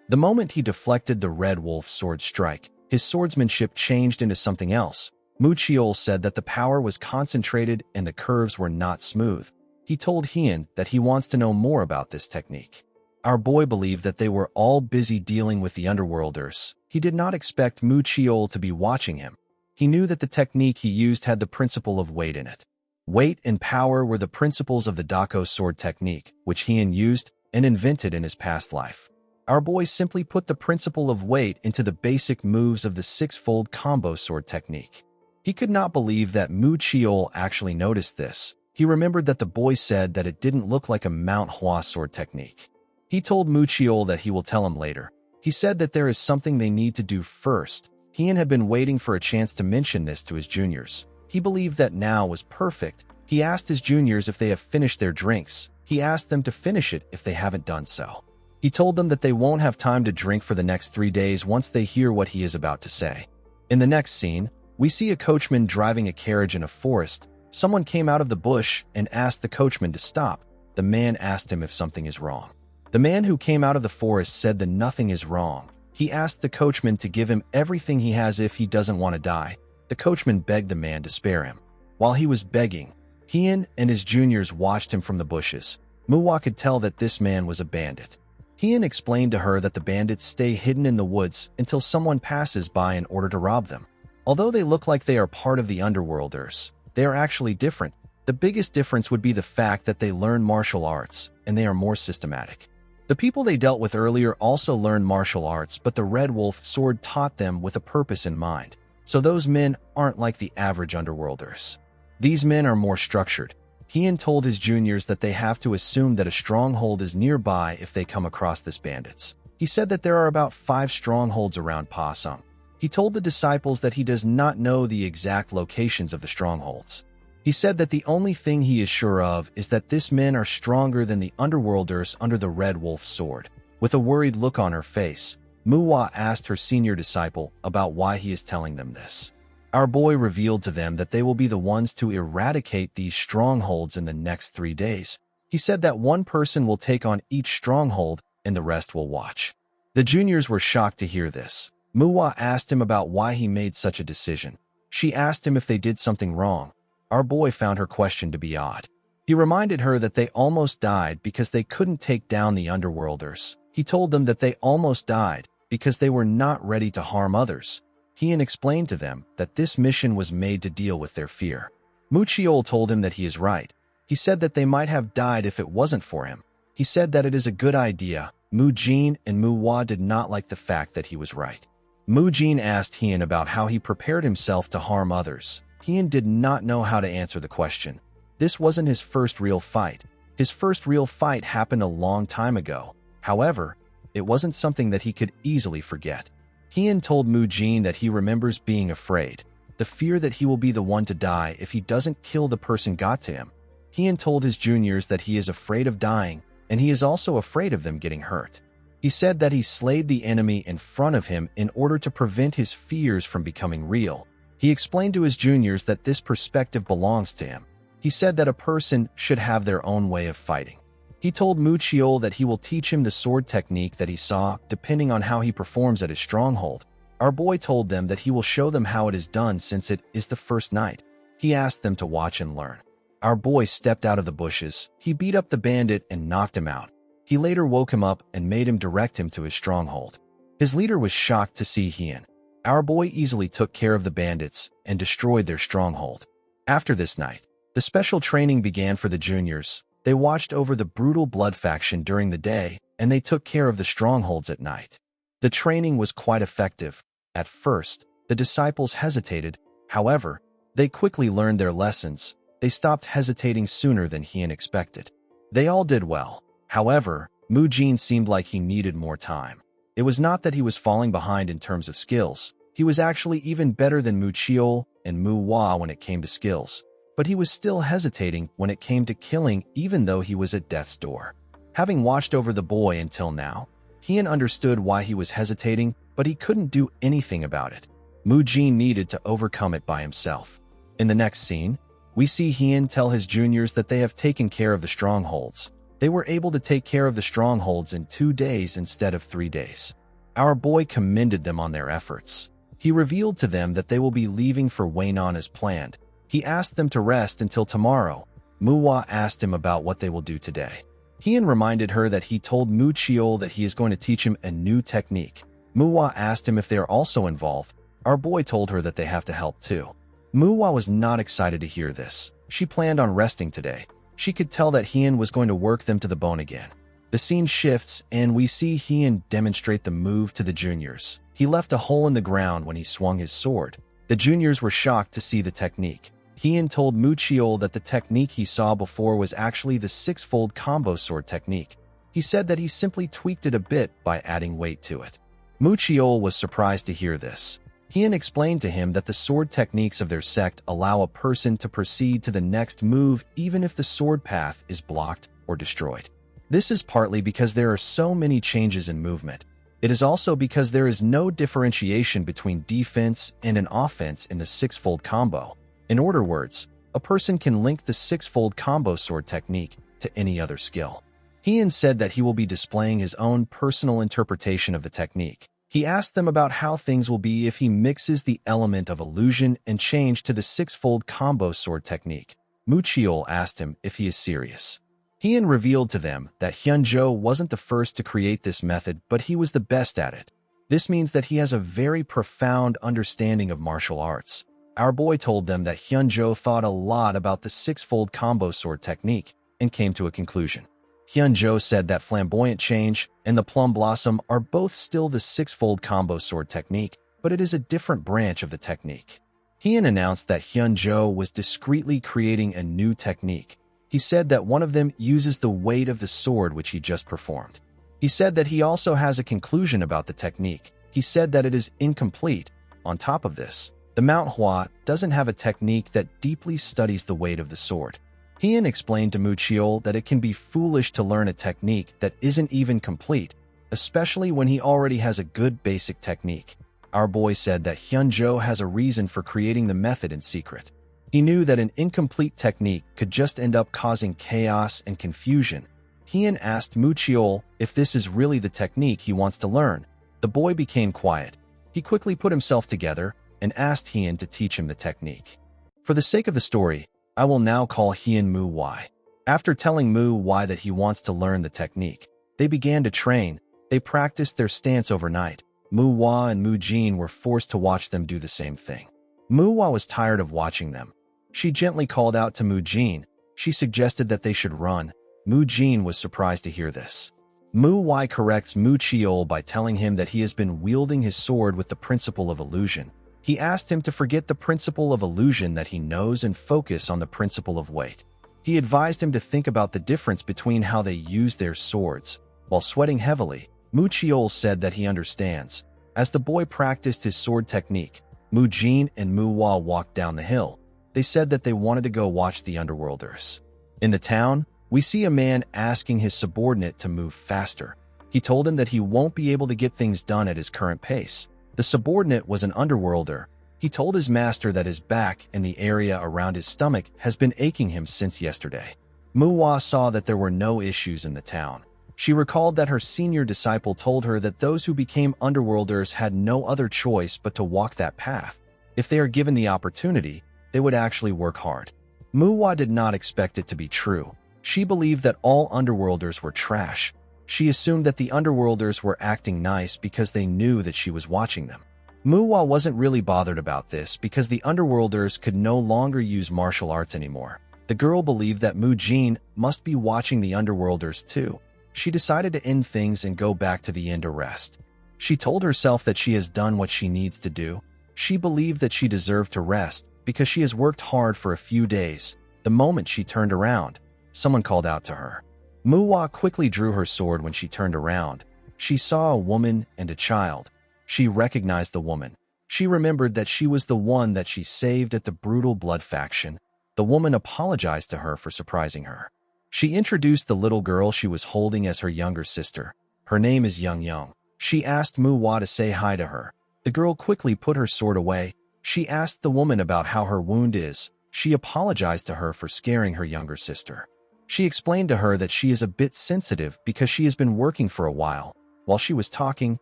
the moment he deflected the Red Wolf sword strike, his swordsmanship changed into something else. Mu Chiol said that the power was concentrated and the curves were not smooth. He told Hien that he wants to know more about this technique. Our boy believed that they were all busy dealing with the underworlders. He did not expect Mu Chiol to be watching him. He knew that the technique he used had the principle of weight in it. Weight and power were the principles of the Dako sword technique, which Hien used and invented in his past life. Our boy simply put the principle of weight into the basic moves of the six-fold combo sword technique. He could not believe that Mu Chiol actually noticed this. He remembered that the boy said that it didn't look like a Mount Hua sword technique. He told Mu Chiol that he will tell him later. He said that there is something they need to do first. Hien had been waiting for a chance to mention this to his juniors. He believed that now was perfect. He asked his juniors if they have finished their drinks. He asked them to finish it if they haven't done so. He told them that they won't have time to drink for the next 3 days once they hear what he is about to say. In the next scene, we see a coachman driving a carriage in a forest. Someone came out of the bush and asked the coachman to stop. The man asked him if something is wrong. The man who came out of the forest said that nothing is wrong. He asked the coachman to give him everything he has if he doesn't want to die. The coachman begged the man to spare him. While he was begging, Hien and his juniors watched him from the bushes. Manhwa could tell that this man was a bandit. Hien explained to her that the bandits stay hidden in the woods until someone passes by in order to rob them. Although they look like they are part of the underworlders, they are actually different. The biggest difference would be the fact that they learn martial arts, and they are more systematic. The people they dealt with earlier also learned martial arts, but the Red Wolf sword taught them with a purpose in mind. So those men aren't like the average underworlders. These men are more structured. Hien told his juniors that they have to assume that a stronghold is nearby if they come across this bandits. He said that there are about 5 strongholds around Pasung. He told the disciples that he does not know the exact locations of the strongholds. He said that the only thing he is sure of is that these men are stronger than the underworlders under the Red Wolf sword. With a worried look on her face, Manhwa asked her senior disciple about why he is telling them this. Our boy revealed to them that they will be the ones to eradicate these strongholds in the next 3 days. He said that one person will take on each stronghold and the rest will watch. The juniors were shocked to hear this. Manhwa asked him about why he made such a decision. She asked him if they did something wrong. Our boy found her question to be odd. He reminded her that they almost died because they couldn't take down the underworlders. He told them that they almost died because they were not ready to harm others. Heian explained to them that this mission was made to deal with their fear. Mu Chiol told him that he is right. He said that they might have died if it wasn't for him. He said that it is a good idea. Mu Jin and Mu Hua did not like the fact that he was right. Mu Jin asked Heian about how he prepared himself to harm others. Heian did not know how to answer the question. This wasn't his first real fight. His first real fight happened a long time ago. However, it wasn't something that he could easily forget. Heian told Mu Jin that he remembers being afraid. The fear that he will be the one to die if he doesn't kill the person got to him. Heian told his juniors that he is afraid of dying, and he is also afraid of them getting hurt. He said that he slayed the enemy in front of him in order to prevent his fears from becoming real. He explained to his juniors that this perspective belongs to him. He said that a person should have their own way of fighting. He told Mu Chiol that he will teach him the sword technique that he saw, depending on how he performs at his stronghold. Our boy told them that he will show them how it is done since it is the first night. He asked them to watch and learn. Our boy stepped out of the bushes. He beat up the bandit and knocked him out. He later woke him up and made him direct him to his stronghold. His leader was shocked to see Heian. Our boy easily took care of the bandits and destroyed their stronghold. After this night, the special training began for the juniors. They watched over the brutal blood faction during the day, and they took care of the strongholds at night. The training was quite effective. At first, the disciples hesitated. However, they quickly learned their lessons. They stopped hesitating sooner than Heian expected. They all did well. However, Mu Jin seemed like he needed more time. It was not that he was falling behind in terms of skills. He was actually even better than Mu Chiol and Mu Hua when it came to skills. But he was still hesitating when it came to killing, even though he was at death's door. Having watched over the boy until now, Heian understood why he was hesitating, but he couldn't do anything about it. Mu Jin needed to overcome it by himself. In the next scene, we see Heian tell his juniors that they have taken care of the strongholds. They were able to take care of the strongholds in 2 days instead of 3 days. Our boy commended them on their efforts. He revealed to them that they will be leaving for Wainan as planned. He asked them to rest until tomorrow. Mu Hua asked him about what they will do today. Heian reminded her that he told Mu Chiol that he is going to teach him a new technique. Mu Hua asked him if they are also involved. Our boy told her that they have to help too. Mu Hua was not excited to hear this. She planned on resting today. She could tell that Heian was going to work them to the bone again. The scene shifts, and we see Heian demonstrate the move to the juniors. He left a hole in the ground when he swung his sword. The juniors were shocked to see the technique. Heian told Mu Chiol that the technique he saw before was actually the six-fold combo sword technique. He said that he simply tweaked it a bit by adding weight to it. Mu Chiol was surprised to hear this. Heian explained to him that the sword techniques of their sect allow a person to proceed to the next move even if the sword path is blocked or destroyed. This is partly because there are so many changes in movement. It is also because there is no differentiation between defense and an offense in the six-fold combo. In other words, a person can link the six-fold combo sword technique to any other skill. Heian said that he will be displaying his own personal interpretation of the technique. He asked them about how things will be if he mixes the element of illusion and change to the six-fold combo sword technique. Mu Chiol asked him if he is serious. Heian revealed to them that Hyunjo wasn't the first to create this method, but he was the best at it. This means that he has a very profound understanding of martial arts. Our boy told them that Hyunjo thought a lot about the six-fold combo sword technique and came to a conclusion. Hyunjo said that Flamboyant Change and the Plum Blossom are both still the six-fold combo sword technique, but it is a different branch of the technique. Heian announced that Hyunjo was discreetly creating a new technique. He said that one of them uses the weight of the sword which he just performed. He said that he also has a conclusion about the technique. He said that it is incomplete. On top of this, the Manhwa doesn't have a technique that deeply studies the weight of the sword. Heian explained to Mu Chiol that it can be foolish to learn a technique that isn't even complete, especially when he already has a good basic technique. Our boy said that Hyunjo has a reason for creating the method in secret. He knew that an incomplete technique could just end up causing chaos and confusion. Heian asked Mu Chiol if this is really the technique he wants to learn. The boy became quiet. He quickly put himself together and asked Heian to teach him the technique. For the sake of the story, I will now call Heian Mu Why. After telling Mu why that he wants to learn the technique, they began to train. They practiced their stance overnight. Manhwa and Mujin were forced to watch them do the same thing. Manhwa was tired of watching them. She gently called out to Mujin. She suggested that they should run. Mujin was surprised to hear this. Manhwa corrects Muchiol by telling him that he has been wielding his sword with the principle of illusion. He asked him to forget the principle of illusion that he knows and focus on the principle of weight. He advised him to think about the difference between how they use their swords. While sweating heavily, Muchiol said that he understands. As the boy practiced his sword technique, Mujin and Manhwa walked down the hill. They said that they wanted to go watch the underworlders. In the town, we see a man asking his subordinate to move faster. He told him that he won't be able to get things done at his current pace. The subordinate was an underworlder. He told his master that his back and the area around his stomach has been aching him since yesterday. Manhwa saw that there were no issues in the town. She recalled that her senior disciple told her that those who became underworlders had no other choice but to walk that path. If they are given the opportunity, they would actually work hard. Manhwa did not expect it to be true. She believed that all underworlders were trash. She assumed that the underworlders were acting nice because they knew that she was watching them. Manhwa wasn't really bothered about this because the underworlders could no longer use martial arts anymore. The girl believed that Mujin must be watching the underworlders too. She decided to end things and go back to the inn to rest. She told herself that she has done what she needs to do. She believed that she deserved to rest because she has worked hard for a few days. The moment she turned around, someone called out to her. Manhwa quickly drew her sword when she turned around. She saw a woman and a child. She recognized the woman. She remembered that she was the one that she saved at the brutal blood faction. The woman apologized to her for surprising her. She introduced the little girl she was holding as her younger sister. Her name is Young. She asked Manhwa to say hi to her. The girl quickly put her sword away. She asked the woman about how her wound is. She apologized to her for scaring her younger sister. She explained to her that she is a bit sensitive because she has been working for a while. While she was talking,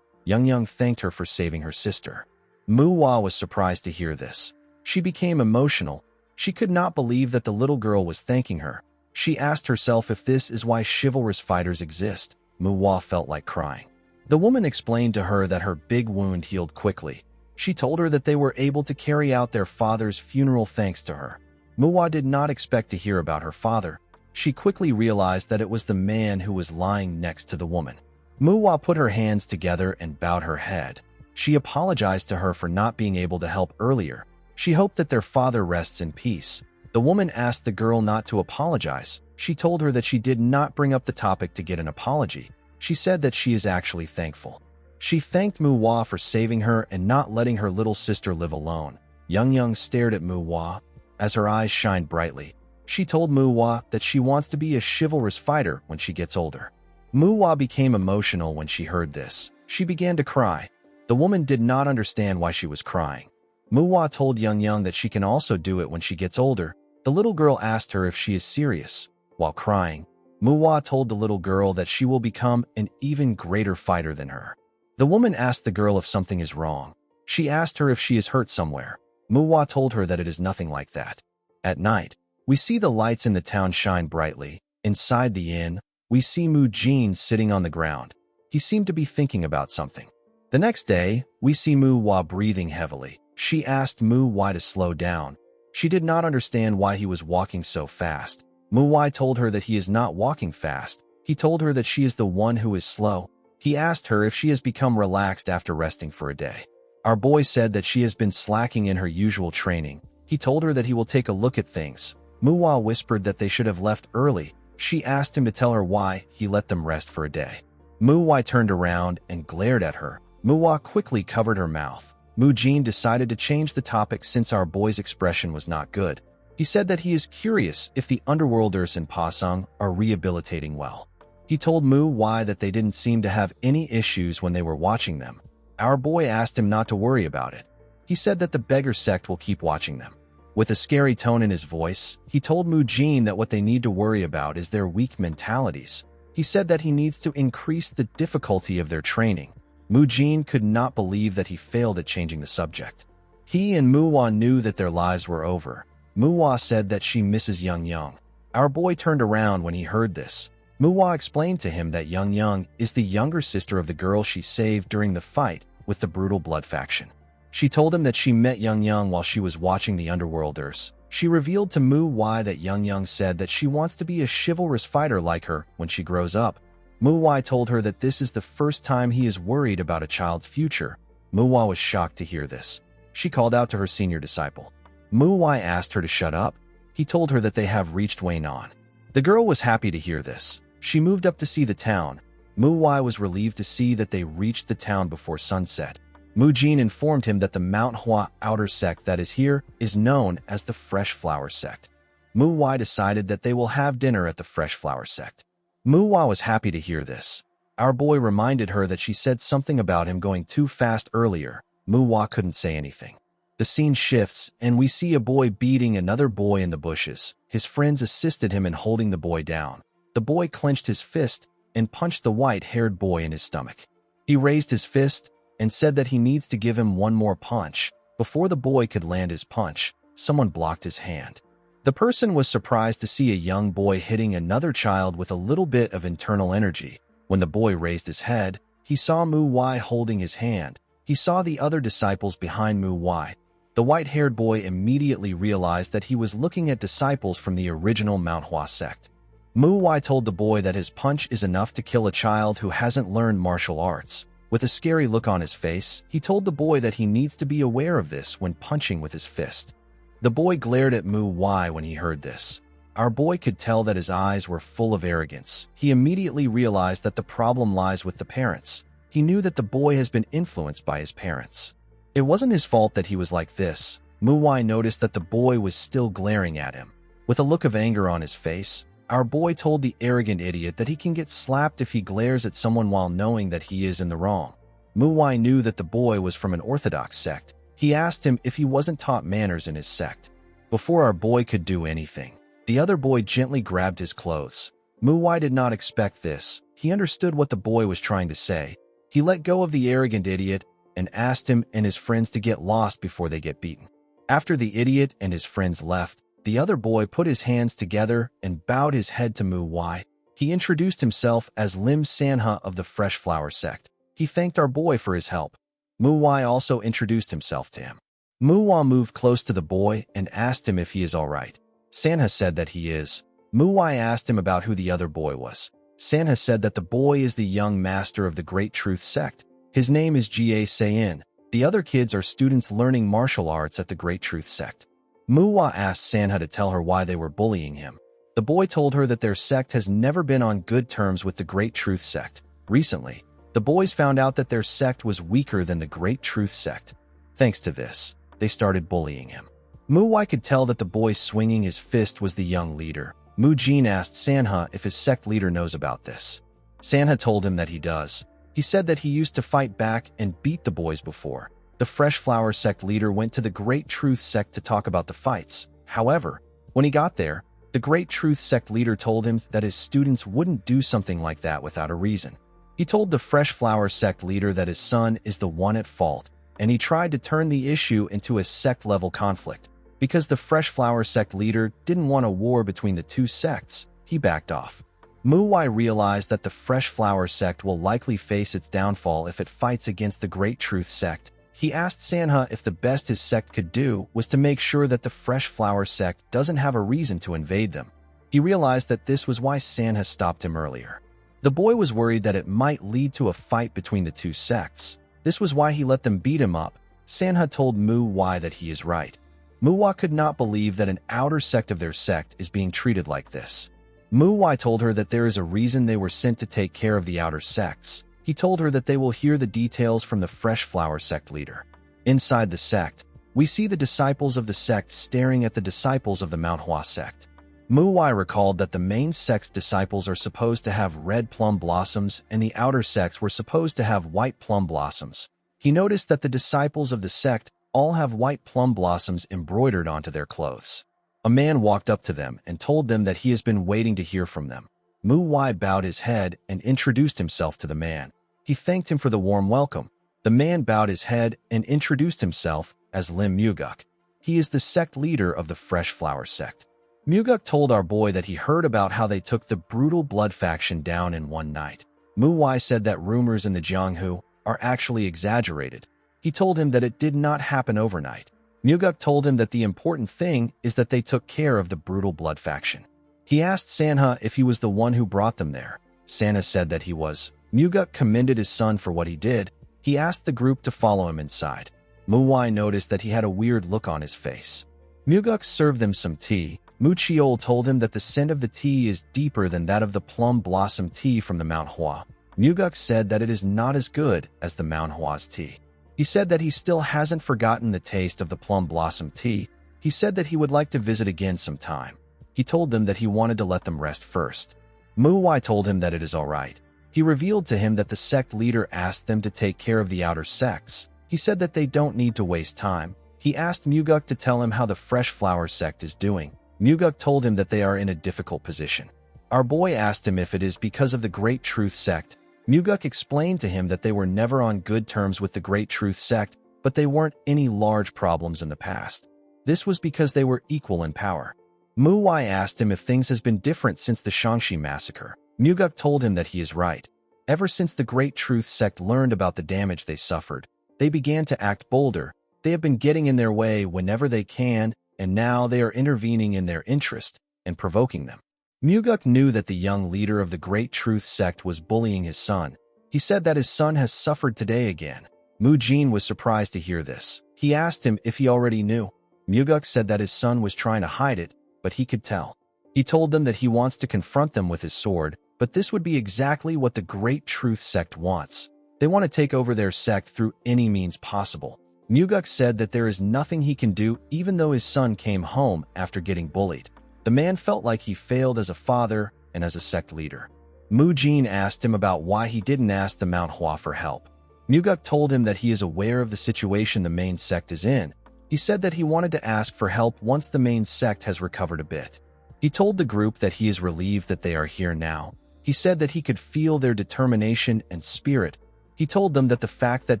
Young thanked her for saving her sister. Manhwa was surprised to hear this. She became emotional. She could not believe that the little girl was thanking her. She asked herself if this is why chivalrous fighters exist. Manhwa felt like crying. The woman explained to her that her big wound healed quickly. She told her that they were able to carry out their father's funeral thanks to her. Manhwa did not expect to hear about her father. She quickly realized that it was the man who was lying next to the woman. Manhwa put her hands together and bowed her head. She apologized to her for not being able to help earlier. She hoped that their father rests in peace. The woman asked the girl not to apologize. She told her that she did not bring up the topic to get an apology. She said that she is actually thankful. She thanked Manhwa for saving her and not letting her little sister live alone. Young stared at Manhwa as her eyes shined brightly. She told Manhwa that she wants to be a chivalrous fighter when she gets older. Manhwa became emotional when she heard this. She began to cry. The woman did not understand why she was crying. Manhwa told Young that she can also do it when she gets older. The little girl asked her if she is serious. While crying, Manhwa told the little girl that she will become an even greater fighter than her. The woman asked the girl if something is wrong. She asked her if she is hurt somewhere. Manhwa told her that it is nothing like that. At night, we see the lights in the town shine brightly. Inside the inn, we see Mujin sitting on the ground. He seemed to be thinking about something. The next day, we see Manhwa breathing heavily. She asked Manhwa to slow down. She did not understand why he was walking so fast. Manhwa told her that he is not walking fast. He told her that she is the one who is slow. He asked her if she has become relaxed after resting for a day. Our boy said that she has been slacking in her usual training. He told her that he will take a look at things. Manhwa whispered that they should have left early. She asked him to tell her why he let them rest for a day. Manhwa turned around and glared at her. Manhwa quickly covered her mouth. Mujin decided to change the topic since our boy's expression was not good. He said that he is curious if the underworlders in Pasung are rehabilitating well. He told Manhwa that they didn't seem to have any issues when they were watching them. Our boy asked him not to worry about it. He said that the beggar sect will keep watching them. With a scary tone in his voice, he told Mujin that what they need to worry about is their weak mentalities. He said that he needs to increase the difficulty of their training. Mujin could not believe that he failed at changing the subject. He and Manhwa knew that their lives were over. Manhwa said that she misses Young. Our boy turned around when he heard this. Manhwa explained to him that Young is the younger sister of the girl she saved during the fight. with the brutal blood faction. She told him that she met Young Young while she was watching the Underworlders. She revealed to Mu Wai that Young Young said that she wants to be a chivalrous fighter like her when she grows up. Mu Wai told her that this is the first time he is worried about a child's future. Mu Wai was shocked to hear this. She called out to her senior disciple. Mu Wai asked her to shut up. He told her that they have reached Wainan. The girl was happy to hear this. She moved up to see the town. Mu Wai was relieved to see that they reached the town before sunset. Mu Jin informed him that the Manhwa outer sect that is here is known as the Fresh Flower Sect. Mu Wai decided that they will have dinner at the Fresh Flower Sect. Mu Wai was happy to hear this. Our boy reminded her that she said something about him going too fast earlier. Mu Wai couldn't say anything. The scene shifts, and we see a boy beating another boy in the bushes. His friends assisted him in holding the boy down. The boy clenched his fist and punched the white-haired boy in his stomach. He raised his fist and said that he needs to give him one more punch. Before the boy could land his punch, someone blocked his hand. The person was surprised to see a young boy hitting another child with a little bit of internal energy. When the boy raised his head, he saw Mu Wai holding his hand. He saw the other disciples behind Mu Wai. The white-haired boy immediately realized that he was looking at disciples from the original Manhwa sect. Mu Wai told the boy that his punch is enough to kill a child who hasn't learned martial arts. With a scary look on his face, he told the boy that he needs to be aware of this when punching with his fist. The boy glared at Mu Wai when he heard this. Our boy could tell that his eyes were full of arrogance. He immediately realized that the problem lies with the parents. He knew that the boy has been influenced by his parents. It wasn't his fault that he was like this. Mu Wai noticed that the boy was still glaring at him. With a look of anger on his face, our boy told the arrogant idiot that he can get slapped if he glares at someone while knowing that he is in the wrong. Mu Wai knew that the boy was from an orthodox sect. He asked him if he wasn't taught manners in his sect. Before our boy could do anything, the other boy gently grabbed his clothes. Mu Wai did not expect this. He understood what the boy was trying to say. He let go of the arrogant idiot and asked him and his friends to get lost before they get beaten. After the idiot and his friends left, the other boy put his hands together and bowed his head to Mu Wai. He introduced himself as Lim Sanha of the Fresh Flower Sect. He thanked our boy for his help. Mu Wai also introduced himself to him. Mu Wai moved close to the boy and asked him if he is all right. Sanha said that he is. Mu Wai asked him about who the other boy was. Sanha said that the boy is the young master of the Great Truth Sect. His name is Ga Sayin. The other kids are students learning martial arts at the Great Truth Sect. Mu Wai asked Sanha to tell her why they were bullying him. The boy told her that their sect has never been on good terms with the Great Truth Sect. Recently, the boys found out that their sect was weaker than the Great Truth Sect. Thanks to this, they started bullying him. Mu Wai could tell that the boy swinging his fist was the young leader. Mu Jin asked Sanha if his sect leader knows about this. Sanha told him that he does. He said that he used to fight back and beat the boys before. The Fresh Flower Sect leader went to the Great Truth Sect to talk about the fights. However, when he got there, the Great Truth Sect leader told him that his students wouldn't do something like that without a reason. He told the Fresh Flower Sect leader that his son is the one at fault, and he tried to turn the issue into a sect-level conflict. Because the Fresh Flower Sect leader didn't want a war between the two sects, he backed off. Mu Wai realized that the Fresh Flower Sect will likely face its downfall if it fights against the Great Truth Sect. He asked Sanha if the best his sect could do was to make sure that the Fresh Flower Sect doesn't have a reason to invade them. He realized that this was why Sanha stopped him earlier. The boy was worried that it might lead to a fight between the two sects. This was why he let them beat him up. Sanha told Mu Wai that he is right. Mu Wai could not believe that an outer sect of their sect is being treated like this. Mu Wai told her that there is a reason they were sent to take care of the outer sects. He told her that they will hear the details from the Fresh Flower Sect leader. Inside the sect, we see the disciples of the sect staring at the disciples of the Manhwa sect. Mu Wai recalled that the main sect's disciples are supposed to have red plum blossoms and the outer sects were supposed to have white plum blossoms. He noticed that the disciples of the sect all have white plum blossoms embroidered onto their clothes. A man walked up to them and told them that he has been waiting to hear from them. Mu Wai bowed his head and introduced himself to the man. He thanked him for the warm welcome. The man bowed his head and introduced himself as Lim Muguk. He is the sect leader of the Fresh Flower Sect. Muguk told our boy that he heard about how they took the brutal blood faction down in one night. Mu Wai said that rumors in the Jianghu are actually exaggerated. He told him that it did not happen overnight. Muguk told him that the important thing is that they took care of the brutal blood faction. He asked Sanha if he was the one who brought them there. Sanha said that he was. Muguk commended his son for what he did. He asked the group to follow him inside. Muwai noticed that he had a weird look on his face. Muguk served them some tea. Mu Chiol told him that the scent of the tea is deeper than that of the plum blossom tea from the Manhwa. Muguk said that it is not as good as the Manhwa's tea. He said that he still hasn't forgotten the taste of the plum blossom tea. He said that he would like to visit again sometime. He told them that he wanted to let them rest first. Muwai told him that it is all right. He revealed to him that the sect leader asked them to take care of the outer sects. He said that they don't need to waste time. He asked Muguk to tell him how the Fresh Flower sect is doing. Muguk told him that they are in a difficult position. Our boy asked him if it is because of the Great Truth sect. Muguk explained to him that they were never on good terms with the Great Truth sect, but they weren't any large problems in the past. This was because they were equal in power. Muwai asked him if things has been different since the Shangxi massacre. Muguk told him that he is right. Ever since the Great Truth sect learned about the damage they suffered, they began to act bolder. They have been getting in their way whenever they can, and now they are intervening in their interest and provoking them. Muguk knew that the young leader of the Great Truth sect was bullying his son. He said that his son has suffered today again. Mu Jin was surprised to hear this. He asked him if he already knew. Muguk said that his son was trying to hide it, but he could tell. He told them that he wants to confront them with his sword, but this would be exactly what the Great Truth sect wants. They want to take over their sect through any means possible. Muguk said that there is nothing he can do even though his son came home after getting bullied. The man felt like he failed as a father and as a sect leader. Mu Jin asked him about why he didn't ask the Mount Hua for help. Muguk told him that he is aware of the situation the main sect is in. He said that he wanted to ask for help once the main sect has recovered a bit. He told the group that he is relieved that they are here now. He said that he could feel their determination and spirit. He told them that the fact that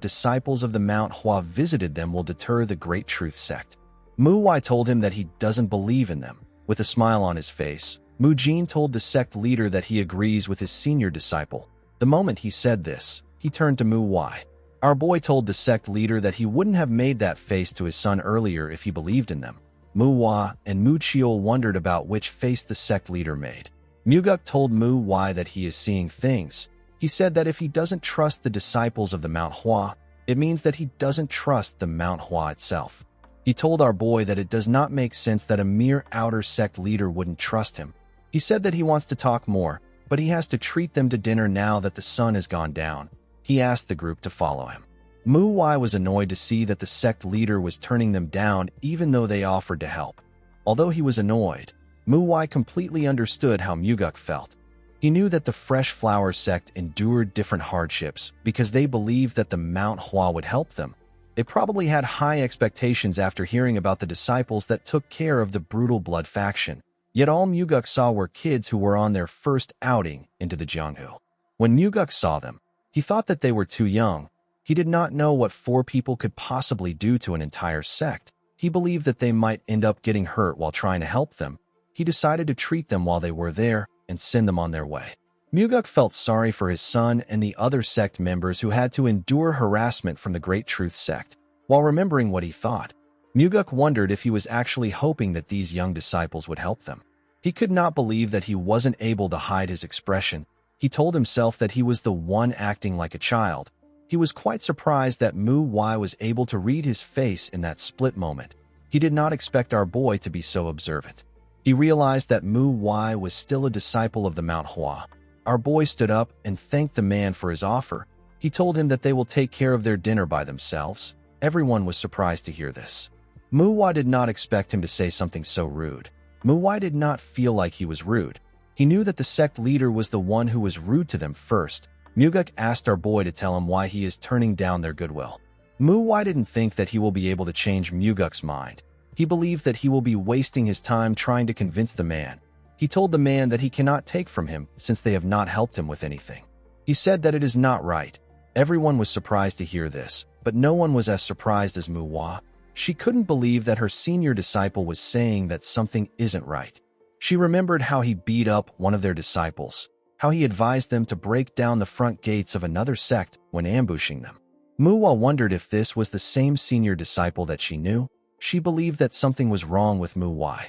disciples of the Mount Hua visited them will deter the Great Truth sect. Mu Wai told him that he doesn't believe in them. With a smile on his face, Mu Jin told the sect leader that he agrees with his senior disciple. The moment he said this, he turned to Mu Wai. Our boy told the sect leader that he wouldn't have made that face to his son earlier if he believed in them. Mu Wai and Mu Chiol wondered about which face the sect leader made. Muguk told Mu Wai that he is seeing things. He said that if he doesn't trust the disciples of the Mount Hua, it means that he doesn't trust the Mount Hua itself. He told our boy that it does not make sense that a mere outer sect leader wouldn't trust him. He said that he wants to talk more, but he has to treat them to dinner now that the sun has gone down. He asked the group to follow him. Mu Wai was annoyed to see that the sect leader was turning them down even though they offered to help. Although he was annoyed, Mu Wai completely understood how Muguk felt. He knew that the Fresh Flower sect endured different hardships because they believed that the Mount Hua would help them. They probably had high expectations after hearing about the disciples that took care of the brutal blood faction. Yet all Muguk saw were kids who were on their first outing into the Jianghu. When Muguk saw them, he thought that they were too young. He did not know what 4 people could possibly do to an entire sect. He believed that they might end up getting hurt while trying to help them. He decided to treat them while they were there and send them on their way. Muguk felt sorry for his son and the other sect members who had to endure harassment from the Great Truth sect. While remembering what he thought, Muguk wondered if he was actually hoping that these young disciples would help them. He could not believe that he wasn't able to hide his expression. He told himself that he was the one acting like a child. He was quite surprised that Mu Wai was able to read his face in that split moment. He did not expect our boy to be so observant. He realized that Mu Wai was still a disciple of the Mount Hua. Our boy stood up and thanked the man for his offer. He told him that they will take care of their dinner by themselves. Everyone was surprised to hear this. Mu Wai did not expect him to say something so rude. Mu Wai did not feel like he was rude. He knew that the sect leader was the one who was rude to them first. Muguk asked our boy to tell him why he is turning down their goodwill. Mu Wai didn't think that he will be able to change Muguk's mind. He believed that he will be wasting his time trying to convince the man. He told the man that he cannot take from him since they have not helped him with anything. He said that it is not right. Everyone was surprised to hear this, but no one was as surprised as Mu Wai. She couldn't believe that her senior disciple was saying that something isn't right. She remembered how he beat up one of their disciples, how he advised them to break down the front gates of another sect when ambushing them. Manhwa wondered if this was the same senior disciple that she knew. She believed that something was wrong with Manhwa.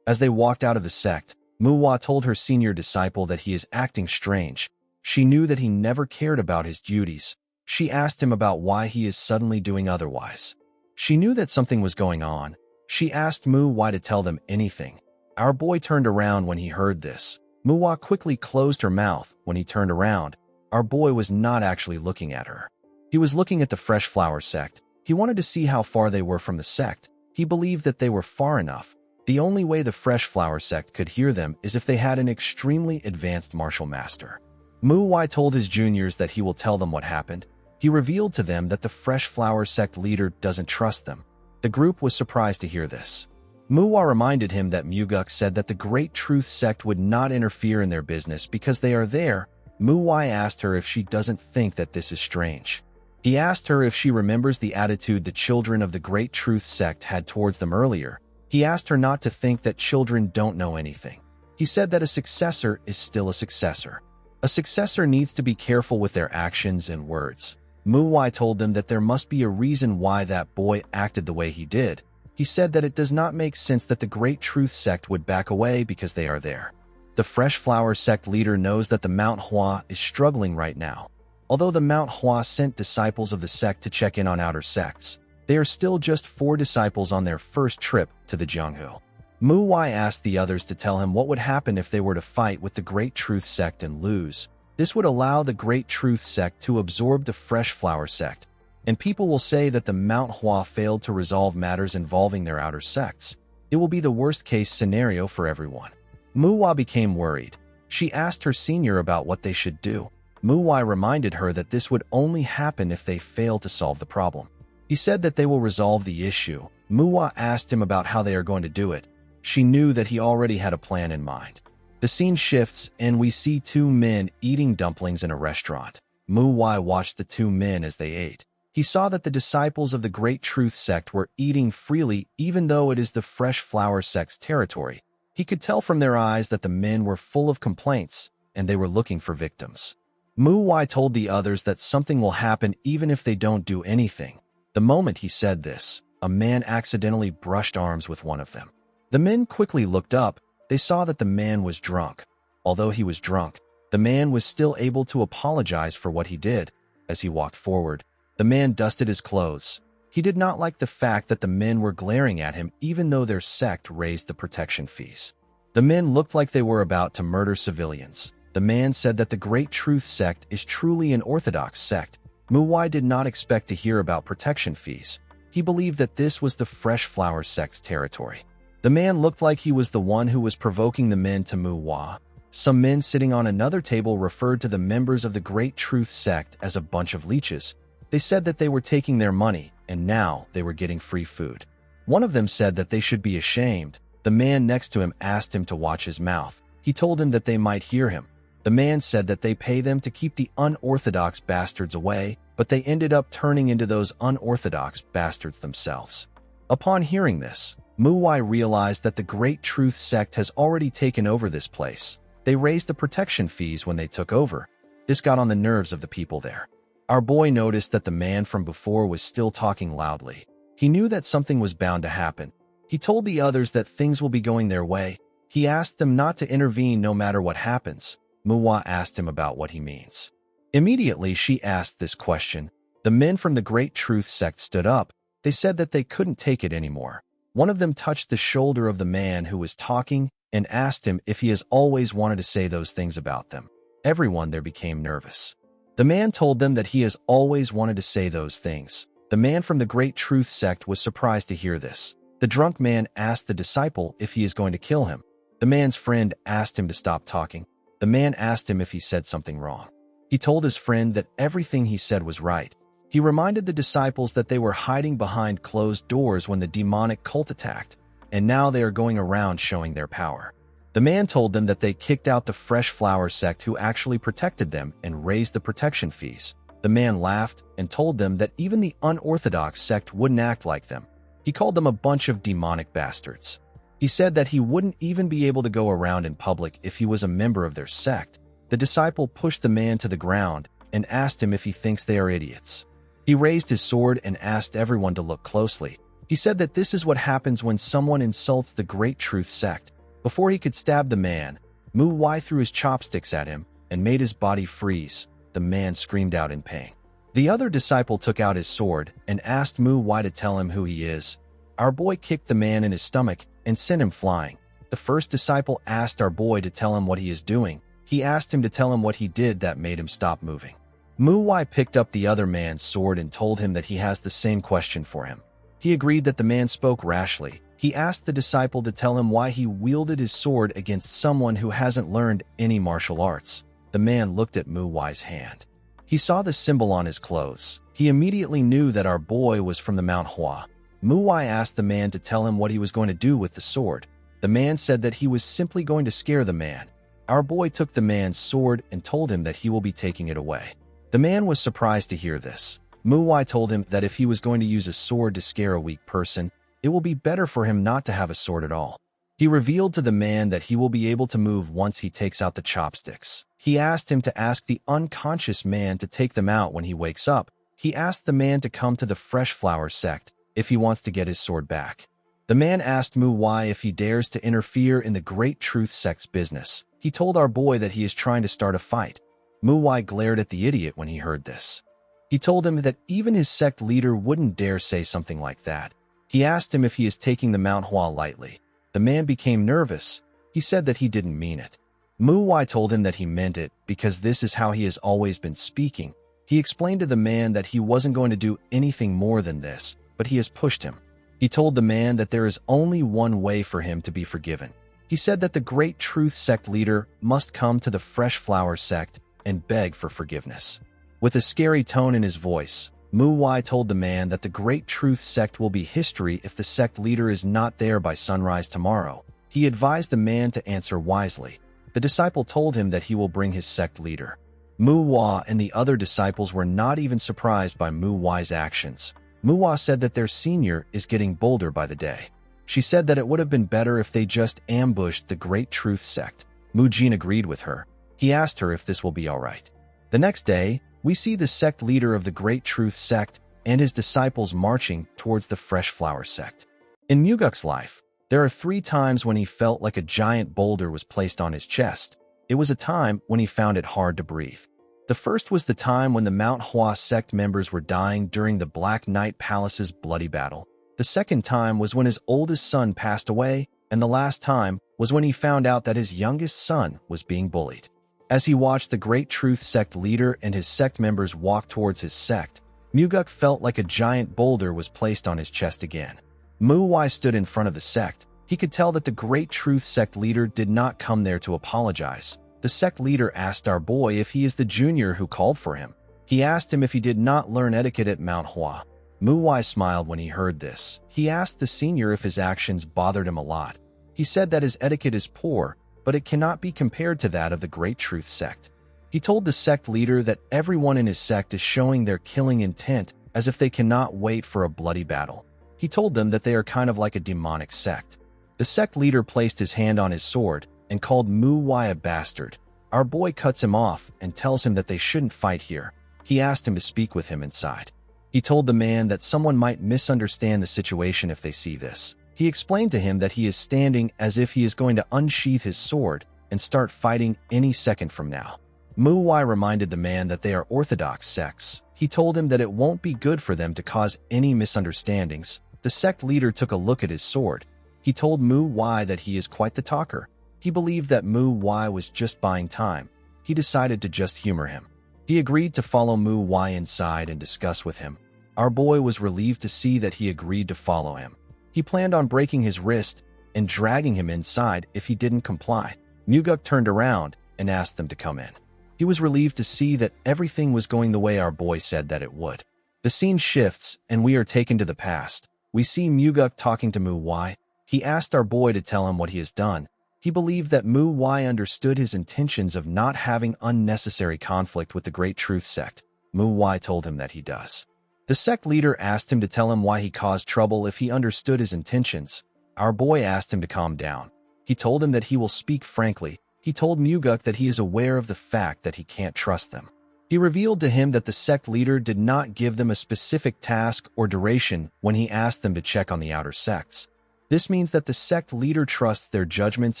As they walked out of the sect, Manhwa told her senior disciple that he is acting strange. She knew that he never cared about his duties. She asked him about why he is suddenly doing otherwise. She knew that something was going on. She asked Manhwa to tell them anything. Our boy turned around when he heard this. Manhwa quickly closed her mouth when he turned around. Our boy was not actually looking at her. He was looking at the Fresh Flower sect. He wanted to see how far they were from the sect. He believed that they were far enough. The only way the Fresh Flower sect could hear them is if they had an extremely advanced martial master. Manhwa told his juniors that he will tell them what happened. He revealed to them that the Fresh Flower sect leader doesn't trust them. The group was surprised to hear this. Manhwa reminded him that Muguk said that the Great Truth sect would not interfere in their business because they are there. Manhwa asked her if she doesn't think that this is strange. He asked her if she remembers the attitude the children of the Great Truth sect had towards them earlier. He asked her not to think that children don't know anything. He said that a successor is still a successor. A successor needs to be careful with their actions and words. Manhwa told them that there must be a reason why that boy acted the way he did. He said that it does not make sense that the Great Truth sect would back away because they are there. The Fresh Flower sect leader knows that the Mount Hua is struggling right now. Although the Mount Hua sent disciples of the sect to check in on outer sects, they are still just 4 disciples on their first trip to the Jianghu. Manhwa asked the others to tell him what would happen if they were to fight with the Great Truth sect and lose. This would allow the Great Truth sect to absorb the Fresh Flower sect, and people will say that the Mount Hua failed to resolve matters involving their outer sects. It will be the worst-case scenario for everyone. Manhwa became worried. She asked her senior about what they should do. Manhwa reminded her that this would only happen if they fail to solve the problem. He said that they will resolve the issue. Manhwa asked him about how they are going to do it. She knew that he already had a plan in mind. The scene shifts, and we see 2 men eating dumplings in a restaurant. Manhwa watched the 2 men as they ate. He saw that the disciples of the Great Truth sect were eating freely even though it is the Fresh Flower sect's territory. He could tell from their eyes that the men were full of complaints, and they were looking for victims. Manhwa told the others that something will happen even if they don't do anything. The moment he said this, a man accidentally brushed arms with one of them. The men quickly looked up. They saw that the man was drunk. Although he was drunk, the man was still able to apologize for what he did. As he walked forward, the man dusted his clothes. He did not like the fact that the men were glaring at him even though their sect raised the protection fees. The men looked like they were about to murder civilians. The man said that the Great Truth sect is truly an orthodox sect. Manhwa did not expect to hear about protection fees. He believed that this was the Fresh Flower sect's territory. The man looked like he was the one who was provoking the men to Manhwa. Some men sitting on another table referred to the members of the Great Truth sect as a bunch of leeches. They said that they were taking their money, and now they were getting free food. One of them said that they should be ashamed. The man next to him asked him to watch his mouth. He told him that they might hear him. The man said that they pay them to keep the unorthodox bastards away, but they ended up turning into those unorthodox bastards themselves. Upon hearing this, Manhwa realized that the Great Truth sect has already taken over this place. They raised the protection fees when they took over. This got on the nerves of the people there. Our boy noticed that the man from before was still talking loudly. He knew that something was bound to happen. He told the others that things will be going their way. He asked them not to intervene no matter what happens. Manhwa asked him about what he means. Immediately, she asked this question. The men from the Great Truth sect stood up. They said that they couldn't take it anymore. One of them touched the shoulder of the man who was talking and asked him if he has always wanted to say those things about them. Everyone there became nervous. The man told them that he has always wanted to say those things. The man from the Great Truth sect was surprised to hear this. The drunk man asked the disciple if he is going to kill him. The man's friend asked him to stop talking. The man asked him if he said something wrong. He told his friend that everything he said was right. He reminded the disciples that they were hiding behind closed doors when the demonic cult attacked, and now they are going around showing their power. The man told them that they kicked out the Fresh Flower sect who actually protected them and raised the protection fees. The man laughed and told them that even the unorthodox sect wouldn't act like them. He called them a bunch of demonic bastards. He said that he wouldn't even be able to go around in public if he was a member of their sect. The disciple pushed the man to the ground and asked him if he thinks they are idiots. He raised his sword and asked everyone to look closely. He said that this is what happens when someone insults the Great Truth Sect. Before he could stab the man, Mu Wai threw his chopsticks at him and made his body freeze. The man screamed out in pain. The other disciple took out his sword and asked Mu Wai to tell him who he is. Our boy kicked the man in his stomach and sent him flying. The first disciple asked our boy to tell him what he is doing. He asked him to tell him what he did that made him stop moving. Mu Wai picked up the other man's sword and told him that he has the same question for him. He agreed that the man spoke rashly. He asked the disciple to tell him why he wielded his sword against someone who hasn't learned any martial arts. The man looked at Mu Wai's hand. He saw the symbol on his clothes. He immediately knew that our boy was from the Manhwa. Mu Wai asked the man to tell him what he was going to do with the sword. The man said that he was simply going to scare the man. Our boy took the man's sword and told him that he will be taking it away. The man was surprised to hear this. Mu Wai told him that if he was going to use a sword to scare a weak person, it will be better for him not to have a sword at all. He revealed to the man that he will be able to move once he takes out the chopsticks. He asked him to ask the unconscious man to take them out when he wakes up. He asked the man to come to the Fresh Flower sect if he wants to get his sword back. The man asked Mu Wai if he dares to interfere in the Great Truth Sect's business. He told our boy that he is trying to start a fight. Mu Wai glared at the idiot when he heard this. He told him that even his sect leader wouldn't dare say something like that. He asked him if he is taking the Manhwa lightly. The man became nervous. He said that he didn't mean it. Mu Wai told him that he meant it because this is how he has always been speaking. He explained to the man that he wasn't going to do anything more than this, but he has pushed him. He told the man that there is only one way for him to be forgiven. He said that the Great Truth Sect leader must come to the Fresh Flower sect and beg for forgiveness. With a scary tone in his voice, Mu Wai told the man that the Great Truth Sect will be history if the sect leader is not there by sunrise tomorrow. He advised the man to answer wisely. The disciple told him that he will bring his sect leader. Mu Wai and the other disciples were not even surprised by Mu Wai's actions. Mu Wai said that their senior is getting bolder by the day. She said that it would have been better if they just ambushed the Great Truth Sect. Mu Jin agreed with her. He asked her if this will be all right. The next day, we see the sect leader of the Great Truth Sect and his disciples marching towards the Fresh Flower sect. In Muguk's life, there are 3 times when he felt like a giant boulder was placed on his chest. It was a time when he found it hard to breathe. The first was the time when the Mount Hua sect members were dying during the Black Knight Palace's bloody battle. The second time was when his oldest son passed away, and the last time was when he found out that his youngest son was being bullied. As he watched the Great Truth Sect leader and his sect members walk towards his sect, Muguk felt like a giant boulder was placed on his chest again. Mu Wai stood in front of the sect. He could tell that the Great Truth Sect leader did not come there to apologize. The sect leader asked our boy if he is the junior who called for him. He asked him if he did not learn etiquette at Mount Hua. Mu Wai smiled when he heard this. He asked the senior if his actions bothered him a lot. He said that his etiquette is poor, but it cannot be compared to that of the Great Truth Sect. He told the sect leader that everyone in his sect is showing their killing intent as if they cannot wait for a bloody battle. He told them that they are kind of like a demonic sect. The sect leader placed his hand on his sword and called Mu Wai a bastard. Our boy cuts him off and tells him that they shouldn't fight here. He asked him to speak with him inside. He told the man that someone might misunderstand the situation if they see this. He explained to him that he is standing as if he is going to unsheath his sword and start fighting any second from now. Mu Wai reminded the man that they are orthodox sects. He told him that it won't be good for them to cause any misunderstandings. The sect leader took a look at his sword. He told Mu Wai that he is quite the talker. He believed that Mu Wai was just buying time. He decided to just humor him. He agreed to follow Mu Wai inside and discuss with him. Our boy was relieved to see that he agreed to follow him. He planned on breaking his wrist and dragging him inside if he didn't comply. Muguk turned around and asked them to come in. He was relieved to see that everything was going the way our boy said that it would. The scene shifts and we are taken to the past. We see Muguk talking to Mu Wai. He asked our boy to tell him what he has done. He believed that Mu Wai understood his intentions of not having unnecessary conflict with the Great Truth Sect. Mu Wai told him that he does. The sect leader asked him to tell him why he caused trouble if he understood his intentions. Our boy asked him to calm down. He told him that he will speak frankly. he told Muguk that he is aware of the fact that he can't trust them. He revealed to him that the sect leader did not give them a specific task or duration when he asked them to check on the outer sects. This means that the sect leader trusts their judgments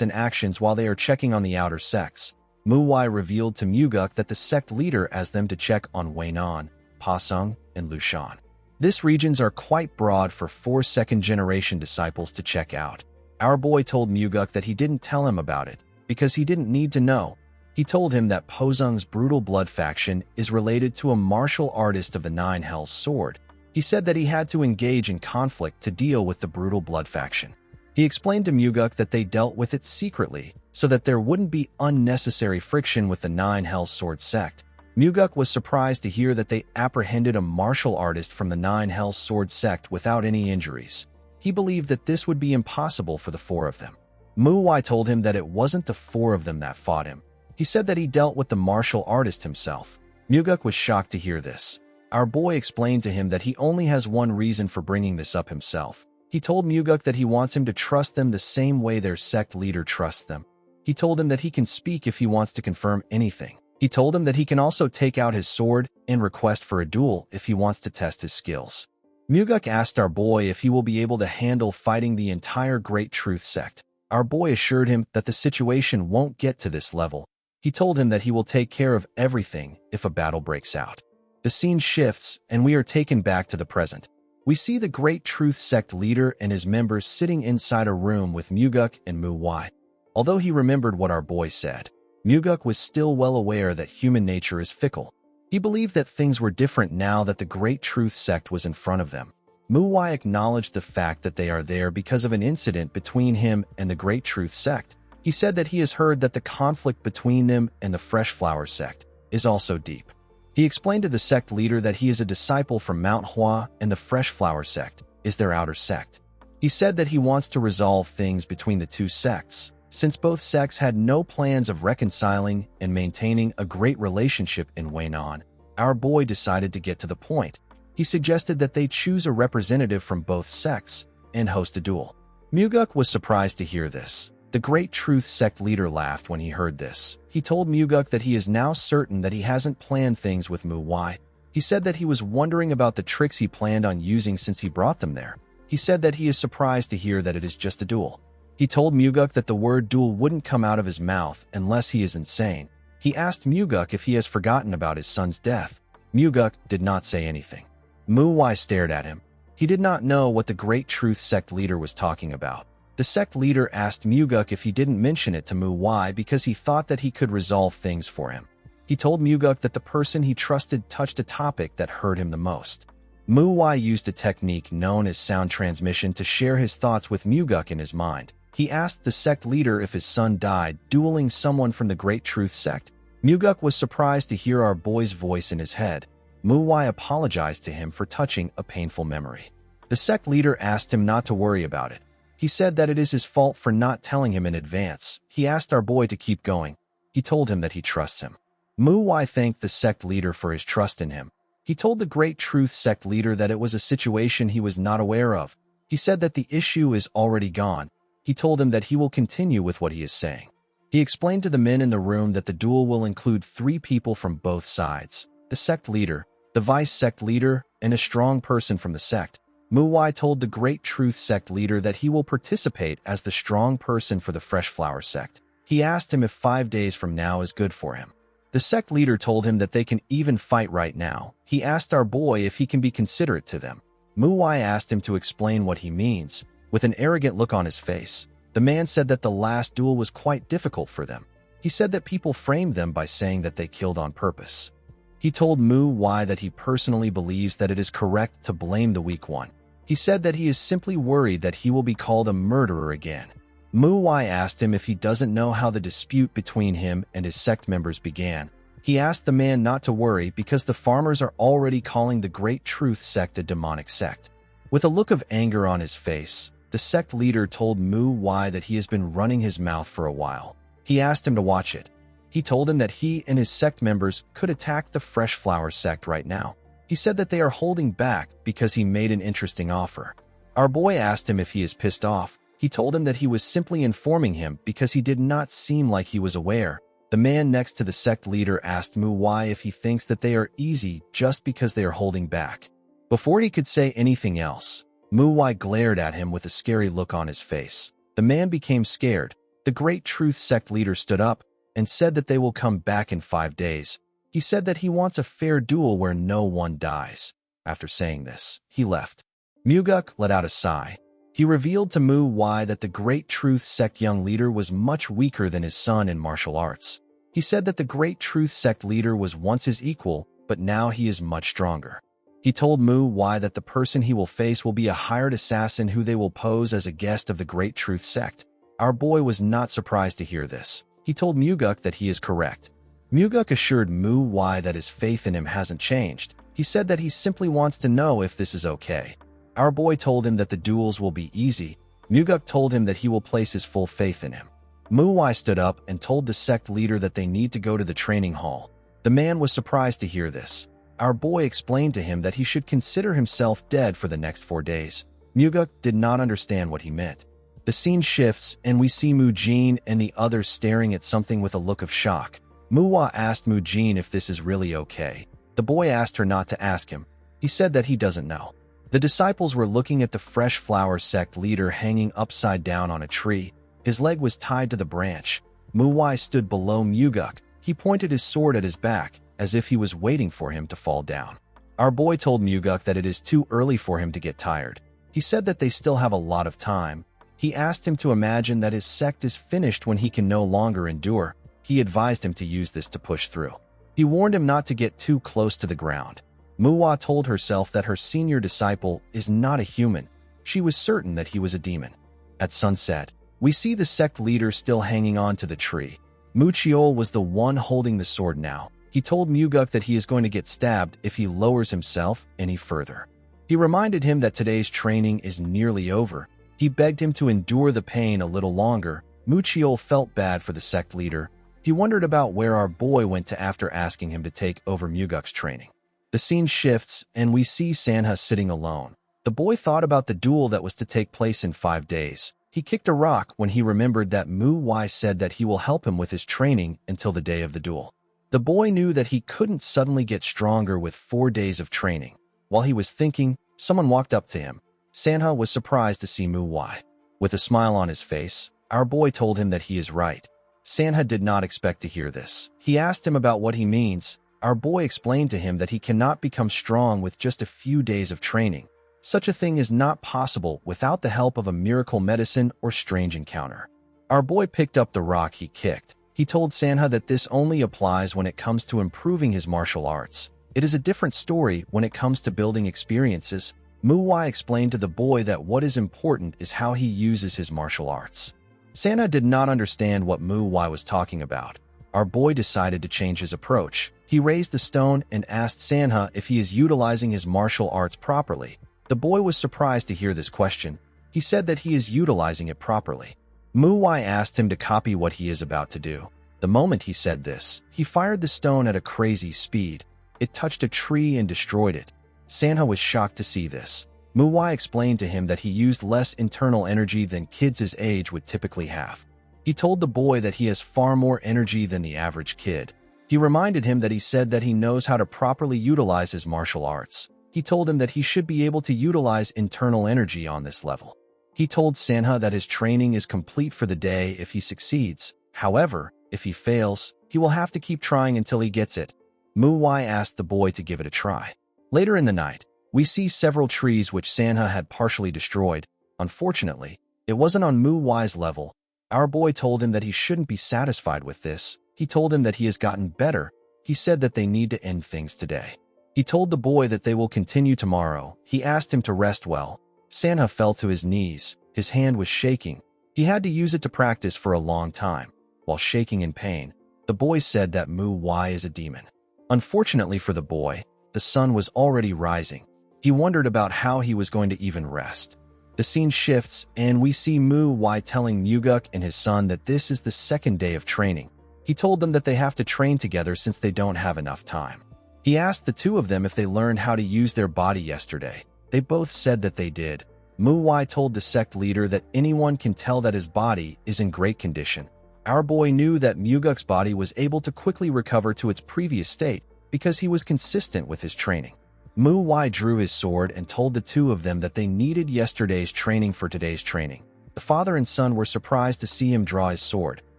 and actions while they are checking on the outer sects. Muwai revealed to Muguk that the sect leader asked them to check on Weinan, Pasung, and Lushan. These regions are quite broad for 4 second-generation disciples to check out. Our boy told Muguk that he didn't tell him about it, because he didn't need to know. He told him that Posung's brutal blood faction is related to a martial artist of the Nine Hells sword. He said that he had to engage in conflict to deal with the brutal blood faction. He explained to Muguk that they dealt with it secretly, so that there wouldn't be unnecessary friction with the Nine Hells sword sect. Muguk was surprised to hear that they apprehended a martial artist from the Nine Hells sword sect without any injuries. He believed that this would be impossible for the 4 of them. Muwai told him that it wasn't the 4 of them that fought him. He said that he dealt with the martial artist himself. Muguk was shocked to hear this. Our boy explained to him that he only has one reason for bringing this up himself. He told Muguk that he wants him to trust them the same way their sect leader trusts them. He told him that he can speak if he wants to confirm anything. He told him that he can also take out his sword and request for a duel if he wants to test his skills. Muguk asked our boy if he will be able to handle fighting the entire Great Truth sect. Our boy assured him that the situation won't get to this level. He told him that he will take care of everything if a battle breaks out. The scene shifts, and we are taken back to the present. We see the Great Truth sect leader and his members sitting inside a room with Muguk and Muwai. Although he remembered what our boy said, Muguk was still well aware that human nature is fickle. He believed that things were different now that the Great Truth sect was in front of them. Muwai acknowledged the fact that they are there because of an incident between him and the Great Truth sect. He said that he has heard that the conflict between them and the Fresh Flower sect is also deep. He explained to the sect leader that he is a disciple from Manhwa and the Fresh Flower sect is their outer sect. He said that he wants to resolve things between the 2 sects, since both sects had no plans of reconciling and maintaining a great relationship in Weinan. Our boy decided to get to the point. He suggested that they choose a representative from both sects and host a duel. Muguk was surprised to hear this. The Great Truth sect leader laughed when he heard this. He told Muguk that he is now certain that he hasn't planned things with Muwai. He said that he was wondering about the tricks he planned on using since he brought them there. He said that he is surprised to hear that it is just a duel. He told Muguk that the word duel wouldn't come out of his mouth unless he is insane. He asked Muguk if he has forgotten about his son's death. Muguk did not say anything. Muwai stared at him. He did not know what the Great Truth sect leader was talking about. The sect leader asked Muguk if he didn't mention it to Muwai because he thought that he could resolve things for him. He told Muguk that the person he trusted touched a topic that hurt him the most. Muwai used a technique known as sound transmission to share his thoughts with Muguk in his mind. He asked the sect leader if his son died dueling someone from the Great Truth sect. Muguk was surprised to hear our boy's voice in his head. Muwai apologized to him for touching a painful memory. The sect leader asked him not to worry about it. He said that it is his fault for not telling him in advance. He asked our boy to keep going. He told him that he trusts him. Muwai thanked the sect leader for his trust in him. He told the Great Truth sect leader that it was a situation he was not aware of. He said that the issue is already gone. He told him that he will continue with what he is saying. He explained to the men in the room that the duel will include 3 people from both sides: the sect leader, the vice sect leader, and a strong person from the sect. Muwai told the Great Truth sect leader that he will participate as the strong person for the Fresh Flower sect. He asked him if 5 days from now is good for him. The sect leader told him that they can even fight right now. He asked our boy if he can be considerate to them. Muwai asked him to explain what he means. With an arrogant look on his face, the man said that the last duel was quite difficult for them. He said that people framed them by saying that they killed on purpose. He told Muwai that he personally believes that it is correct to blame the weak one. He said that he is simply worried that he will be called a murderer again. Muwai asked him if he doesn't know how the dispute between him and his sect members began. He asked the man not to worry because the farmers are already calling the Great Truth sect a demonic sect. With a look of anger on his face, the sect leader told Muwai that he has been running his mouth for a while. He asked him to watch it. He told him that he and his sect members could attack the Fresh Flower sect right now. He said that they are holding back because he made an interesting offer. Our boy asked him if he is pissed off. He told him that he was simply informing him because he did not seem like he was aware. The man next to the sect leader asked Mu why if he thinks that they are easy just because they are holding back. Before he could say anything else, Mu Wai glared at him with a scary look on his face. The man became scared. The Great Truth sect leader stood up and said that they will come back in 5 days. He said that he wants a fair duel where no one dies. After saying this, he left. Muguk let out a sigh. He revealed to Mu Wai that the Great Truth sect young leader was much weaker than his son in martial arts. He said that the Great Truth sect leader was once his equal, but now he is much stronger. He told Mu Wai that the person he will face will be a hired assassin who they will pose as a guest of the Great Truth sect. Our boy was not surprised to hear this. He told Muguk that he is correct. Muguk assured Mu Wai that his faith in him hasn't changed. He said that he simply wants to know if this is okay. Our boy told him that the duels will be easy. Muguk told him that he will place his full faith in him. Mu Wai stood up and told the sect leader that they need to go to the training hall. The man was surprised to hear this. Our boy explained to him that he should consider himself dead for the next 4 days. Muguk did not understand what he meant. The scene shifts and we see Mu Jin and the others staring at something with a look of shock. Mu Wai asked Mu Jin if this is really okay. The boy asked her not to ask him. He said that he doesn't know. The disciples were looking at the fresh flower sect leader hanging upside down on a tree. His leg was tied to the branch. Mu Wai stood below Muguk. He pointed his sword at his back, as if he was waiting for him to fall down. Our boy told Muguk that it is too early for him to get tired. He said that they still have a lot of time. He asked him to imagine that his sect is finished when he can no longer endure. He advised him to use this to push through. He warned him not to get too close to the ground. Mu Wai told herself that her senior disciple is not a human. She was certain that he was a demon. At sunset, we see the sect leader still hanging on to the tree. Mu Chiol was the one holding the sword now. He told Muguk that he is going to get stabbed if he lowers himself any further. He reminded him that today's training is nearly over. He begged him to endure the pain a little longer. Mu Chiol felt bad for the sect leader. He wondered about where our boy went to after asking him to take over Muguk's training. The scene shifts, and we see Sanha sitting alone. The boy thought about the duel that was to take place in 5 days. He kicked a rock when he remembered that Mu Wai said that he will help him with his training until the day of the duel. The boy knew that he couldn't suddenly get stronger with 4 days of training. While he was thinking, someone walked up to him. Sanha was surprised to see Mu Wai. With a smile on his face, our boy told him that he is right. Sanha did not expect to hear this. He asked him about what he means. Our boy explained to him that he cannot become strong with just a few days of training. Such a thing is not possible without the help of a miracle medicine or strange encounter. Our boy picked up the rock he kicked. He told Sanha that this only applies when it comes to improving his martial arts. It is a different story when it comes to building experiences. Mu Wai explained to the boy that what is important is how he uses his martial arts. Sanha did not understand what Mu Wai was talking about. Our boy decided to change his approach. He raised the stone and asked Sanha if he is utilizing his martial arts properly. The boy was surprised to hear this question. He said that he is utilizing it properly. Mu Wai asked him to copy what he is about to do. The moment he said this, he fired the stone at a crazy speed. It touched a tree and destroyed it. Sanha was shocked to see this. Mu Wai explained to him that he used less internal energy than kids his age would typically have. He told the boy that he has far more energy than the average kid. He reminded him that he said that he knows how to properly utilize his martial arts. He told him that he should be able to utilize internal energy on this level. He told Sanha that his training is complete for the day if he succeeds. However, if he fails, he will have to keep trying until he gets it. Mu Wai asked the boy to give it a try. Later in the night, we see several trees which Sanha had partially destroyed. Unfortunately, it wasn't on Mu Wai's level. Our boy told him that he shouldn't be satisfied with this. He told him that he has gotten better. He said that they need to end things today. He told the boy that they will continue tomorrow. He asked him to rest well. Sanha fell to his knees. His hand was shaking. He had to use it to practice for a long time. While shaking in pain, the boy said that Mu Wai is a demon. Unfortunately for the boy, the sun was already rising. He wondered about how he was going to even rest. The scene shifts, and we see Mu Wai telling Muguk and his son that this is the second day of training. He told them that they have to train together since they don't have enough time. He asked the two of them if they learned how to use their body yesterday. They both said that they did. Mu told the sect leader that anyone can tell that his body is in great condition. Our boy knew that Muguk's body was able to quickly recover to its previous state because he was consistent with his training. Mu drew his sword and told the two of them that they needed yesterday's training for today's training. The father and son were surprised to see him draw his sword.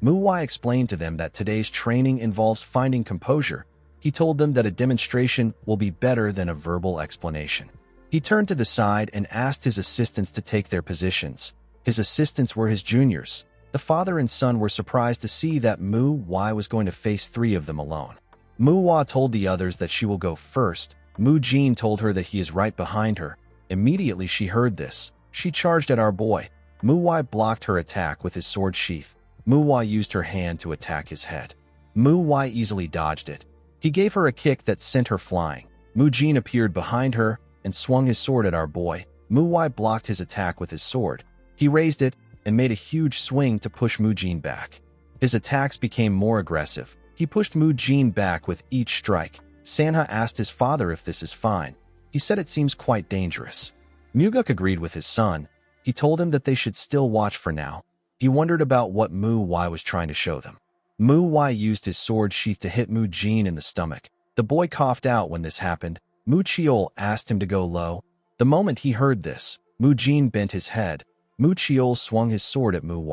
Mu explained to them that today's training involves finding composure. He told them that a demonstration will be better than a verbal explanation. He turned to the side and asked his assistants to take their positions. His assistants were his juniors. The father and son were surprised to see that Mu was going to face 3 of them alone. Mu told the others that she will go first. Mu Jin told her that he is right behind her. Immediately she heard this. She charged at our boy. Mu blocked her attack with his sword sheath. Mu used her hand to attack his head. Mu easily dodged it. He gave her a kick that sent her flying. Mu Jin appeared behind her and swung his sword at our boy. Mu blocked his attack with his sword. He raised it and made a huge swing to push Mu Jin back. His attacks became more aggressive. He pushed Mu Jin back with each strike. Sanha asked his father if this is fine. He said it seems quite dangerous. Muguk agreed with his son. He told him that they should still watch for now. He wondered about what Mu was trying to show them. Mu used his sword sheath to hit Mu Jin in the stomach. The boy coughed out when this happened. Mu Chiol asked him to go low. The moment he heard this, Mu Jin bent his head. Mu Chiol swung his sword at Mu.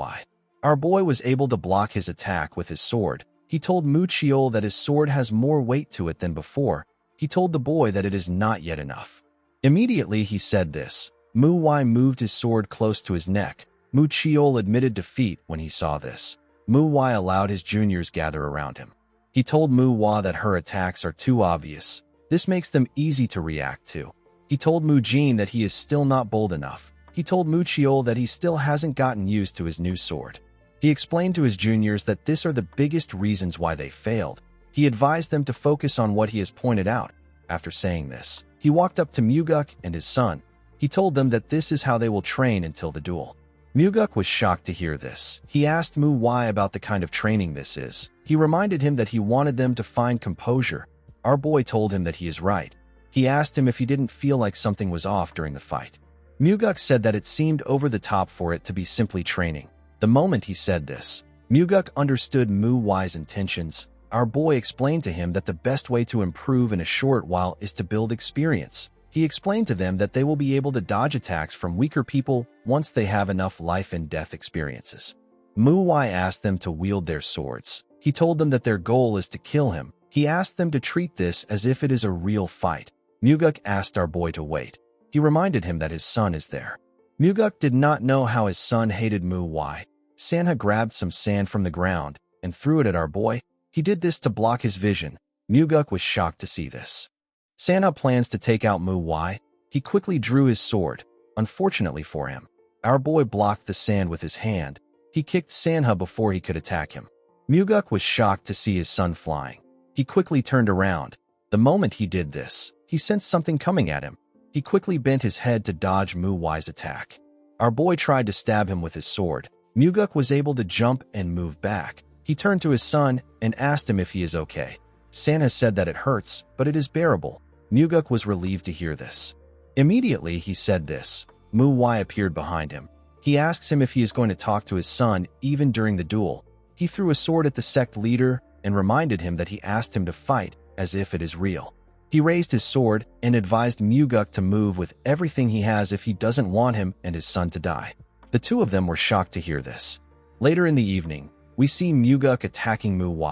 Our boy was able to block his attack with his sword. He told Mu Chiol that his sword has more weight to it than before. He told the boy that it is not yet enough. Immediately he said this. Mu moved his sword close to his neck. Mu Chiol admitted defeat when he saw this. Mu allowed his juniors gather around him. He told Mu that her attacks are too obvious. This makes them easy to react to. He told Mu Jin that he is still not bold enough. He told Mu Chiol that he still hasn't gotten used to his new sword. He explained to his juniors that these are the biggest reasons why they failed. He advised them to focus on what he has pointed out. After saying this, he walked up to Muguk and his son. He told them that this is how they will train until the duel. Muguk was shocked to hear this. He asked Mu about the kind of training this is. He reminded him that he wanted them to find composure. Our boy told him that he is right. He asked him if he didn't feel like something was off during the fight. Muguk said that it seemed over the top for it to be simply training. The moment he said this, Muguk understood Mu's intentions. Our boy explained to him that the best way to improve in a short while is to build experience. He explained to them that they will be able to dodge attacks from weaker people once they have enough life and death experiences. Mu asked them to wield their swords. He told them that their goal is to kill him. He asked them to treat this as if it is a real fight. Muguk asked our boy to wait. He reminded him that his son is there. Muguk did not know how his son hated Mu. Sanha grabbed some sand from the ground and threw it at our boy. He did this to block his vision. Muguk was shocked to see this. Sanha plans to take out Mu. He quickly drew his sword. Unfortunately for him, our boy blocked the sand with his hand. He kicked Sanha before he could attack him. Muguk was shocked to see his son flying. He quickly turned around. The moment he did this, he sensed something coming at him. He quickly bent his head to dodge Mu's attack. Our boy tried to stab him with his sword. Muguk was able to jump and move back. He turned to his son and asked him if he is okay. Sanha said that it hurts, but it is bearable. Muguk was relieved to hear this. Immediately he said this. Mu appeared behind him. He asks him if he is going to talk to his son even during the duel. He threw a sword at the sect leader and reminded him that he asked him to fight as if it is real. He raised his sword and advised Muguk to move with everything he has if he doesn't want him and his son to die. The two of them were shocked to hear this. Later in the evening, we see Muguk attacking Mu.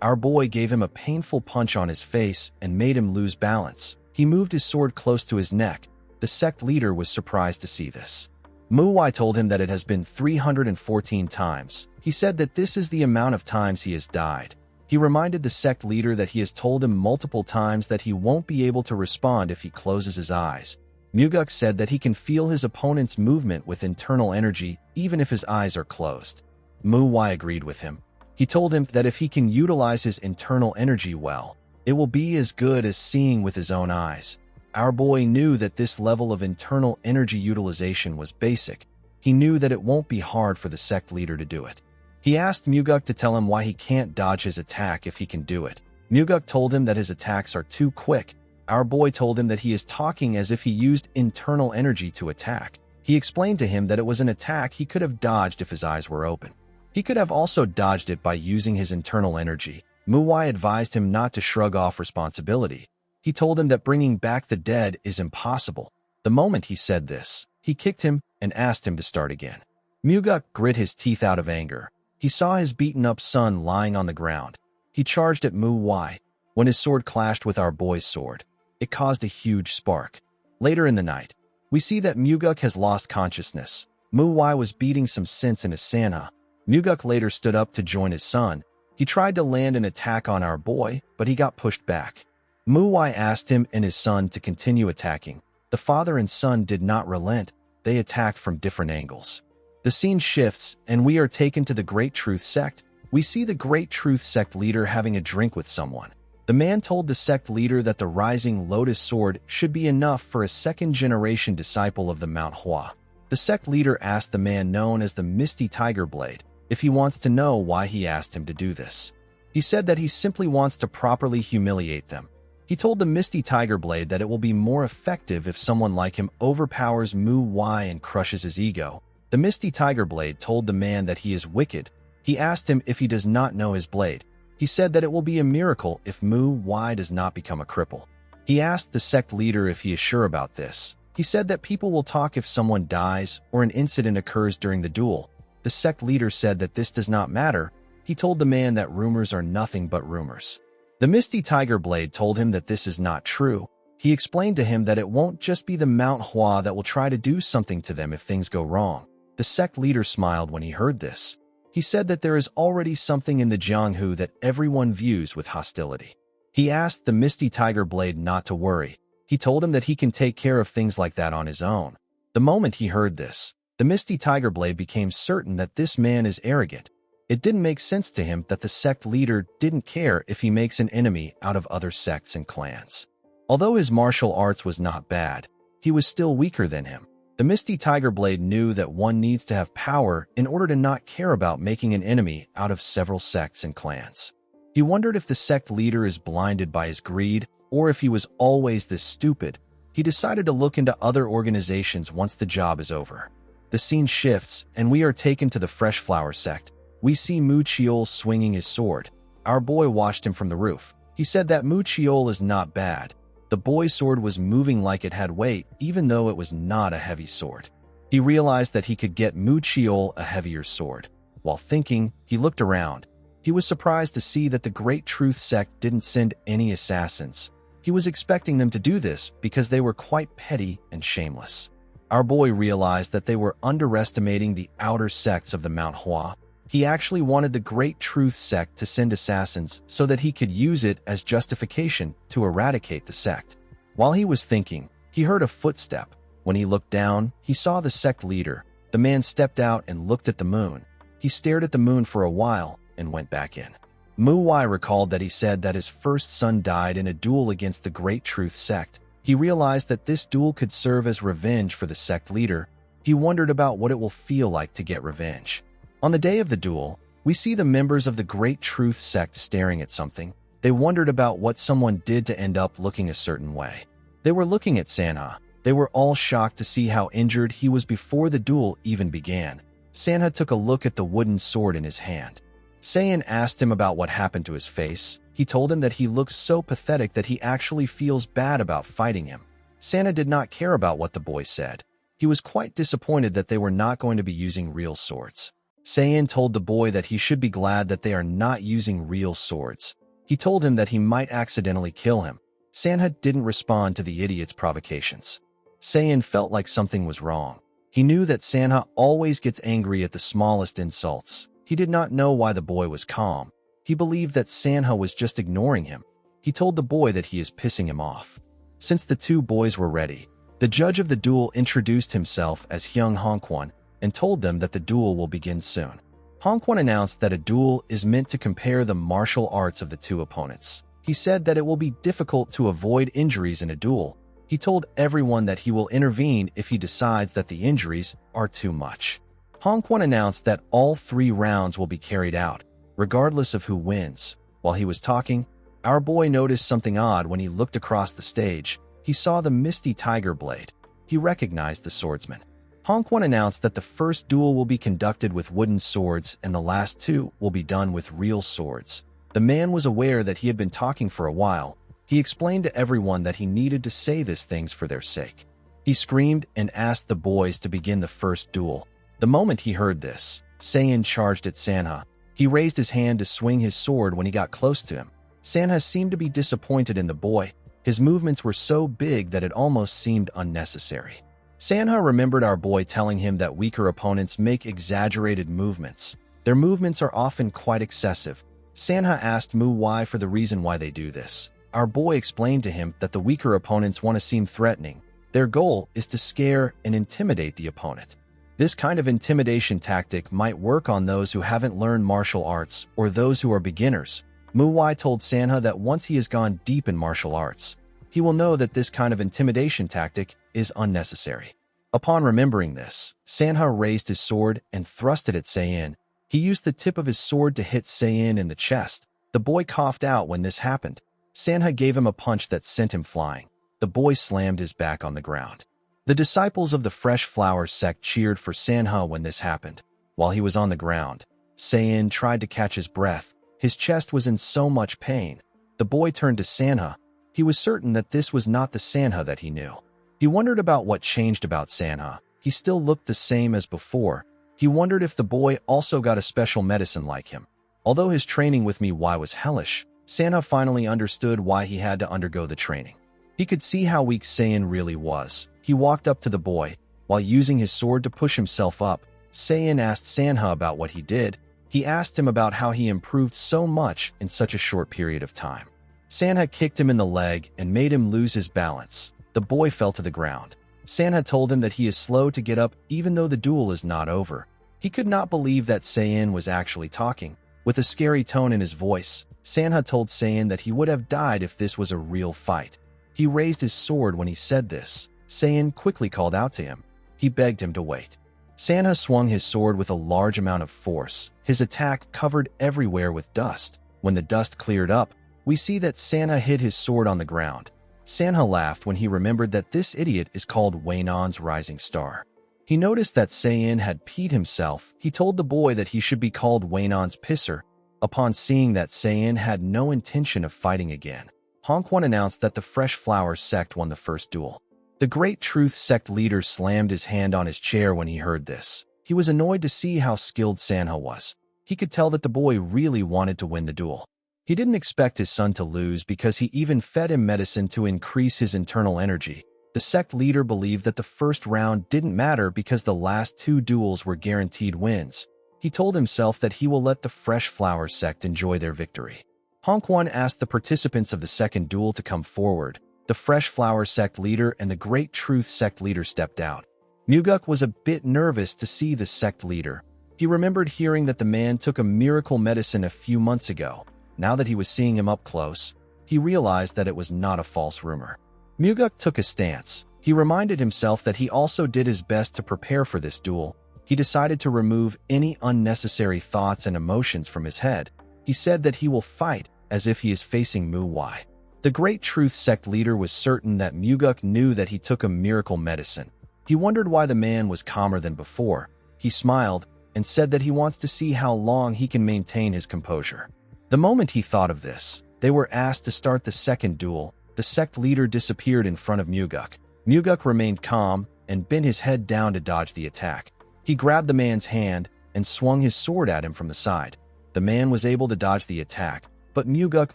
Our boy gave him a painful punch on his face and made him lose balance. He moved his sword close to his neck. The sect leader was surprised to see this. Mu told him that it has been 314 times. He said that this is the amount of times he has died. He reminded the sect leader that he has told him multiple times that he won't be able to respond if he closes his eyes. Muguk said that he can feel his opponent's movement with internal energy even if his eyes are closed. Mu agreed with him. He told him that if he can utilize his internal energy well, it will be as good as seeing with his own eyes. Our boy knew that this level of internal energy utilization was basic. He knew that it won't be hard for the sect leader to do it. He asked Muguk to tell him why he can't dodge his attack if he can do it. Muguk told him that his attacks are too quick. Our boy told him that he is talking as if he used internal energy to attack. He explained to him that it was an attack he could have dodged if his eyes were open. He could have also dodged it by using his internal energy. Muwai advised him not to shrug off responsibility. He told him that bringing back the dead is impossible. The moment he said this, he kicked him and asked him to start again. Muguk grit his teeth out of anger. He saw his beaten-up son lying on the ground. He charged at Muwai. When his sword clashed with our boy's sword, it caused a huge spark. Later in the night, we see that Muguk has lost consciousness. Muwai was beating some sense in his Sanha. Muguk later stood up to join his son. He tried to land an attack on our boy, but he got pushed back. Muwai asked him and his son to continue attacking. The father and son did not relent. They attacked from different angles. The scene shifts, and we are taken to the Great Truth Sect. We see the Great Truth Sect leader having a drink with someone. The man told the sect leader that the Rising Lotus Sword should be enough for a second-generation disciple of the Manhwa. The sect leader asked the man known as the Misty Tiger Blade if he wants to know why he asked him to do this. He said that he simply wants to properly humiliate them. He told the Misty Tiger Blade that it will be more effective if someone like him overpowers Muwai and crushes his ego. The Misty Tiger Blade told the man that he is wicked. He asked him if he does not know his blade. He said that it will be a miracle if Muwai does not become a cripple. He asked the sect leader if he is sure about this. He said that people will talk if someone dies or an incident occurs during the duel. The sect leader said that this does not matter. He told the man that rumors are nothing but rumors. The Misty Tiger Blade told him that this is not true. He explained to him that it won't just be the Mount Hua that will try to do something to them if things go wrong. The sect leader smiled when he heard this. He said that there is already something in the Jianghu that everyone views with hostility. He asked the Misty Tiger Blade not to worry. He told him that he can take care of things like that on his own. The moment he heard this, the Misty Tiger Blade became certain that this man is arrogant. It didn't make sense to him that the sect leader didn't care if he makes an enemy out of other sects and clans. Although his martial arts was not bad, he was still weaker than him. The Misty Tiger Blade knew that one needs to have power in order to not care about making an enemy out of several sects and clans. He wondered if the sect leader is blinded by his greed or if he was always this stupid. He decided to look into other organizations once the job is over. The scene shifts, and we are taken to the Fresh Flower sect. We see Mu Chiol swinging his sword. Our boy watched him from the roof. He said that Mu Chiol is not bad. The boy's sword was moving like it had weight, even though it was not a heavy sword. He realized that he could get Mu Chiol a heavier sword. While thinking, he looked around. He was surprised to see that the Great Truth Sect didn't send any assassins. He was expecting them to do this because they were quite petty and shameless. Our boy realized that they were underestimating the outer sects of the Mount Hua. He actually wanted the Great Truth Sect to send assassins so that he could use it as justification to eradicate the sect. While he was thinking, he heard a footstep. When he looked down, he saw the sect leader. The man stepped out and looked at the moon. He stared at the moon for a while and went back in. Muwai recalled that he said that his first son died in a duel against the Great Truth Sect. He realized that this duel could serve as revenge for the sect leader. He wondered about what it will feel like to get revenge. On the day of the duel, we see the members of the Great Truth Sect staring at something. They wondered about what someone did to end up looking a certain way. They were looking at Sanha. They were all shocked to see how injured he was before the duel even began. Sanha took a look at the wooden sword in his hand. Saiyan asked him about what happened to his face. He told him that he looks so pathetic that he actually feels bad about fighting him. Sanha did not care about what the boy said. He was quite disappointed that they were not going to be using real swords. Saiyan told the boy that he should be glad that they are not using real swords. He told him that he might accidentally kill him. Sanha didn't respond to the idiot's provocations. Saiyan felt like something was wrong. He knew that Sanha always gets angry at the smallest insults. He did not know why the boy was calm. He believed that Sanha was just ignoring him. He told the boy that he is pissing him off. Since the two boys were ready, the judge of the duel introduced himself as Hyung Hongkwon and told them that the duel will begin soon. Hongkwon announced that a duel is meant to compare the martial arts of the two opponents. He said that it will be difficult to avoid injuries in a duel. He told everyone that he will intervene if he decides that the injuries are too much. Hongkwon announced that all 3 rounds will be carried out, regardless of who wins. While he was talking, our boy noticed something odd when he looked across the stage. He saw the Misty Tiger Blade. He recognized the swordsman. Hongkwon announced that the first duel will be conducted with wooden swords and the last two will be done with real swords. The man was aware that he had been talking for a while. He explained to everyone that he needed to say these things for their sake. He screamed and asked the boys to begin the first duel. The moment he heard this, Saiyan charged at Sanha. He raised his hand to swing his sword when he got close to him. Sanha seemed to be disappointed in the boy. His movements were so big that it almost seemed unnecessary. Sanha remembered our boy telling him that weaker opponents make exaggerated movements. Their movements are often quite excessive. Sanha asked Mu why for the reason why they do this. Our boy explained to him that the weaker opponents want to seem threatening. Their goal is to scare and intimidate the opponent. This kind of intimidation tactic might work on those who haven't learned martial arts or those who are beginners. Muwai told Sanha that once he has gone deep in martial arts, he will know that this kind of intimidation tactic is unnecessary. Upon remembering this, Sanha raised his sword and thrust it at Saiyan. He used the tip of his sword to hit Saiyan in the chest. The boy coughed out when this happened. Sanha gave him a punch that sent him flying. The boy slammed his back on the ground. The disciples of the Fresh Flower sect cheered for Sanha when this happened. While he was on the ground, Saiyan tried to catch his breath. His chest was in so much pain. The boy turned to Sanha. He was certain that this was not the Sanha that he knew. He wondered about what changed about Sanha. He still looked the same as before. He wondered if the boy also got a special medicine like him. Although his training with Miwai was hellish, Sanha finally understood why he had to undergo the training. He could see how weak Saiyan really was. He walked up to the boy. While using his sword to push himself up, Saiyan asked Sanha about what he did. He asked him about how he improved so much in such a short period of time. Sanha kicked him in the leg and made him lose his balance. The boy fell to the ground. Sanha told him that he is slow to get up even though the duel is not over. He could not believe that Saiyan was actually talking. With a scary tone in his voice, Sanha told Saiyan that he would have died if this was a real fight. He raised his sword when he said this. Saiyan quickly called out to him. He begged him to wait. Sanha swung his sword with a large amount of force. His attack covered everywhere with dust. When the dust cleared up, we see that Sanha hid his sword on the ground. Sanha laughed when he remembered that this idiot is called Wainon's Rising Star. He noticed that Saiyan had peed himself. He told the boy that he should be called Wainon's Pisser. Upon seeing that Saiyan had no intention of fighting again, Hongkwon announced that the Fresh Flower sect won the first duel. The Great Truth sect leader slammed his hand on his chair when he heard this. He was annoyed to see how skilled Sanha was. He could tell that the boy really wanted to win the duel. He didn't expect his son to lose because he even fed him medicine to increase his internal energy. The sect leader believed that the first round didn't matter because the last two duels were guaranteed wins. He told himself that he will let the Fresh Flower sect enjoy their victory. Hongkwon asked the participants of the second duel to come forward. The Fresh Flower sect leader and the Great Truth sect leader stepped out. Muguk was a bit nervous to see the sect leader. He remembered hearing that the man took a miracle medicine a few months ago. Now that he was seeing him up close, he realized that it was not a false rumor. Muguk took a stance. He reminded himself that he also did his best to prepare for this duel. He decided to remove any unnecessary thoughts and emotions from his head. He said that he will fight as if he is facing Mu Wai. The Great Truth sect leader was certain that Muguk knew that he took a miracle medicine. He wondered why the man was calmer than before. He smiled and said that he wants to see how long he can maintain his composure. The moment he thought of this, they were asked to start the second duel. The sect leader disappeared in front of Muguk. Muguk remained calm and bent his head down to dodge the attack. He grabbed the man's hand and swung his sword at him from the side. The man was able to dodge the attack, but Muguk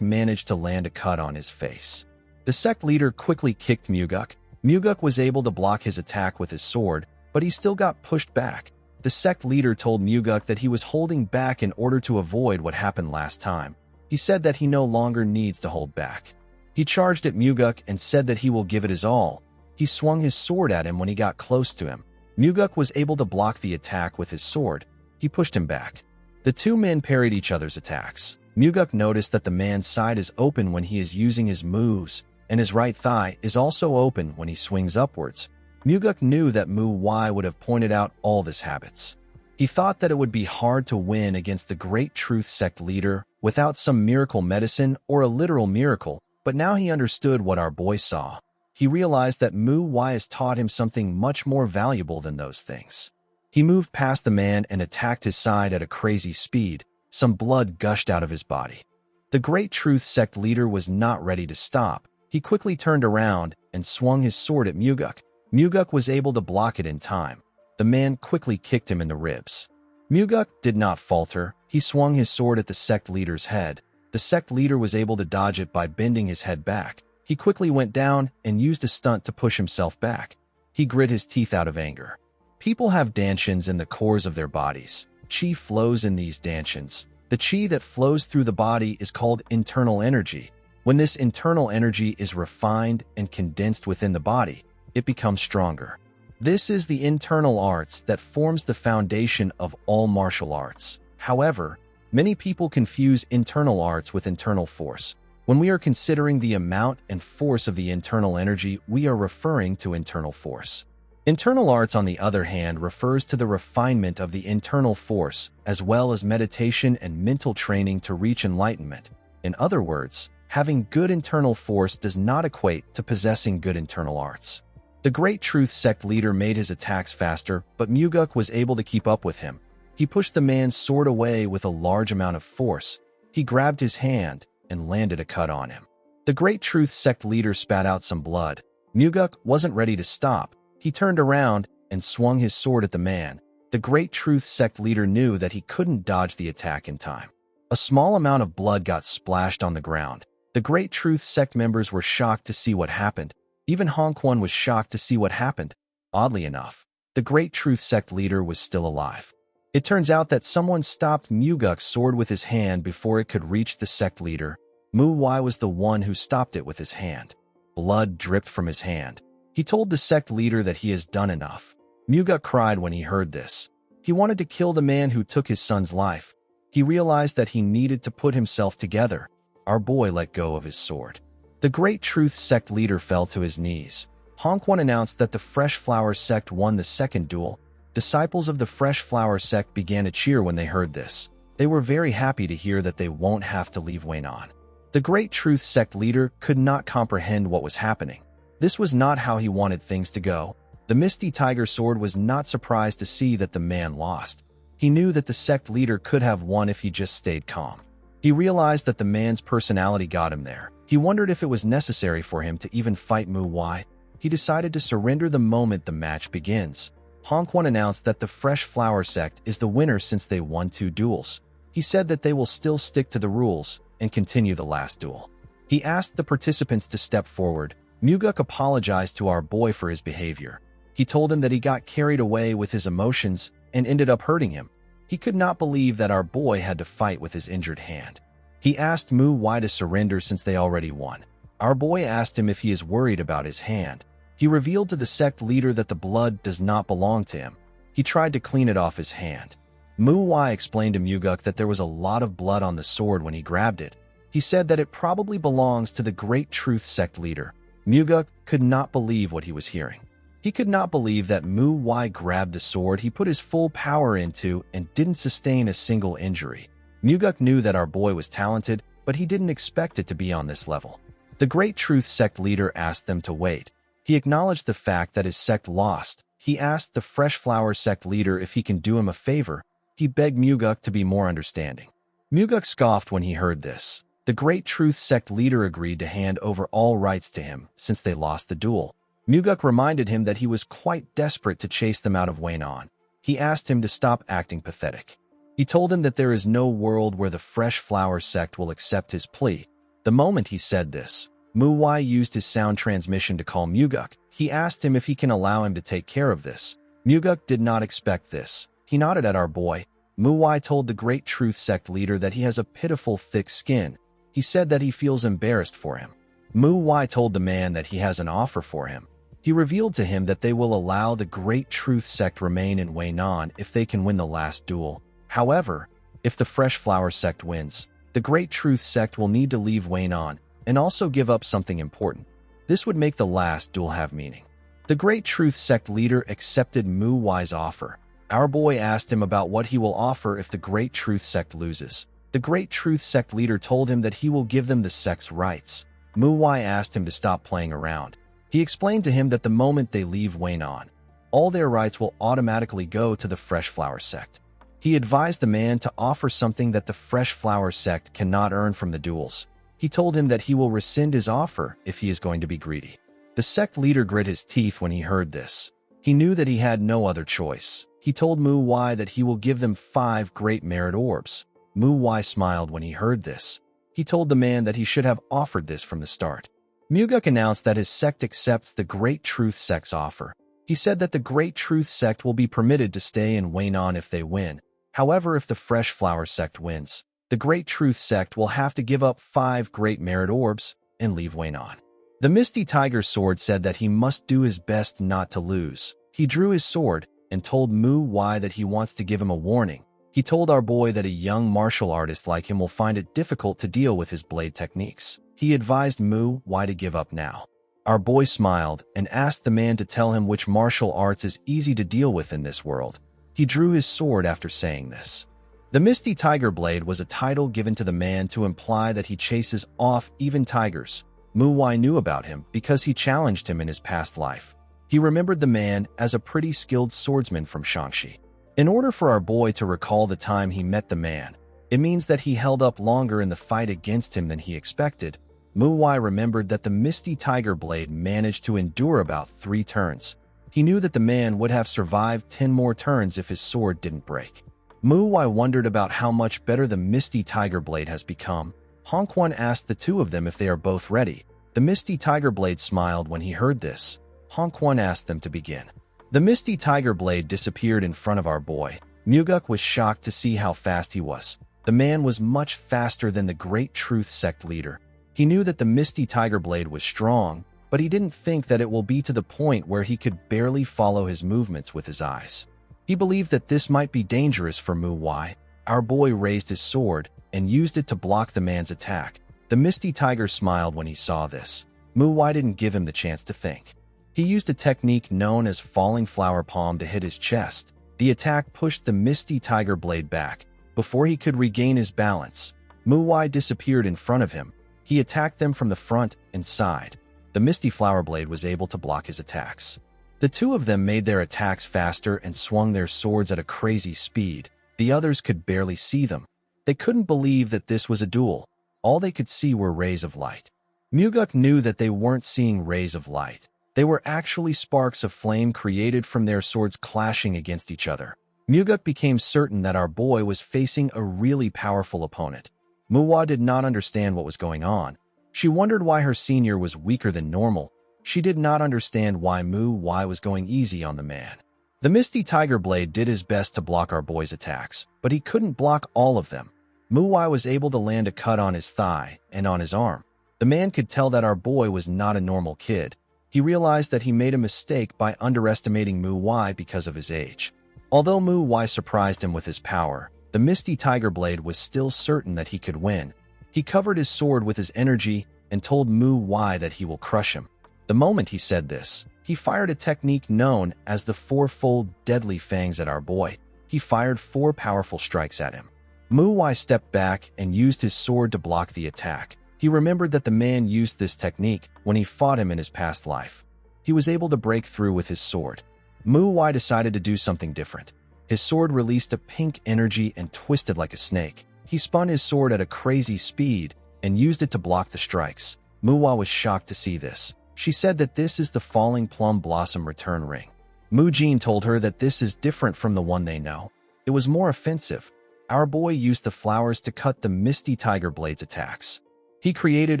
managed to land a cut on his face. The sect leader quickly kicked Muguk. Muguk was able to block his attack with his sword, but he still got pushed back. The sect leader told Muguk that he was holding back in order to avoid what happened last time. He said that he no longer needs to hold back. He charged at Muguk and said that he will give it his all. He swung his sword at him when he got close to him. Muguk was able to block the attack with his sword. He pushed him back. The two men parried each other's attacks. Muguk noticed that the man's side is open when he is using his moves, and his right thigh is also open when he swings upwards. Muguk knew that Mu Wai would have pointed out all these habits. He thought that it would be hard to win against the Great Truth sect leader without some miracle medicine or a literal miracle, but now he understood what our boy saw. he realized that Mu Wise taught him something much more valuable than those things. He moved past the man and attacked his side at a crazy speed. Some blood gushed out of his body. The Great Truth Sect leader was not ready to stop. He quickly turned around and swung his sword at Muguk. Muguk was able to block it in time. The man quickly kicked him in the ribs. Muguk did not falter. He swung his sword at the sect leader's head. The sect leader was able to dodge it by bending his head back. He quickly went down and used a stunt to push himself back. He grit his teeth out of anger. People have danshins in the cores of their bodies. Qi flows in these danshins. The qi that flows through the body is called internal energy. When this internal energy is refined and condensed within the body, it becomes stronger. This is the internal arts that forms the foundation of all martial arts. However, many people confuse internal arts with internal force. When we are considering the amount and force of the internal energy, we are referring to internal force. Internal arts, on the other hand, refers to the refinement of the internal force, as well as meditation and mental training to reach enlightenment. In other words, having good internal force does not equate to possessing good internal arts. The Great Truth Sect leader made his attacks faster, but Muguk was able to keep up with him. He pushed the man's sword away with a large amount of force. He grabbed his hand and landed a cut on him. The Great Truth Sect leader spat out some blood. Muguk wasn't ready to stop. He turned around and swung his sword at the man. The Great Truth Sect leader knew that he couldn't dodge the attack in time. A small amount of blood got splashed on the ground. The Great Truth Sect members were shocked to see what happened. Even Hongquan was shocked to see what happened. Oddly enough, the Great Truth Sect leader was still alive. It turns out that someone stopped Muguk's sword with his hand before it could reach the sect leader. Mu Wai was the one who stopped it with his hand. Blood dripped from his hand. He told the sect leader that he has done enough. Muguk cried when he heard this. He wanted to kill the man who took his son's life. He realized that he needed to put himself together. Our boy let go of his sword. The Great Truth Sect leader fell to his knees. Hongquan announced that the Fresh Flower Sect won the second duel. Disciples of the Fresh Flower Sect began to cheer when they heard this. They were very happy to hear that they won't have to leave Waynon. The Great Truth Sect leader could not comprehend what was happening. This was not how he wanted things to go. The Misty Tiger Sword was not surprised to see that the man lost. He knew that the sect leader could have won if he just stayed calm. He realized that the man's personality got him there. He wondered if it was necessary for him to even fight Mu Wai. He decided to surrender the moment the match begins. Hongquan announced that the Fresh Flower Sect is the winner since they won 2 duels. He said that they will still stick to the rules and continue the last duel. He asked the participants to step forward. Muguk apologized to our boy for his behavior. He told him that he got carried away with his emotions and ended up hurting him. He could not believe that our boy had to fight with his injured hand. He asked Mu Wai to surrender since they already won. Our boy asked him if he is worried about his hand. He revealed to the sect leader that the blood does not belong to him. He tried to clean it off his hand. Mu Wai explained to Muguk that there was a lot of blood on the sword when he grabbed it. He said that it probably belongs to the Great Truth Sect leader. Muguk could not believe what he was hearing. He could not believe that Mu Wai grabbed the sword he put his full power into and didn't sustain a single injury. Muguk knew that our boy was talented, but he didn't expect it to be on this level. The Great Truth Sect leader asked them to wait. He acknowledged the fact that his sect lost. He asked the Fresh Flower Sect leader if he can do him a favor. He begged Muguk to be more understanding. Muguk scoffed when he heard this. The Great Truth Sect leader agreed to hand over all rights to him since they lost the duel. Muguk reminded him that he was quite desperate to chase them out of Waynon. He asked him to stop acting pathetic. He told him that there is no world where the Fresh Flower Sect will accept his plea. The moment he said this, Mu Wai used his sound transmission to call Muguk. He asked him if he can allow him to take care of this. Muguk did not expect this. He nodded at our boy. Mu Wai told the Great Truth Sect leader that he has a pitiful thick skin. He said that he feels embarrassed for him. Mu Wai told the man that he has an offer for him. He revealed to him that they will allow the Great Truth Sect remain in Waynon if they can win the last duel. However, if the Fresh Flower Sect wins, the Great Truth Sect will need to leave Waynon and also give up something important. This would make the last duel have meaning. The Great Truth Sect leader accepted Mu Wai's offer. Our boy asked him about what he will offer if the Great Truth Sect loses. The Great Truth Sect leader told him that he will give them the sect's rights. Mu Wai asked him to stop playing around. He explained to him that the moment they leave Waynon, all their rights will automatically go to the Fresh Flower sect. He advised the man to offer something that the Fresh Flower sect cannot earn from the duels. He told him that he will rescind his offer if he is going to be greedy. The sect leader grit his teeth when he heard this. He knew that he had no other choice. He told Mu Wai that he will give them 5 great merit orbs. Mu Wai smiled when he heard this. He told the man that he should have offered this from the start. Muguk announced that his sect accepts the Great Truth sect's offer. He said that the Great Truth sect will be permitted to stay in Waynon if they win. However, if the Fresh Flower sect wins, the Great Truth sect will have to give up 5 great merit orbs and leave Waynon. The Misty Tiger Sword said that he must do his best not to lose. He drew his sword and told Mu Wai that he wants to give him a warning. He told our boy that a young martial artist like him will find it difficult to deal with his blade techniques. He advised Mu Wai to give up now. Our boy smiled and asked the man to tell him which martial arts is easy to deal with in this world. He drew his sword after saying this. The Misty Tiger Blade was a title given to the man to imply that he chases off even tigers. Mu Wai knew about him because he challenged him in his past life. He remembered the man as a pretty skilled swordsman from Shaanxi. In order for our boy to recall the time he met the man, it means that he held up longer in the fight against him than he expected. Mu Wai remembered that the Misty Tiger Blade managed to endure about 3 turns. He knew that the man would have survived 10 more turns if his sword didn't break. Mu Wai wondered about how much better the Misty Tiger Blade has become. Hong Quan asked the two of them if they are both ready. The Misty Tiger Blade smiled when he heard this. Hong Quan asked them to begin. The Misty Tiger Blade disappeared in front of our boy. Muguk was shocked to see how fast he was. The man was much faster than the Great Truth sect leader. He knew that the Misty Tiger Blade was strong, but he didn't think that it will be to the point where he could barely follow his movements with his eyes. He believed that this might be dangerous for Mu Wai. Our boy raised his sword and used it to block the man's attack. The Misty Tiger smiled when he saw this. Mu Wai didn't give him the chance to think. He used a technique known as Falling Flower Palm to hit his chest. The attack pushed the Misty Tiger Blade back. Before he could regain his balance, Mu Wai disappeared in front of him. He attacked them from the front and side. The Misty Flower Blade was able to block his attacks. The two of them made their attacks faster and swung their swords at a crazy speed. The others could barely see them. They couldn't believe that this was a duel. All they could see were rays of light. Muguk knew that they weren't seeing rays of light. They were actually sparks of flame created from their swords clashing against each other. Muguk became certain that our boy was facing a really powerful opponent. Mu Wai did not understand what was going on. She wondered why her senior was weaker than normal. She did not understand why Mu Wai was going easy on the man. The Misty Tiger Blade did his best to block our boy's attacks, but he couldn't block all of them. Mu Wai was able to land a cut on his thigh and on his arm. The man could tell that our boy was not a normal kid. He realized that he made a mistake by underestimating Mu Wai because of his age. Although Mu Wai surprised him with his power, the Misty Tiger Blade was still certain that he could win. He covered his sword with his energy and told Mu Wai that he will crush him. The moment he said this, he fired a technique known as the fourfold deadly fangs at our boy. He fired 4 powerful strikes at him. Mu Wai stepped back and used his sword to block the attack. He remembered that the man used this technique when he fought him in his past life. He was able to break through with his sword. Mu Wai decided to do something different. His sword released a pink energy and twisted like a snake. He spun his sword at a crazy speed and used it to block the strikes. Mu Wai was shocked to see this. She said that this is the Falling Plum Blossom Return Ring. Mu Jin told her that this is different from the one they know. It was more offensive. Our boy used the flowers to cut the Misty Tiger Blade's attacks. He created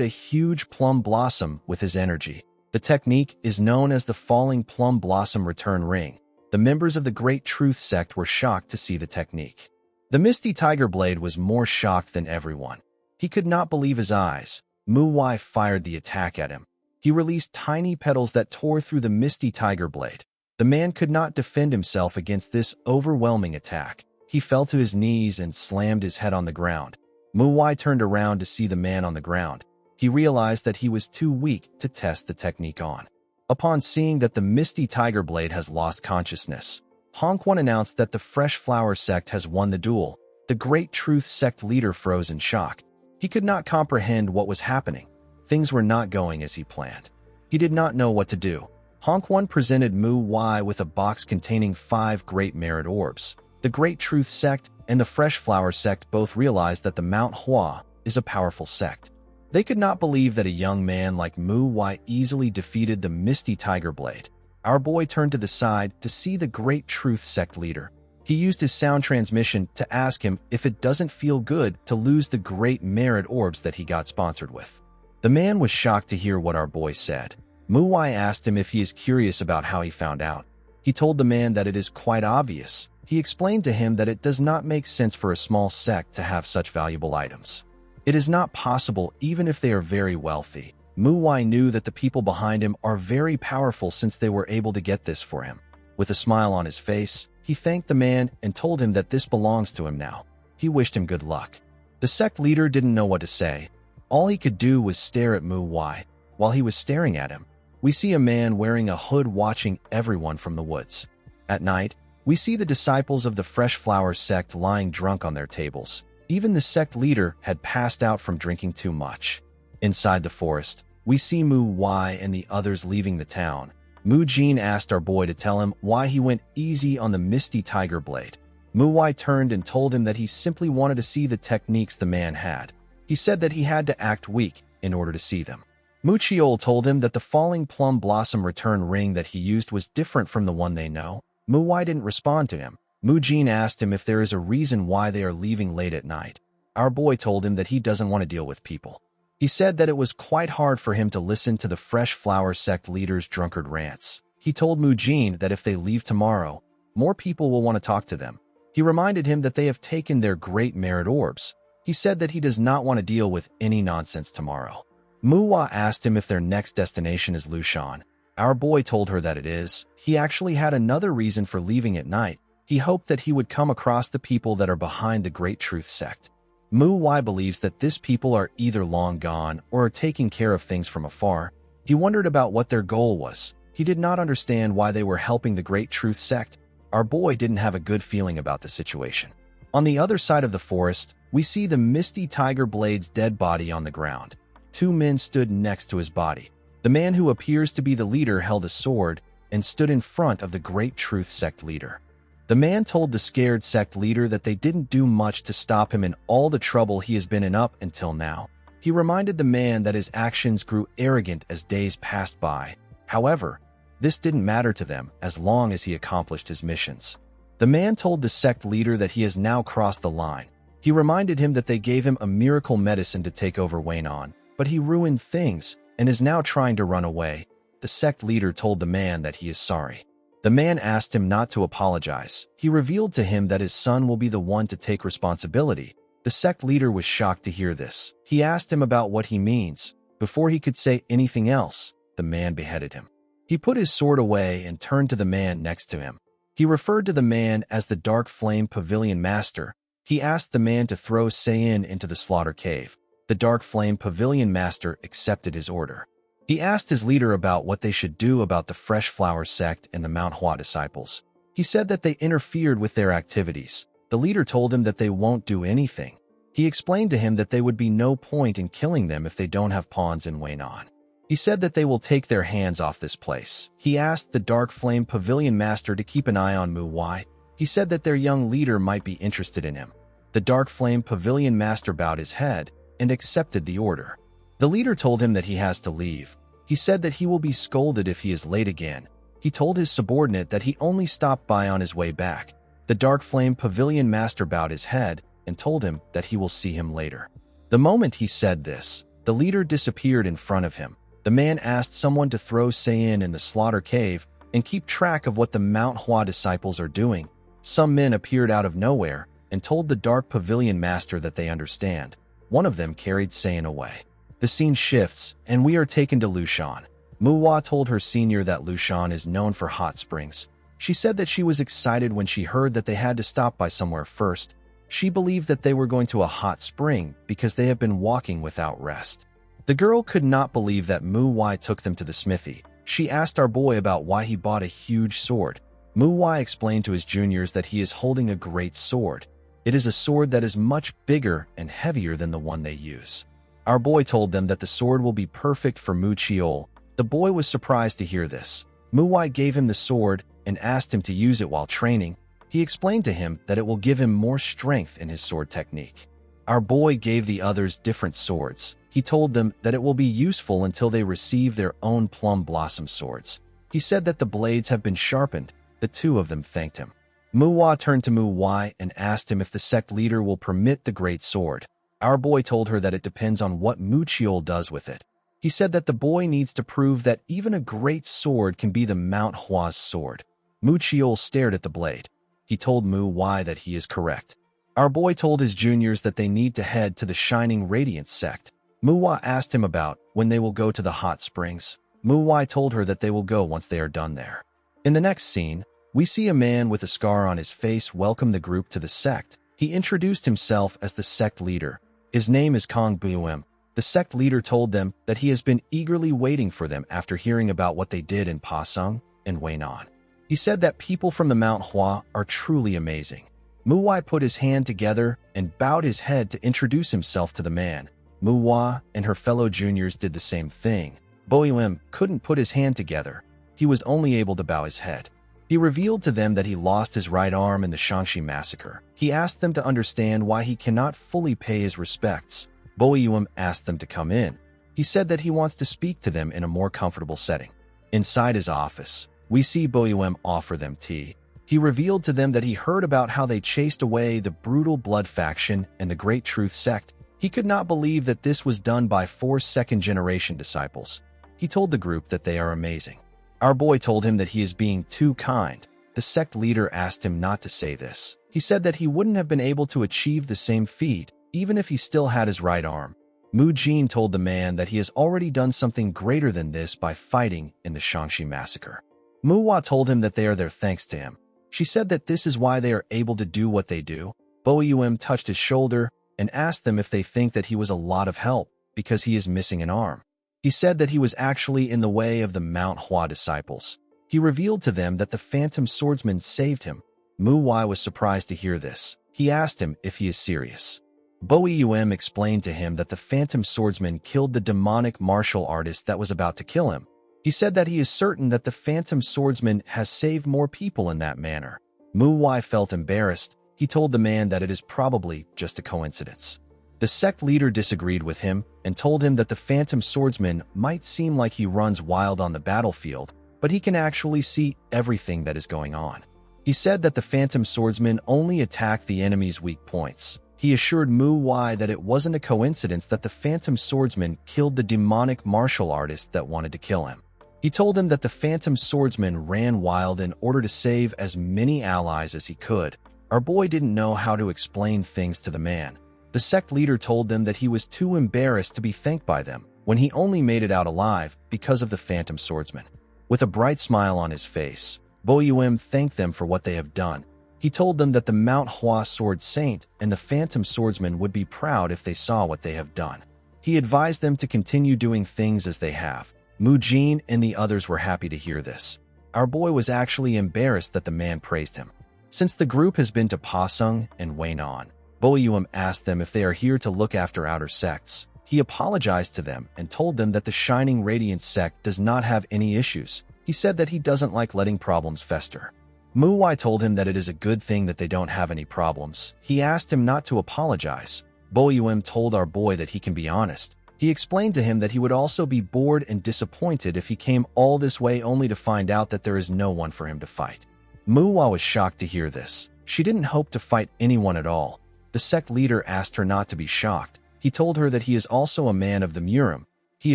a huge plum blossom with his energy. The technique is known as the Falling Plum Blossom Return Ring. The members of the Great Truth sect were shocked to see the technique. The Misty Tiger Blade was more shocked than everyone. He could not believe his eyes. Mu Wai fired the attack at him. He released tiny petals that tore through the Misty Tiger Blade. The man could not defend himself against this overwhelming attack. He fell to his knees and slammed his head on the ground. Mu Wai turned around to see the man on the ground. He realized that he was too weak to test the technique on. Upon seeing that the Misty Tiger Blade has lost consciousness, Hong Quan announced that the Fresh Flower sect has won the duel. The Great Truth sect leader froze in shock. He could not comprehend what was happening. Things were not going as he planned. He did not know what to do. Hongquan presented Mu Wai with a box containing 5 Great Merit Orbs. The Great Truth Sect and the Fresh Flower Sect both realized that the Manhwa is a powerful sect. They could not believe that a young man like Mu Wai easily defeated the Misty Tiger Blade. Our boy turned to the side to see the Great Truth Sect leader. He used his sound transmission to ask him if it doesn't feel good to lose the Great Merit Orbs that he got sponsored with. The man was shocked to hear what our boy said. Mu Wai asked him if he is curious about how he found out. He told the man that it is quite obvious. He explained to him that it does not make sense for a small sect to have such valuable items. It is not possible even if they are very wealthy. Mu Wai knew that the people behind him are very powerful since they were able to get this for him. With a smile on his face, he thanked the man and told him that this belongs to him now. He wished him good luck. The sect leader didn't know what to say. All he could do was stare at Mu Wai. While he was staring at him, we see a man wearing a hood watching everyone from the woods. At night, we see the disciples of the Fresh Flower sect lying drunk on their tables. Even the sect leader had passed out from drinking too much. Inside the forest, we see Mu Wai and the others leaving the town. Mu Jin asked our boy to tell him why he went easy on the Misty Tiger Blade. Mu Wai turned and told him that he simply wanted to see the techniques the man had. He said that he had to act weak in order to see them. Mu Chiol told him that the falling plum blossom return ring that he used was different from the one they know. Mu Wai didn't respond to him. Mu Jin asked him if there is a reason why they are leaving late at night. Our boy told him that he doesn't want to deal with people. He said that it was quite hard for him to listen to the Fresh Flower sect leader's drunkard rants. He told Mu Jin that if they leave tomorrow, more people will want to talk to them. He reminded him that they have taken their Great Merit Orbs. He said that he does not want to deal with any nonsense tomorrow. Mu Wai asked him if their next destination is Lushan. Our boy told her that it is. He actually had another reason for leaving at night. He hoped that he would come across the people that are behind the Great Truth Sect. Mu Wai believes that these people are either long gone or are taking care of things from afar. He wondered about what their goal was. He did not understand why they were helping the Great Truth Sect. Our boy didn't have a good feeling about the situation. On the other side of the forest, we see the Misty Tiger Blade's dead body on the ground. 2 men stood next to his body. The man who appears to be the leader held a sword and stood in front of the Great Truth Sect leader. The man told the scared sect leader that they didn't do much to stop him in all the trouble he has been in up until now. He reminded the man that his actions grew arrogant as days passed by. However, this didn't matter to them as long as he accomplished his missions. The man told the sect leader that he has now crossed the line. He reminded him that they gave him a miracle medicine to take over Waynon, but he ruined things and is now trying to run away. The sect leader told the man that he is sorry. The man asked him not to apologize. He revealed to him that his son will be the one to take responsibility. The sect leader was shocked to hear this. He asked him about what he means. Before he could say anything else, the man beheaded him. He put his sword away and turned to the man next to him. He referred to the man as the Dark Flame Pavilion Master. He asked the man to throw Sayin into the slaughter cave. The Dark Flame Pavilion Master accepted his order. He asked his leader about what they should do about the Fresh Flower sect and the Manhwa disciples. He said that they interfered with their activities. The leader told him that they won't do anything. He explained to him that there would be no point in killing them if they don't have pawns in Waynon. He said that they will take their hands off this place. He asked the Dark Flame Pavilion Master to keep an eye on Mu Wai. He said that their young leader might be interested in him. The Dark Flame Pavilion Master bowed his head and accepted the order. The leader told him that he has to leave. He said that he will be scolded if he is late again. He told his subordinate that he only stopped by on his way back. The Dark Flame Pavilion Master bowed his head and told him that he will see him later. The moment he said this, the leader disappeared in front of him. The man asked someone to throw Sayin in the slaughter cave and keep track of what the Manhwa disciples are doing. Some men appeared out of nowhere and told the Dark Pavilion Master that they understand. One of them carried Sayin away. The scene shifts, and we are taken to Lushan. Mu Wai told her senior that Lushan is known for hot springs. She said that she was excited when she heard that they had to stop by somewhere first. She believed that they were going to a hot spring because they have been walking without rest. The girl could not believe that Mu Wai took them to the smithy. She asked our boy about why he bought a huge sword. Mu Wai explained to his juniors that he is holding a great sword. It is a sword that is much bigger and heavier than the one they use. Our boy told them that the sword will be perfect for Mu Chiol. The boy was surprised to hear this. Muwai gave him the sword and asked him to use it while training. He explained to him that it will give him more strength in his sword technique. Our boy gave the others different swords. He told them that it will be useful until they receive their own plum blossom swords. He said that the blades have been sharpened. The two of them thanked him. Muwa turned to Muwai and asked him if the sect leader will permit the great sword. Our boy told her that it depends on what Muchiol does with it. He said that the boy needs to prove that even a great sword can be the Mount Hua's sword. Muchiol stared at the blade. He told Muwai that he is correct. Our boy told his juniors that they need to head to the Shining Radiance sect. Muwa asked him about when they will go to the hot springs. Muwai told her that they will go once they are done there. In the next scene, we see a man with a scar on his face welcome the group to the sect. He introduced himself as the sect leader. His name is Kong Buem. The sect leader told them that he has been eagerly waiting for them after hearing about what they did in Pasung and Weinan. He said that people from the Mount Hua are truly amazing. Muwai put his hand together and bowed his head to introduce himself to the man. Muwa and her fellow juniors did the same thing. Boyuem couldn't put his hand together. He was only able to bow his head. He revealed to them that he lost his right arm in the Shanxi massacre. He asked them to understand why he cannot fully pay his respects. Boyuem asked them to come in. He said that he wants to speak to them in a more comfortable setting. Inside his office, we see Boyuem offer them tea. He revealed to them that he heard about how they chased away the brutal blood faction and the Great Truth sect. He could not believe that this was done by 4 second-generation disciples. He told the group that they are amazing. Our boy told him that he is being too kind. The sect leader asked him not to say this. He said that he wouldn't have been able to achieve the same feat, even if he still had his right arm. Mu Jin told the man that he has already done something greater than this by fighting in the Shanxi massacre. Muwa told him that they are there thanks to him. She said that this is why they are able to do what they do. Boyuem touched his shoulder and asked them if they think that he was a lot of help because he is missing an arm. He said that he was actually in the way of the Mount Hua disciples. He revealed to them that the Phantom Swordsman saved him. Muwai was surprised to hear this. He asked him if he is serious. Boyuem explained to him that the Phantom Swordsman killed the demonic martial artist that was about to kill him. He said that he is certain that the Phantom Swordsman has saved more people in that manner. Muwai felt embarrassed. He told the man that it is probably just a coincidence. The sect leader disagreed with him and told him that the Phantom Swordsman might seem like he runs wild on the battlefield, but he can actually see everything that is going on. He said that the Phantom Swordsman only attacked the enemy's weak points. He assured Muwai that it wasn't a coincidence that the Phantom Swordsman killed the demonic martial artist that wanted to kill him. He told him that the Phantom Swordsman ran wild in order to save as many allies as he could. Our boy didn't know how to explain things to the man. The sect leader told them that he was too embarrassed to be thanked by them when he only made it out alive because of the Phantom Swordsman. With a bright smile on his face, Boyuem thanked them for what they have done. He told them that the Mount Hua Sword Saint and the Phantom Swordsman would be proud if they saw what they have done. He advised them to continue doing things as they have. Mu Jin and the others were happy to hear this. Our boy was actually embarrassed that the man praised him. Since the group has been to Pasung and Weinan, Boyuem asked them if they are here to look after outer sects. He apologized to them and told them that the Shining Radiance sect does not have any issues. He said that he doesn't like letting problems fester. Muwai told him that it is a good thing that they don't have any problems. He asked him not to apologize. Boyuem told our boy that he can be honest. He explained to him that he would also be bored and disappointed if he came all this way only to find out that there is no one for him to fight. Muwa was shocked to hear this. She didn't hope to fight anyone at all. The sect leader asked her not to be shocked. He told her that he is also a man of the Murim. He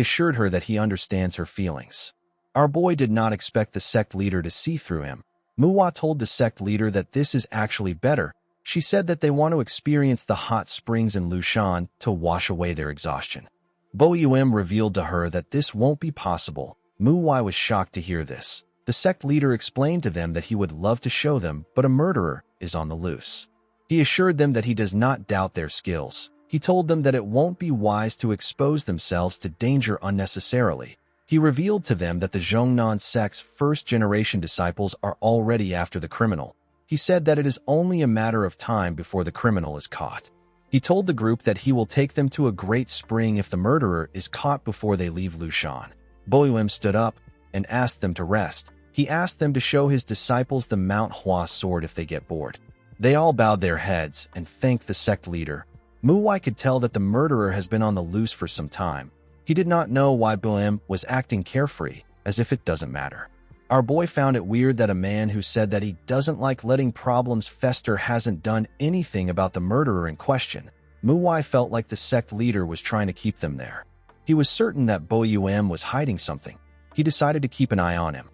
assured her that he understands her feelings. Our boy did not expect the sect leader to see through him. Muwa told the sect leader that this is actually better. She said that they want to experience the hot springs in Lushan to wash away their exhaustion. Boyuem revealed to her that this won't be possible. Muwai was shocked to hear this. The sect leader explained to them that he would love to show them, but a murderer is on the loose. He assured them that he does not doubt their skills. He told them that it won't be wise to expose themselves to danger unnecessarily. He revealed to them that the Zhongnan sect's first-generation disciples are already after the criminal. He said that it is only a matter of time before the criminal is caught. He told the group that he will take them to a great spring if the murderer is caught before they leave Lushan. Boyuem stood up and asked them to rest. He asked them to show his disciples the Mount Hua sword if they get bored. They all bowed their heads and thanked the sect leader. Muwai could tell that the murderer has been on the loose for some time. He did not know why Boyuem was acting carefree, as if it doesn't matter. Our boy found it weird that a man who said that he doesn't like letting problems fester hasn't done anything about the murderer in question. Muwai felt like the sect leader was trying to keep them there. He was certain that Boyuem was hiding something. He decided to keep an eye on him.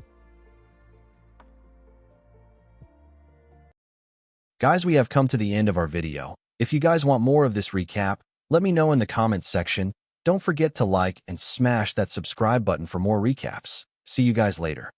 Guys, we have come to the end of our video. If you guys want more of this recap, let me know in the comments section. Don't forget to like and smash that subscribe button for more recaps. See you guys later.